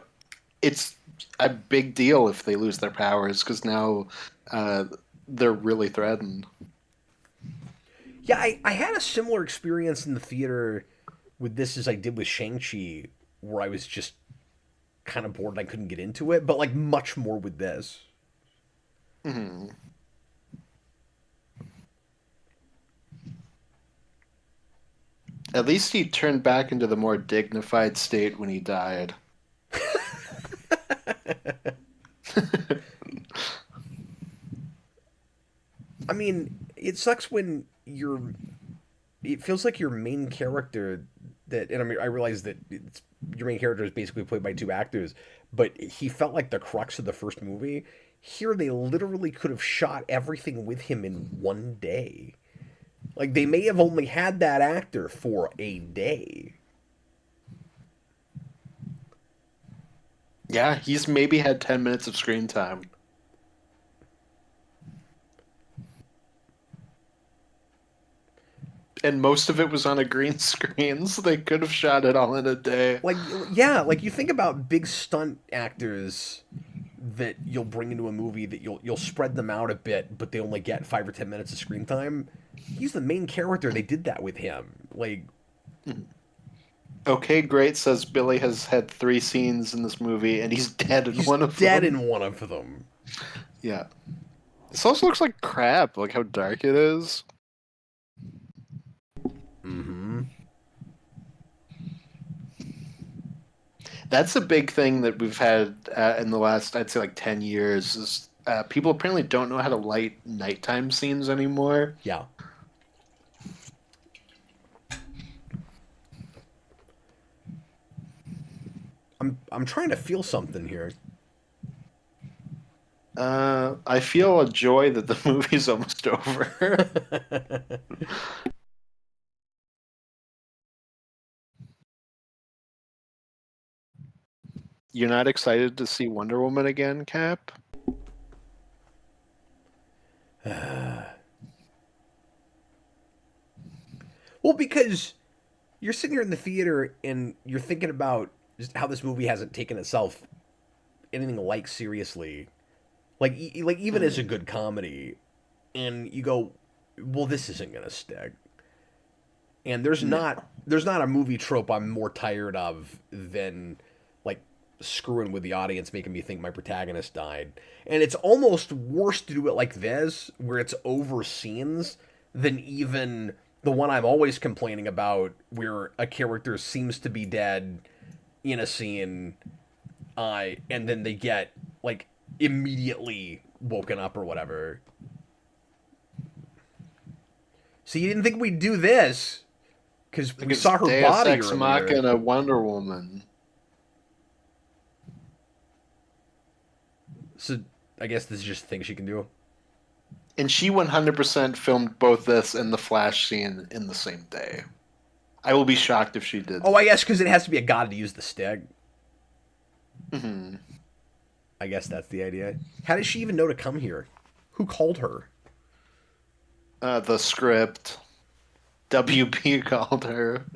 Speaker 2: it's a big deal if they lose their powers because now uh, they're really threatened.
Speaker 1: Yeah, I had a similar experience in the theater with this as I did with Shang-Chi, where I was just kind of bored and I couldn't get into it, but like much more with this.
Speaker 2: Mhm. At least he turned back into the more dignified state when he died.
Speaker 1: I mean, it sucks when it feels like your main character that, and I mean, I realize that your main character is basically played by two actors, but he felt like the crux of the first movie. Here, they literally could have shot everything with him in one day. Like, they may have only had that actor for a day.
Speaker 2: Yeah, he's maybe had 10 minutes of screen time. And most of it was on a green screen, so they could have shot it all in a day.
Speaker 1: Like, yeah, like you think about big stunt actors that you'll bring into a movie that you'll spread them out a bit, but they only get 5 or 10 minutes of screen time. He's the main character. They did that with him. Like,
Speaker 2: Okay, great says Billy has had 3 scenes in this movie, and he's dead in
Speaker 1: he's
Speaker 2: one of
Speaker 1: dead
Speaker 2: them.
Speaker 1: in one of them.
Speaker 2: Yeah. This also looks like crap, like how dark it is.
Speaker 1: Mm-hmm.
Speaker 2: That's a big thing that we've had in the last, I'd say, like 10 years. Is people apparently don't know how to light nighttime scenes anymore.
Speaker 1: Yeah. I'm trying to feel something here.
Speaker 2: I feel a joy that the movie's almost over. You're not excited to see Wonder Woman again, Cap?
Speaker 1: Well, because you're sitting here in the theater and you're thinking about just how this movie hasn't taken itself anything like seriously, like even as a good comedy, and you go, well, this isn't gonna stick. And
Speaker 2: No.
Speaker 1: there's not a movie trope I'm more tired of than like screwing with the audience, making me think my protagonist died. And it's almost worse to do it like this, where it's over scenes, than even the one I'm always complaining about, where a character seems to be dead in a scene, and then they get like immediately woken up or whatever. So you didn't think we'd do this because we saw her
Speaker 2: Deus
Speaker 1: body
Speaker 2: Ex
Speaker 1: earlier.
Speaker 2: Machina Wonder Woman.
Speaker 1: So I guess this is just things she can do.
Speaker 2: And she 100% filmed both this and the Flash scene in the same day. I will be shocked if she did.
Speaker 1: Oh, I guess because it has to be a god to use the stick.
Speaker 2: Mm-hmm.
Speaker 1: I guess that's the idea. How does she even know to come here? Who called her?
Speaker 2: The script. WB called her.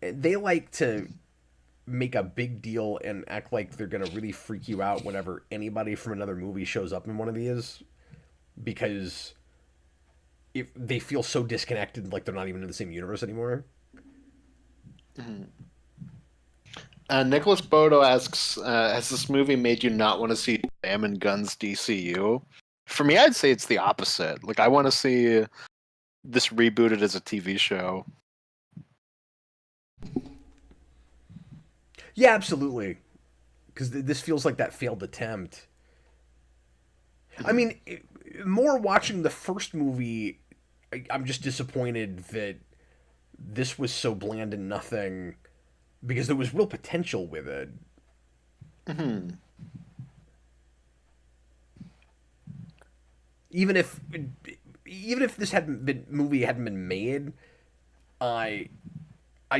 Speaker 1: They like to make a big deal and act like they're gonna really freak you out whenever anybody from another movie shows up in one of these, because if they feel so disconnected, like they're not even in the same universe anymore.
Speaker 2: Mm-hmm. Nicholas Bodo asks, has this movie made you not want to see Shazam and Gunn's DCU? For me, I'd say it's the opposite. Like, I want to see this rebooted as a TV show.
Speaker 1: Yeah, absolutely. Because this feels like that failed attempt. I mean, more watching the first movie, I'm just disappointed that this was so bland and nothing, because there was real potential with it.
Speaker 2: Mm-hmm.
Speaker 1: Even if this movie hadn't been made, I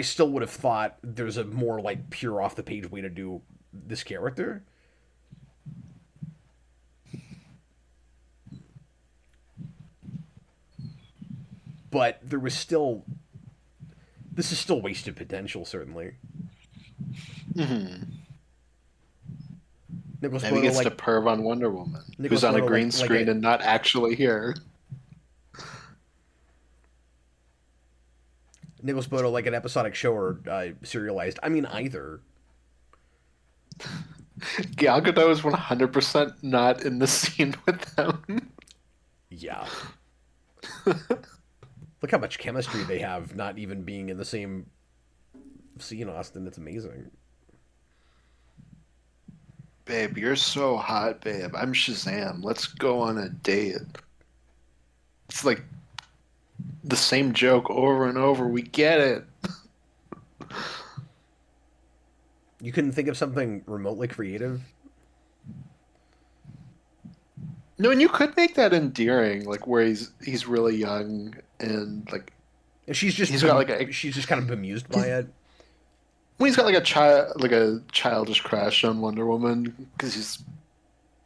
Speaker 1: still would have thought there's a more like pure off the page way to do this character. But there was still, this is still wasted potential, certainly.
Speaker 2: Mm-hmm.
Speaker 1: Nicholas
Speaker 2: Maybe
Speaker 1: Bodo,
Speaker 2: gets to perv on Wonder Woman, who's on a green screen and not actually here.
Speaker 1: Nicholas Bodo, like an episodic show or serialized. I mean, either.
Speaker 2: Gal Gadot is 100% not in the scene with them.
Speaker 1: Yeah. Look how much chemistry they have, not even being in the same scene, Austin. It's amazing.
Speaker 2: Babe, you're so hot, babe. I'm Shazam. Let's go on a date. It's like the same joke over and over. We get it.
Speaker 1: You couldn't think of something remotely creative?
Speaker 2: No, and you could make that endearing, like where he's really young and like
Speaker 1: And she's just
Speaker 2: he's got like
Speaker 1: she's just kind of bemused by it.
Speaker 2: Well, he's got like a childish crush on Wonder Woman because he's,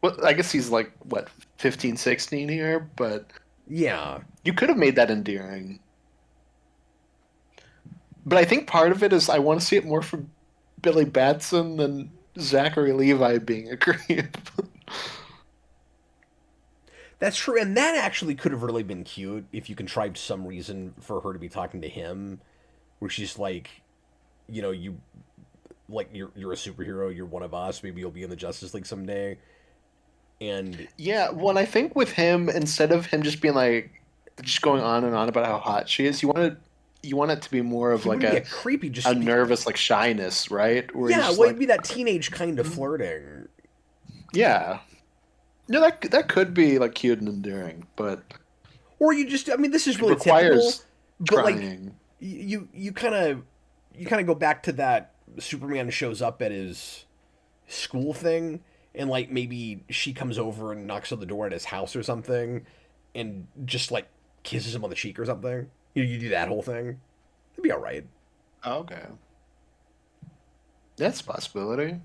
Speaker 2: well, I guess he's like what 15, 16 here, but
Speaker 1: Yeah.
Speaker 2: you could have made that endearing. But I think part of it is I want to see it more from Billy Batson than Zachary Levi being a creep.
Speaker 1: That's true, and that actually could have really been cute if you contrived some reason for her to be talking to him, where she's like, you know, you're a superhero, you're one of us, maybe you'll be in the Justice League someday. And
Speaker 2: Yeah, well, I think with him, instead of him just being like, just going on and on about how hot she is, you want it to be more of
Speaker 1: he
Speaker 2: like
Speaker 1: wouldn't be creepy, just
Speaker 2: a nervous like shyness, right? Where
Speaker 1: yeah,
Speaker 2: well,
Speaker 1: well, it'd be that teenage kind of flirting.
Speaker 2: Yeah. No, that could be like cute and endearing, but
Speaker 1: or you just, I mean, this is really
Speaker 2: requires
Speaker 1: typical, but
Speaker 2: trying.
Speaker 1: like you kind of go back to that Superman shows up at his school thing, and like maybe she comes over and knocks on the door at his house or something, and just like kisses him on the cheek or something. You do that whole thing. It'd be all right.
Speaker 2: Oh, okay. That's a possibility.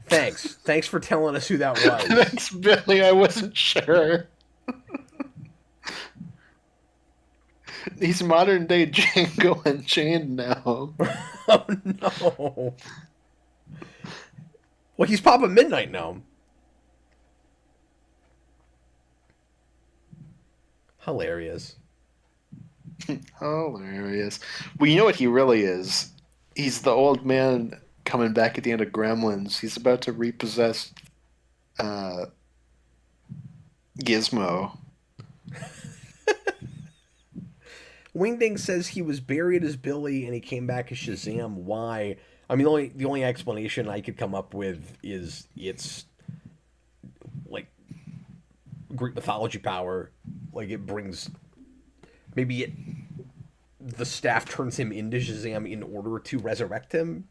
Speaker 1: Thanks for telling us who that was.
Speaker 2: Thanks, Billy. I wasn't sure. He's modern day Django Unchained now.
Speaker 1: Oh no. Well, he's Papa Midnight now. Hilarious.
Speaker 2: Hilarious. Well, you know what he really is? He's the old man coming back at the end of Gremlins. He's about to repossess uh, Gizmo.
Speaker 1: Wingding says he was buried as Billy and he came back as Shazam. Why? I mean, the only explanation I could come up with is it's like Greek mythology power. Like it brings maybe it the staff turns him into Shazam in order to resurrect him.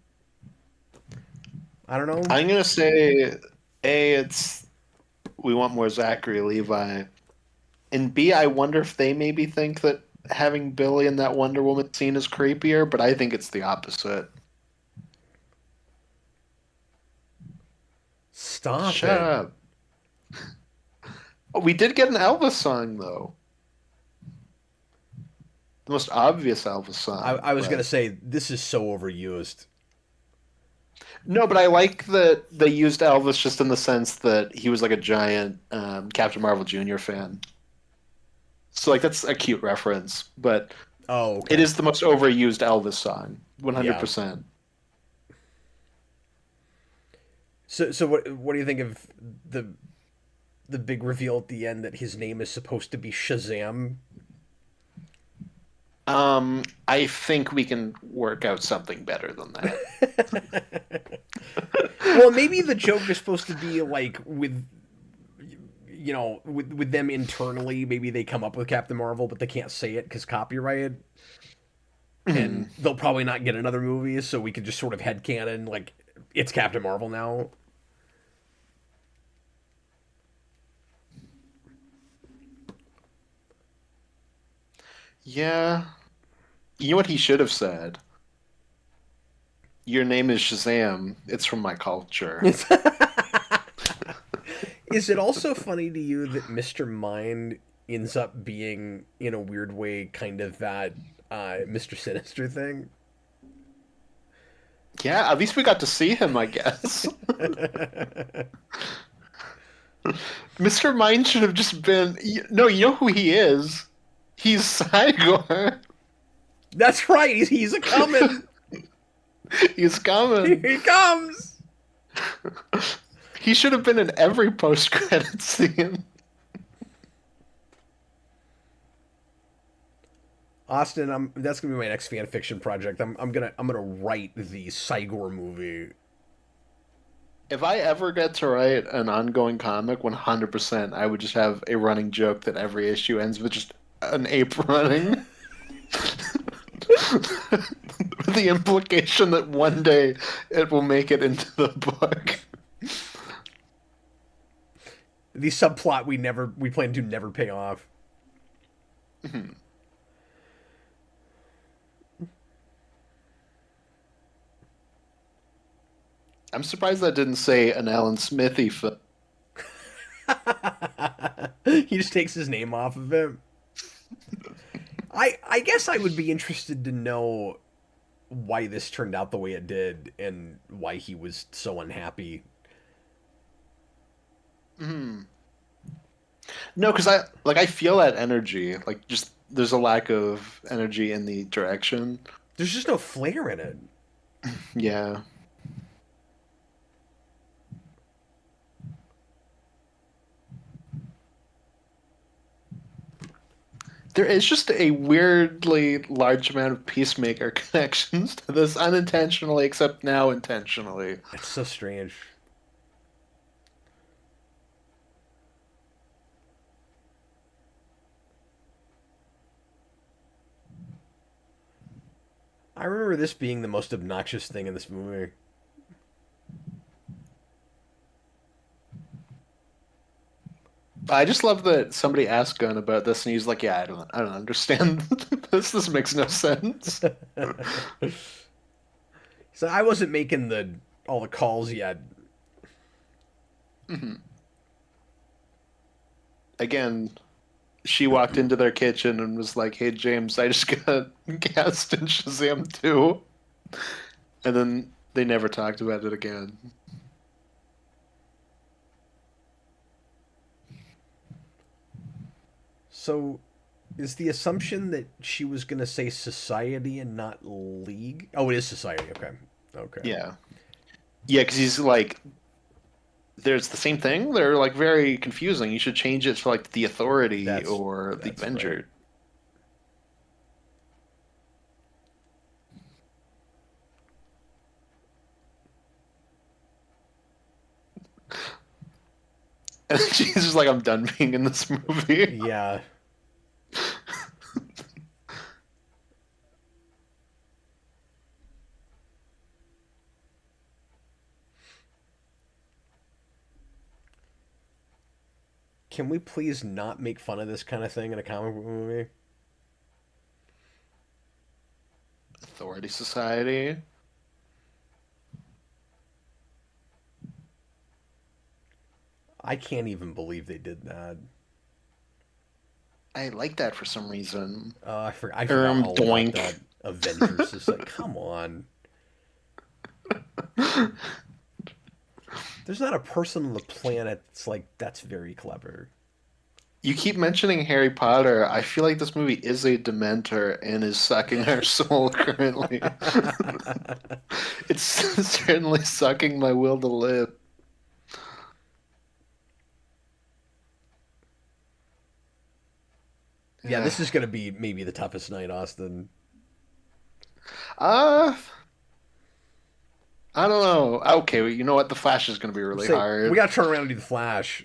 Speaker 1: I don't know.
Speaker 2: I'm gonna say A, it's we want more Zachary Levi. And B, I wonder if they maybe think that having Billy in that Wonder Woman scene is creepier, but I think it's the opposite.
Speaker 1: Stop
Speaker 2: Shut
Speaker 1: it.
Speaker 2: up. Oh, we did get an Elvis song though. The most obvious Elvis song.
Speaker 1: I was
Speaker 2: but-
Speaker 1: gonna say this is so overused.
Speaker 2: No, but I like that they used Elvis just in the sense that he was like a giant Captain Marvel Jr. fan. So like that's a cute reference, but
Speaker 1: Oh, okay.
Speaker 2: it is the most overused Elvis song, 100%.
Speaker 1: So what do you think of the big reveal at the end that his name is supposed to be Shazam?
Speaker 2: I think we can work out something better than that.
Speaker 1: Well, maybe the joke is supposed to be like with them internally. Maybe they come up with Captain Marvel, but they can't say it because copyrighted, and they'll probably not get another movie. So we could just sort of headcanon like it's Captain Marvel now.
Speaker 2: Yeah. You know what he should have said? Your name is Shazam. It's from my culture.
Speaker 1: Is it also funny to you that Mr. Mind ends up being, in a weird way, kind of that Mr. Sinister thing?
Speaker 2: Yeah, at least we got to see him, I guess. Mr. Mind should have just been. No, you know who he is? He's Cygor.
Speaker 1: That's right. He's a coming.
Speaker 2: He's
Speaker 1: Here
Speaker 2: coming.
Speaker 1: he comes.
Speaker 2: He should have been in every post-credit scene.
Speaker 1: Austin, that's gonna be my next fan fiction project. I'm gonna write the Cygor movie.
Speaker 2: If I ever get to write an ongoing comic, 100%, I would just have a running joke that every issue ends with just an ape running. With the implication that one day it will make it into the book.
Speaker 1: The subplot we plan to never pay off.
Speaker 2: I'm surprised that didn't say an Alan Smithy film.
Speaker 1: He just takes his name off of it. I guess I would be interested to know why this turned out the way it did and why he was so unhappy.
Speaker 2: No, because I feel that energy. Like just there's a lack of energy in the direction.
Speaker 1: There's just no flair in it.
Speaker 2: Yeah. There is just a weirdly large amount of Peacemaker connections to this unintentionally, except now intentionally.
Speaker 1: It's so strange. I remember this being the most obnoxious thing in this movie.
Speaker 2: I just love that somebody asked Gunn about this, and he's like, "Yeah, I don't understand this. This makes no sense."
Speaker 1: So I wasn't making all the calls yet.
Speaker 2: Mhm. Again, she walked into their kitchen and was like, "Hey, James, I just got cast in Shazam 2." And then they never talked about it again.
Speaker 1: So is the assumption that she was going to say society and not league? Oh, it is society. Okay. Okay.
Speaker 2: Yeah. Yeah, because he's like, there's the same thing. They're like very confusing. You should change it to like the Authority
Speaker 1: That's
Speaker 2: or the
Speaker 1: that's right.
Speaker 2: Avenger. And she's just like, I'm done being in this movie.
Speaker 1: Yeah. Can we please not make fun of this kind of thing in a comic book movie?
Speaker 2: Authority Society.
Speaker 1: I can't even believe they did that.
Speaker 2: I like that for some reason.
Speaker 1: I forgot all about
Speaker 2: Doink.
Speaker 1: that. Avengers is like, come on. There's not a person on the planet that's like, that's very clever.
Speaker 2: You keep mentioning Harry Potter. I feel like this movie is a Dementor and is sucking our soul currently. It's certainly sucking my will to live.
Speaker 1: Yeah,
Speaker 2: Yeah.
Speaker 1: this is going to be maybe the toughest night, Austin.
Speaker 2: Uh, I don't know. Okay, well, you know what? The Flash is going to be really
Speaker 1: Say, we
Speaker 2: hard.
Speaker 1: got to turn around and do the Flash.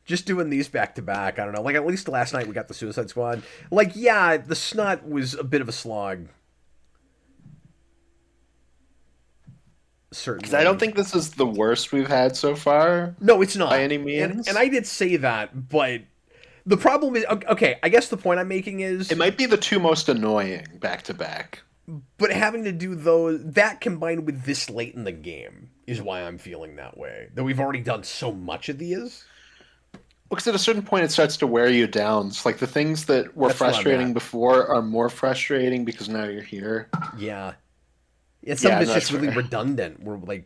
Speaker 1: Just doing these back to back, I don't know. Like, at least last night we got the Suicide Squad. Like, yeah, the Snot was a bit of a slog.
Speaker 2: Because I don't
Speaker 1: Certainly.
Speaker 2: think this is the worst we've had so far
Speaker 1: No, it's
Speaker 2: by
Speaker 1: not.
Speaker 2: any
Speaker 1: And
Speaker 2: means.
Speaker 1: I did say that, but the problem is okay, I guess the point I'm making
Speaker 2: It
Speaker 1: is
Speaker 2: might be the two most annoying back to back.
Speaker 1: but having to do those that combined with this late in the game is why I'm feeling that way. That we've already done so much of these.
Speaker 2: Because at a certain point, it starts to wear you down. It's like the things that were
Speaker 1: That's where I'm
Speaker 2: frustrating
Speaker 1: at.
Speaker 2: before are more frustrating because now you're here.
Speaker 1: Yeah. And some of
Speaker 2: Yeah,
Speaker 1: it's
Speaker 2: no,
Speaker 1: just
Speaker 2: that's
Speaker 1: really
Speaker 2: fair.
Speaker 1: redundant. We're like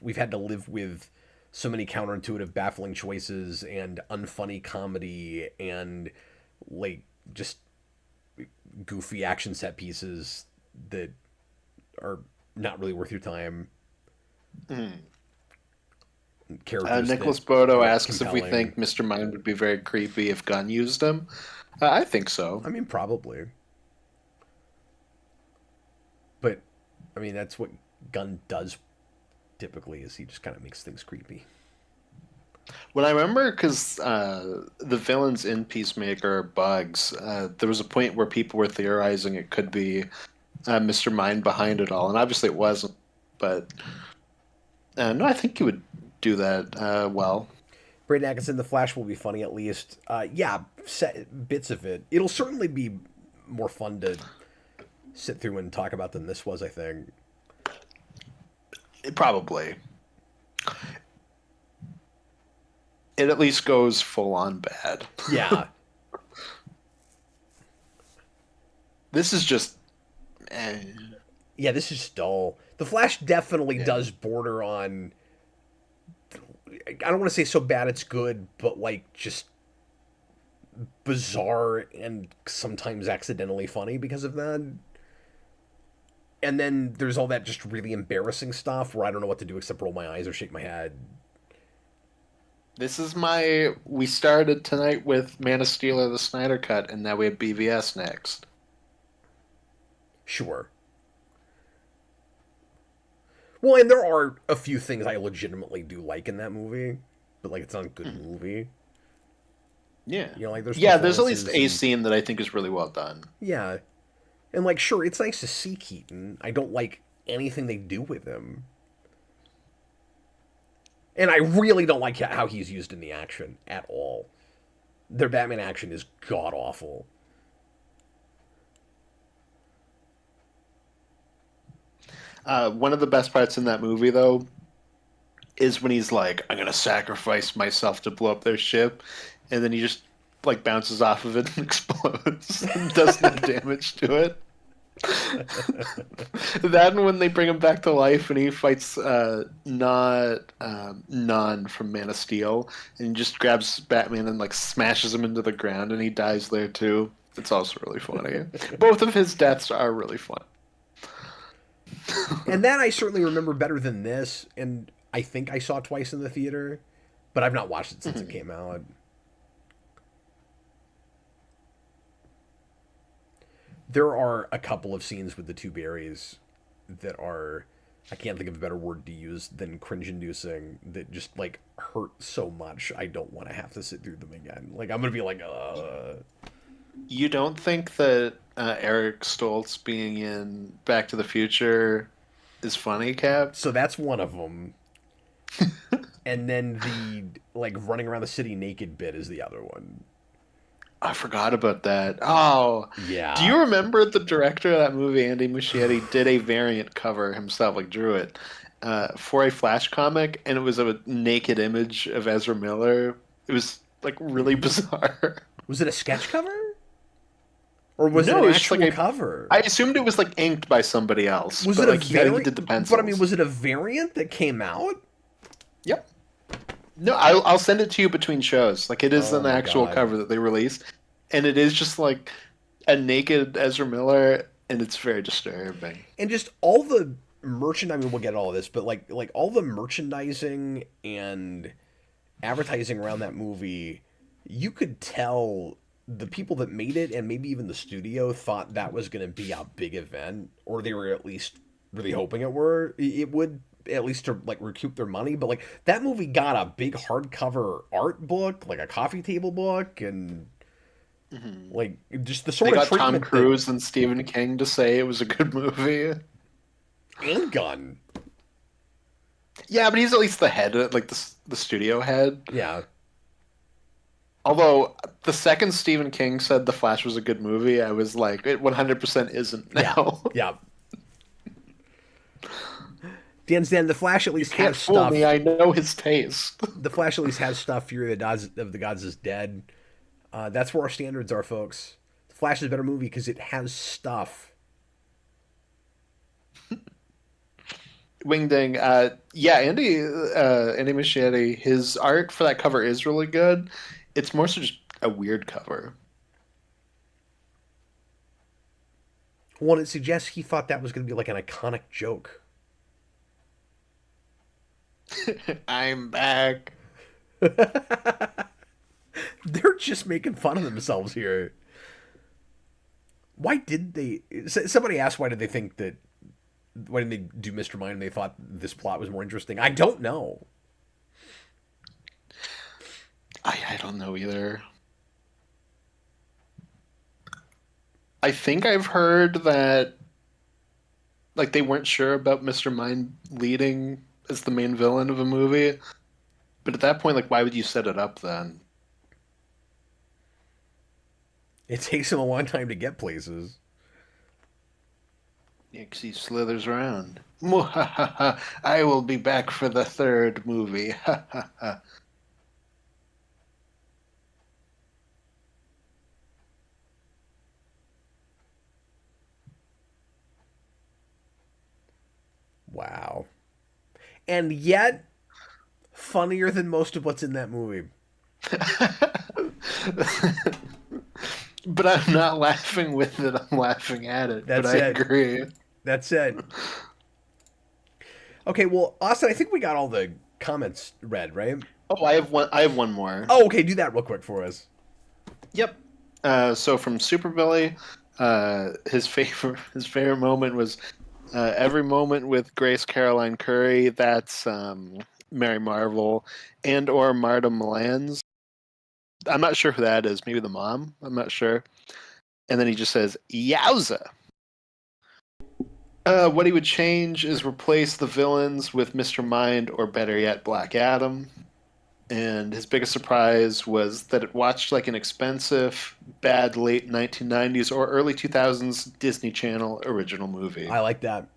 Speaker 1: we've had to live with so many counterintuitive, baffling choices and unfunny comedy and like just goofy action set pieces that are not really worth your time.
Speaker 2: Mm.
Speaker 1: Characters that
Speaker 2: Nicholas Bodo
Speaker 1: aren't
Speaker 2: asks if we
Speaker 1: compelling.
Speaker 2: think Mr. Mind would be very creepy if Gunn used him. I think so.
Speaker 1: I mean, probably, but I mean that's what Gunn does typically. Is he just kind of makes things creepy.
Speaker 2: When I remember, because the villains in Peacemaker are bugs, there was a point where people were theorizing it could be Mr. Mind behind it all, and obviously it wasn't. But no, I think he would do that well.
Speaker 1: Braden Atkinson, The Flash will be funny at least. Yeah, bits of it. It'll certainly be more fun to sit through and talk about than this was. I think.
Speaker 2: Probably. It at least goes full on bad.
Speaker 1: Yeah,
Speaker 2: This is just. Eh,
Speaker 1: yeah. This is dull. The Flash definitely
Speaker 2: yeah.
Speaker 1: does border on. I don't want to say so bad it's good, but like just bizarre and sometimes accidentally funny because of that. And then there's all that just really embarrassing stuff where I don't know what to do except roll my eyes or shake my head.
Speaker 2: This is my. We started tonight with Man of Steel or the Snyder Cut, and now we have BVS next.
Speaker 1: Sure. Well, and there are a few things I legitimately do like in that movie, but like it's not a good movie.
Speaker 2: Yeah.
Speaker 1: You know, like there's
Speaker 2: Yeah, there's at least
Speaker 1: performances
Speaker 2: a
Speaker 1: and
Speaker 2: scene that I think is really well done.
Speaker 1: yeah, and like sure, it's nice to see Keaton. I don't like anything they do with him, and I really don't like how he's used in the action at all. Their Batman action is god awful.
Speaker 2: One of the best parts in that movie, though, is when he's like, "I'm gonna sacrifice myself to blow up their ship," and then he just like bounces off of it and explodes and does no damage to it. That and when they bring him back to life and he fights not Non from Man of Steel and just grabs Batman and like smashes him into the ground and he dies there too. It's also really funny. Both of his deaths are really fun.
Speaker 1: And that I certainly remember better than this, and I think I saw it twice in the theater, but I've not watched it since it came out. There are a couple of scenes with the two berries that are, I can't think of a better word to use than cringe-inducing, that just like hurt so much I don't want to have to sit through them again. Like I'm gonna be like,
Speaker 2: You don't think that Eric Stoltz being in Back to the Future is funny, Cap?
Speaker 1: So that's one of them. And then the like running around the city naked bit is the other one.
Speaker 2: I forgot about that. Oh,
Speaker 1: Yeah.
Speaker 2: do you remember the director of that movie, Andy Muschietti, did a variant cover himself, like drew it, for a Flash comic, and it was a naked image of Ezra Miller. It was like really bizarre.
Speaker 1: Was it a sketch cover? Or was
Speaker 2: No,
Speaker 1: it an
Speaker 2: it was just
Speaker 1: actual
Speaker 2: like
Speaker 1: cover?
Speaker 2: I assumed it was like inked by somebody else.
Speaker 1: Was
Speaker 2: but
Speaker 1: it a
Speaker 2: like he
Speaker 1: variant?
Speaker 2: did the pencils.
Speaker 1: But I mean, was it a variant that came out?
Speaker 2: Yep. No, I'll send it to you between shows. Like it is
Speaker 1: Oh
Speaker 2: an
Speaker 1: my
Speaker 2: actual
Speaker 1: God.
Speaker 2: cover that they released, and it is just like a naked Ezra Miller, and it's very disturbing.
Speaker 1: And just all the merchandise. I mean, we'll get all of this, but like all the merchandising and advertising around that movie, you could tell the people that made it and maybe even the studio thought that was going to be a big event, or they were at least really hoping it would, at least to like recoup their money. But like that movie got a big hardcover art book, like a coffee table book, and like just the
Speaker 2: They
Speaker 1: sort of
Speaker 2: got Tom
Speaker 1: treatment
Speaker 2: Cruise and Stephen King to say it was a good movie.
Speaker 1: and Gun.
Speaker 2: Yeah, but he's at least the head, like the studio head.
Speaker 1: Yeah.
Speaker 2: Although the second Stephen King said The Flash was a good movie, I was like, it 100% isn't now.
Speaker 1: Yeah. Dan's Den, the Flash at least
Speaker 2: Can't
Speaker 1: has
Speaker 2: fool
Speaker 1: stuff.
Speaker 2: me. I know his taste.
Speaker 1: The Flash at least has stuff. Fury of the Gods is dead. That's where our standards are, folks. The Flash is a better movie because it has stuff.
Speaker 2: Wingding, yeah, Andy Muschietti, his art for that cover is really good. It's more so just a weird cover.
Speaker 1: Well, it suggests he thought that was going to be like an iconic joke.
Speaker 2: I'm back.
Speaker 1: They're just making fun of themselves here. Why did they? Somebody asked why did they think that? Why didn't they do Mr. Mind? And they thought this plot was more interesting. I don't know.
Speaker 2: I don't know either. I think I've heard that like they weren't sure about Mr. Mind leading as the main villain of a movie. But at that point, like why would you set it up then?
Speaker 1: It takes him a long time to get places.
Speaker 2: Yeah, 'cause he slithers around. Mwahaha, I will be back for the third movie. Ha ha ha.
Speaker 1: Wow. And yet, funnier than most of what's in that movie.
Speaker 2: But I'm not laughing with it, I'm laughing at it.
Speaker 1: That's
Speaker 2: but I
Speaker 1: it.
Speaker 2: agree.
Speaker 1: That's it. Okay, well, Austin, I think we got all the comments read, right?
Speaker 2: Oh, I have one more.
Speaker 1: Oh, okay, do that real quick for us.
Speaker 2: Yep. So from Super Billy, his favorite moment was every moment with Grace Caroline Curry. That's Mary Marvel and or Marta Milans. I'm not sure who that is. Maybe the mom. I'm not sure. And then he just says, "Yowza." What he would change is replace the villains with Mr. Mind or better yet, Black Adam. and his biggest surprise was that it watched like an expensive, bad late 1990s or early 2000s Disney Channel original movie.
Speaker 1: I like that.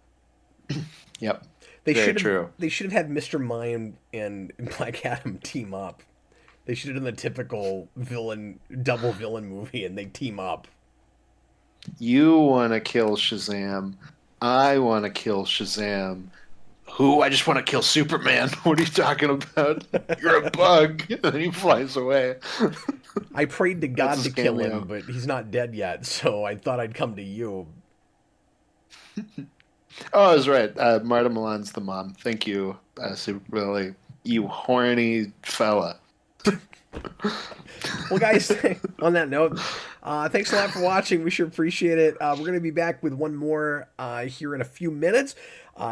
Speaker 2: Yep,
Speaker 1: They
Speaker 2: very
Speaker 1: should have.
Speaker 2: true.
Speaker 1: They should have had Mr. Mime and Black Adam team up. They should have done the typical villain, double villain movie, and they team up.
Speaker 2: You want to kill Shazam. I want to kill Shazam. Who? I just want to kill Superman. What are you talking about? You're a bug. And then he flies away.
Speaker 1: I prayed to God
Speaker 2: That's
Speaker 1: to
Speaker 2: his
Speaker 1: kill
Speaker 2: cameo.
Speaker 1: him, but he's not dead yet, so I thought I'd come to you.
Speaker 2: Oh, I was right. Marta Milan's the mom. Thank you, Super Billy. You horny fella.
Speaker 1: Well, guys, on that note, thanks a lot for watching. We sure appreciate it. We're going to be back with one more here in a few minutes.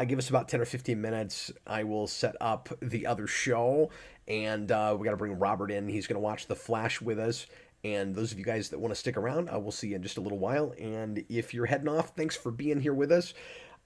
Speaker 1: Give us about 10 or 15 minutes. I will set up the other show, and we got to bring Robert in. He's going to watch The Flash with us. And those of you guys that want to stick around, we'll see you in just a little while. And if you're heading off, thanks for being here with us.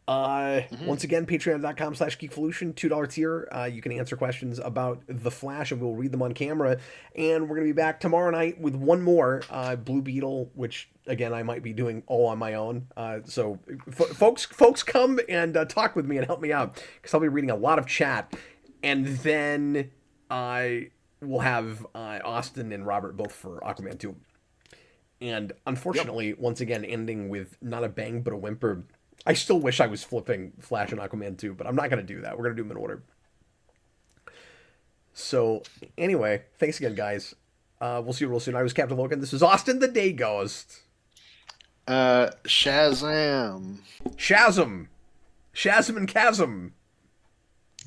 Speaker 1: Once again, patreon.com/geekvolution, $2 tier. You can answer questions about The Flash and we'll read them on camera. And we're going to be back tomorrow night with one more, Blue Beetle, which again, I might be doing all on my own. So folks come and talk with me and help me out because I'll be reading a lot of chat. And then we'll have Austin and Robert both for Aquaman 2. And unfortunately, once again, ending with not a bang but a whimper. I still wish I was flipping Flash and Aquaman 2, but I'm not going to do that. We're going to do them in order. So, anyway, thanks again, guys. We'll see you real soon. I was Captain Logan. This is Austin the Day Ghost.
Speaker 2: Shazam.
Speaker 1: Shazam. Shazam and Chasm.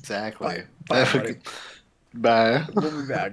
Speaker 2: Exactly.
Speaker 1: Bye, buddy.
Speaker 2: Bye.
Speaker 1: We'll be back.